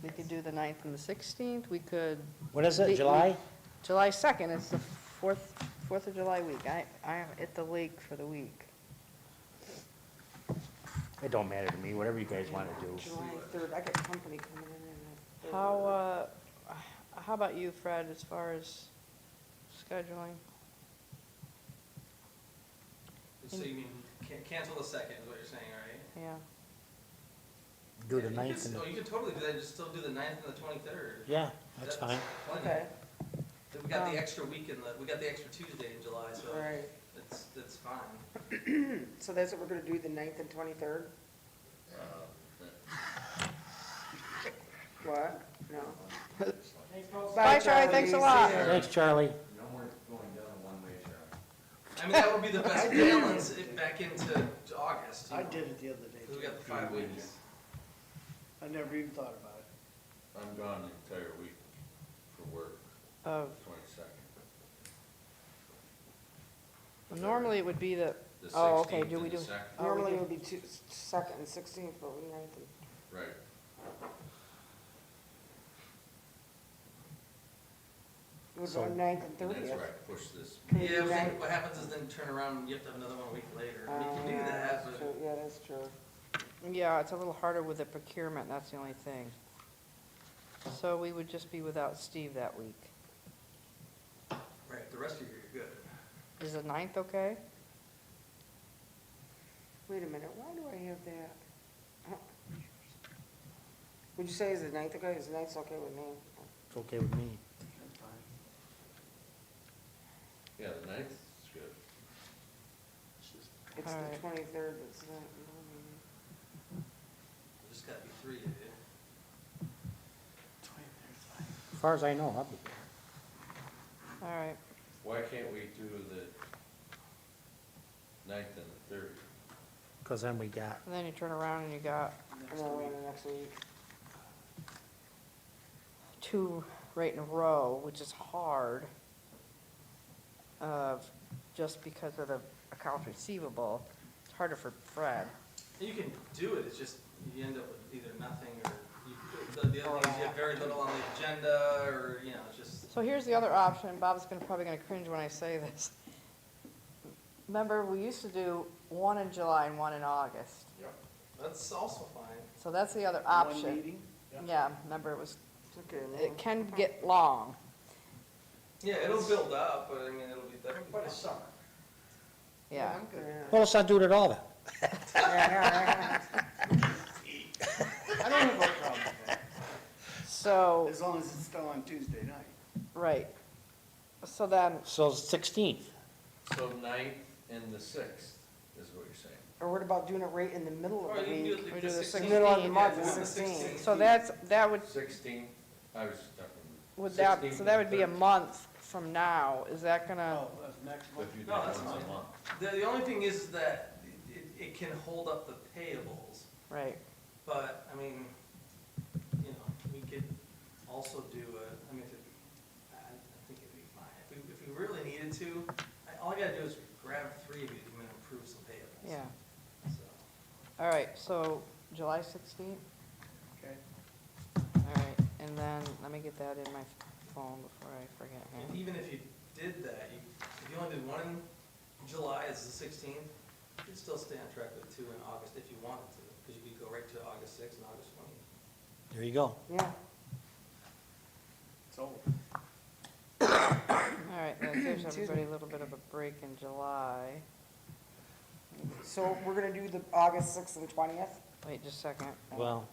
We could do the 9th and the 16th, we could. What is it, July? July 2nd, it's the 4th of July week. I am at the lake for the week. It don't matter to me, whatever you guys want to do. July 3rd, I got company coming in. How about you, Fred, as far as scheduling? So you mean, cancel the 2nd is what you're saying, right? Yeah. Do the Yeah, 9th and Oh, the, you could totally do that, just still do the 9th and the 23rd. yeah, that's fine. plenty. Okay, We got Um, the extra week we got the extra Tuesday in July, so right. it's fine. So that's what we're gonna do, the 9th and 23rd? What? No. Thanks, folks. Bye, Charlie, thanks a See lot. ya. Thanks, Charlie. No more going down a one-way track. I mean, that would be the best balance back into August. you I know, did it the other day. 'cause we got the 5 weeks. I never even thought about it. I'm gone the entire week for work, Of, 22nd. normally it would be the, The oh, okay, 16th do we and the do? 2nd. Oh, we Normally do. it would be 2nd and 16th, but we 9th and. Right. We'll So- go 9th and And that's 30th. where I push this. Can we Yeah, do I think that? what happens is then turn around and you have to have another one a week later. We can do that, That's but true. Yeah, that's true. Yeah, it's a little harder with the procurement, that's the only thing. So we would just be without Steve that week. right, the rest of the year you're good. Is the 9th okay? Wait a minute, why do I have that? Would you say is the 9th okay? Is the 9th okay with me? It's okay with me. That's fine. Yeah, the 9th is good. It's All the right. 23rd that's the. There's just gotta be 3 of you. 23rd's fine. As far as I know, I'll be there. All right, Why can't we do the 9th and the 30th? Because then we got, and then you turn around and you got And then we're in the next week. 2 right in a row, which is hard, just because of the accounts receivable. It's harder for Fred. You can do it, it's just, you end up with either nothing or, the other thing is you have very little on the agenda, or, it's just, So here's the other option, Bob's probably gonna cringe when I say this. Remember, we used to do 1 in July and 1 in August, that's also fine. so that's the other One option. meeting? Yeah, remember, it was, It's okay. it can get long. Yeah, it'll build up, but I mean, it'll be, that'll be But fine. it's summer. Yeah. Yeah. well, let's not do it at all then. Yeah. I don't have a problem with that, So, as long as it's still on Tuesday night. right. So then, So 16th. So 9th and the 6th is what you're saying. Or what about doing it right in the middle Or of the you can do week? it We the do the 16th. middle of the month, Yeah, the do it 16th. so that would, 16th, I was talking. would that, 16th so that would be a and month from now. Is that gonna, Oh, that's next 13th. month. If you do No, it that's once a fine. month. The only thing is that it can hold up the payables, right, but, I mean, we could also do I mean, I think it'd be fine. If we really needed to, all I gotta do is grab 3 of you to come in and approve some payables. yeah. So, All right, so July 16th? Okay. All right, and then, let me get that in my phone before I forget. and even if you did that, if you only did one in July, it's the 16th, you'd still stay on track with 2 in August if you wanted to, because you could go right to August 6th and August 20th. There you go. Yeah. So, All right, that gives everybody a little bit of a break in July. So we're gonna do the August 6th and 20th? Wait just a second. Well,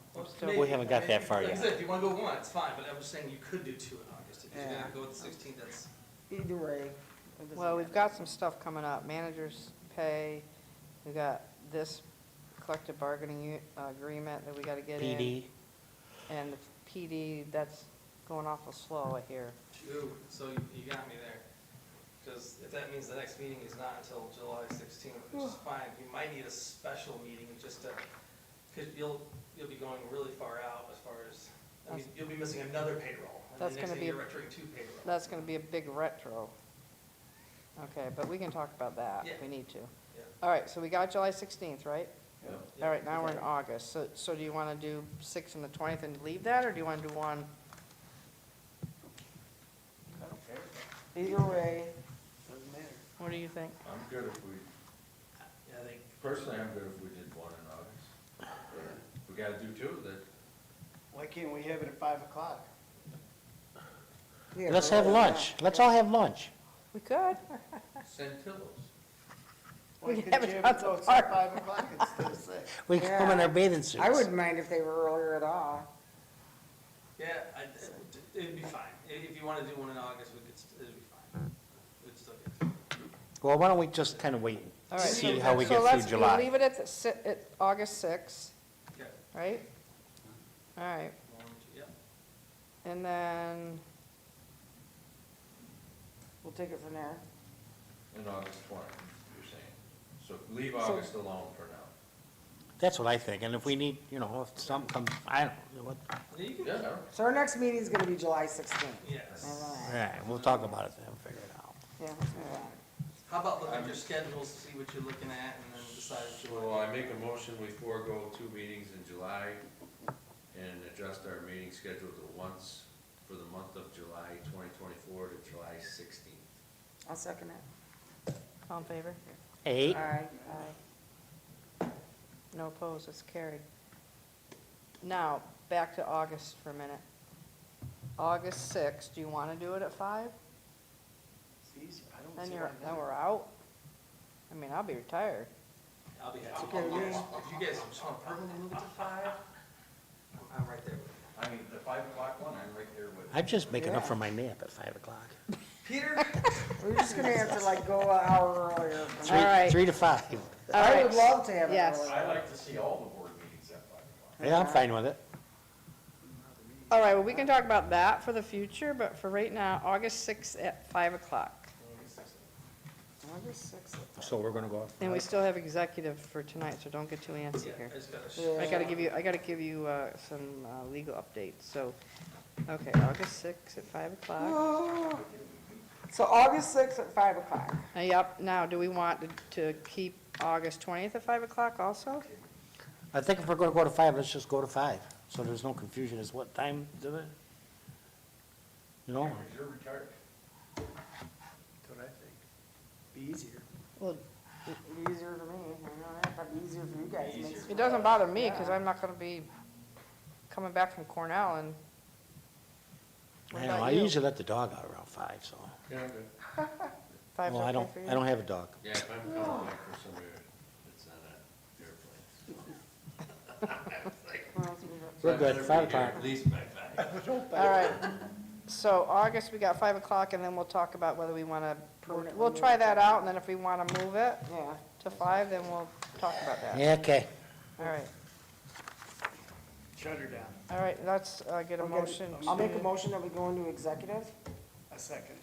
Maybe- we haven't got that far Like I yet. said, if you want to go one, it's fine, but I'm just saying you could do 2 in August. If you're Yeah. going to go with the 16th, that's, Either way. it doesn't Well, we've matter. got some stuff coming up, managers pay, we got this collective bargaining agreement that we gotta get in. PD, And the PD, that's going awful slow, I hear. ooh, so you got me there. Because if that means the next meeting is not until July 16th, which is fine, you might need a special meeting just to, because you'll be going really far out as far as, I mean, you'll be missing another payroll. And That's the next gonna thing be you're retroing 2 payroll. That's gonna be a big retro. Okay, but we can talk about that Yeah. if we need to. Yeah. All right, so we got July 16th, right? Yeah. All right, now we're in August. So do you wanna do 6th and the 20th and leave that, or do you wanna do one? I don't care, Either way, doesn't matter. What do you think? I'm good if we, Yeah, I think, personally, I'm good if we did 1 in August. If we gotta do 2, then Why can't we have it at 5 o'clock? yeah. let's have lunch. Let's all have lunch. We could. Santillo's. Why We couldn't have it you at have it the till it's park. at 5 o'clock instead of 6? We can come in Yeah. our bathing suits. I wouldn't mind if they were earlier at all. yeah, it'd be fine. If you want to do one in August, it'd be fine. We'd still get to it. Well, why don't we just kind of wait All and right. see how we So get let's through we'll July. leave it at at August 6th, Yeah. right? All right, Yeah. and then, We'll take it from there. In August 20, you're saying. So leave August alone for now. That's what I think, and if we need, if something comes, I don't know, what, Yeah, you can, Yeah, all right. So our next meeting's gonna be July 16th. yes. All all right. right, we'll talk about it then, figure it out. Yeah, let's move on. How about look at your schedules, see what you're looking at, and then decide if you So want I make a motion, we forego 2 meetings in July and adjust our meeting schedule to once for the month of July 2024 to July 16th. I'll second it. all in favor? Eight, All right. Aye. No opposed, it's carried. Now, back to August for a minute. August 6th, do you want to do it at 5? It's easy, I don't Then see you're, why then not. we're out? I mean, I'll be retired. I'll be happy. okay with me. If you guys just want to permanently move it to 5, I'm right there with you. I mean, the 5 o'clock one, I'm right there with. I'm just making up Yeah. for my nap at 5 o'clock. Peter? We're just gonna have to like go an hour earlier. Three, All right. 3 to 5. All I right. would love to have it Yes. earlier. I like to see all the board meetings at 5 o'clock. Yeah, I'm fine with it. All right, well, we can talk about that for the future, but for right now, August 6th at 5 o'clock. August 6th. So we're gonna go. And we still have executive for tonight, so don't get too antsy Yeah, here. I just gotta. Yeah. I gotta give you some legal updates, so, okay, August 6th at 5 o'clock. So August 6th at 5 o'clock. Yep, now, do we want to keep August 20th at 5 o'clock also? I think if we're gonna go to 5, let's just go to 5, so there's no confusion as what time do it. Cameron, you're retired. That's what I think. Be easier. Well, It'd be easier for me. I know that, but easier for you guys. Easier. Makes- it doesn't bother me, because Yeah. I'm not gonna be coming back from Cornell and. What I know, about I you? usually let the dog out around 5, so. Yeah, good. 5's Well, I okay don't, for you? I don't have a dog. Yeah, if I'm coming back for somebody that's on an airplane. What else we got? We're good, So I 5 better be here o'clock. At least by 5. All right, so August, we got 5 o'clock, and then we'll talk about whether we want to, we'll try that out, and then if we want to move it Yeah. to 5, then we'll talk about that. Yeah, okay. All right, Shut her down. all right, let's get a Okay, motion I'll make a to, motion that we go into executive. A second.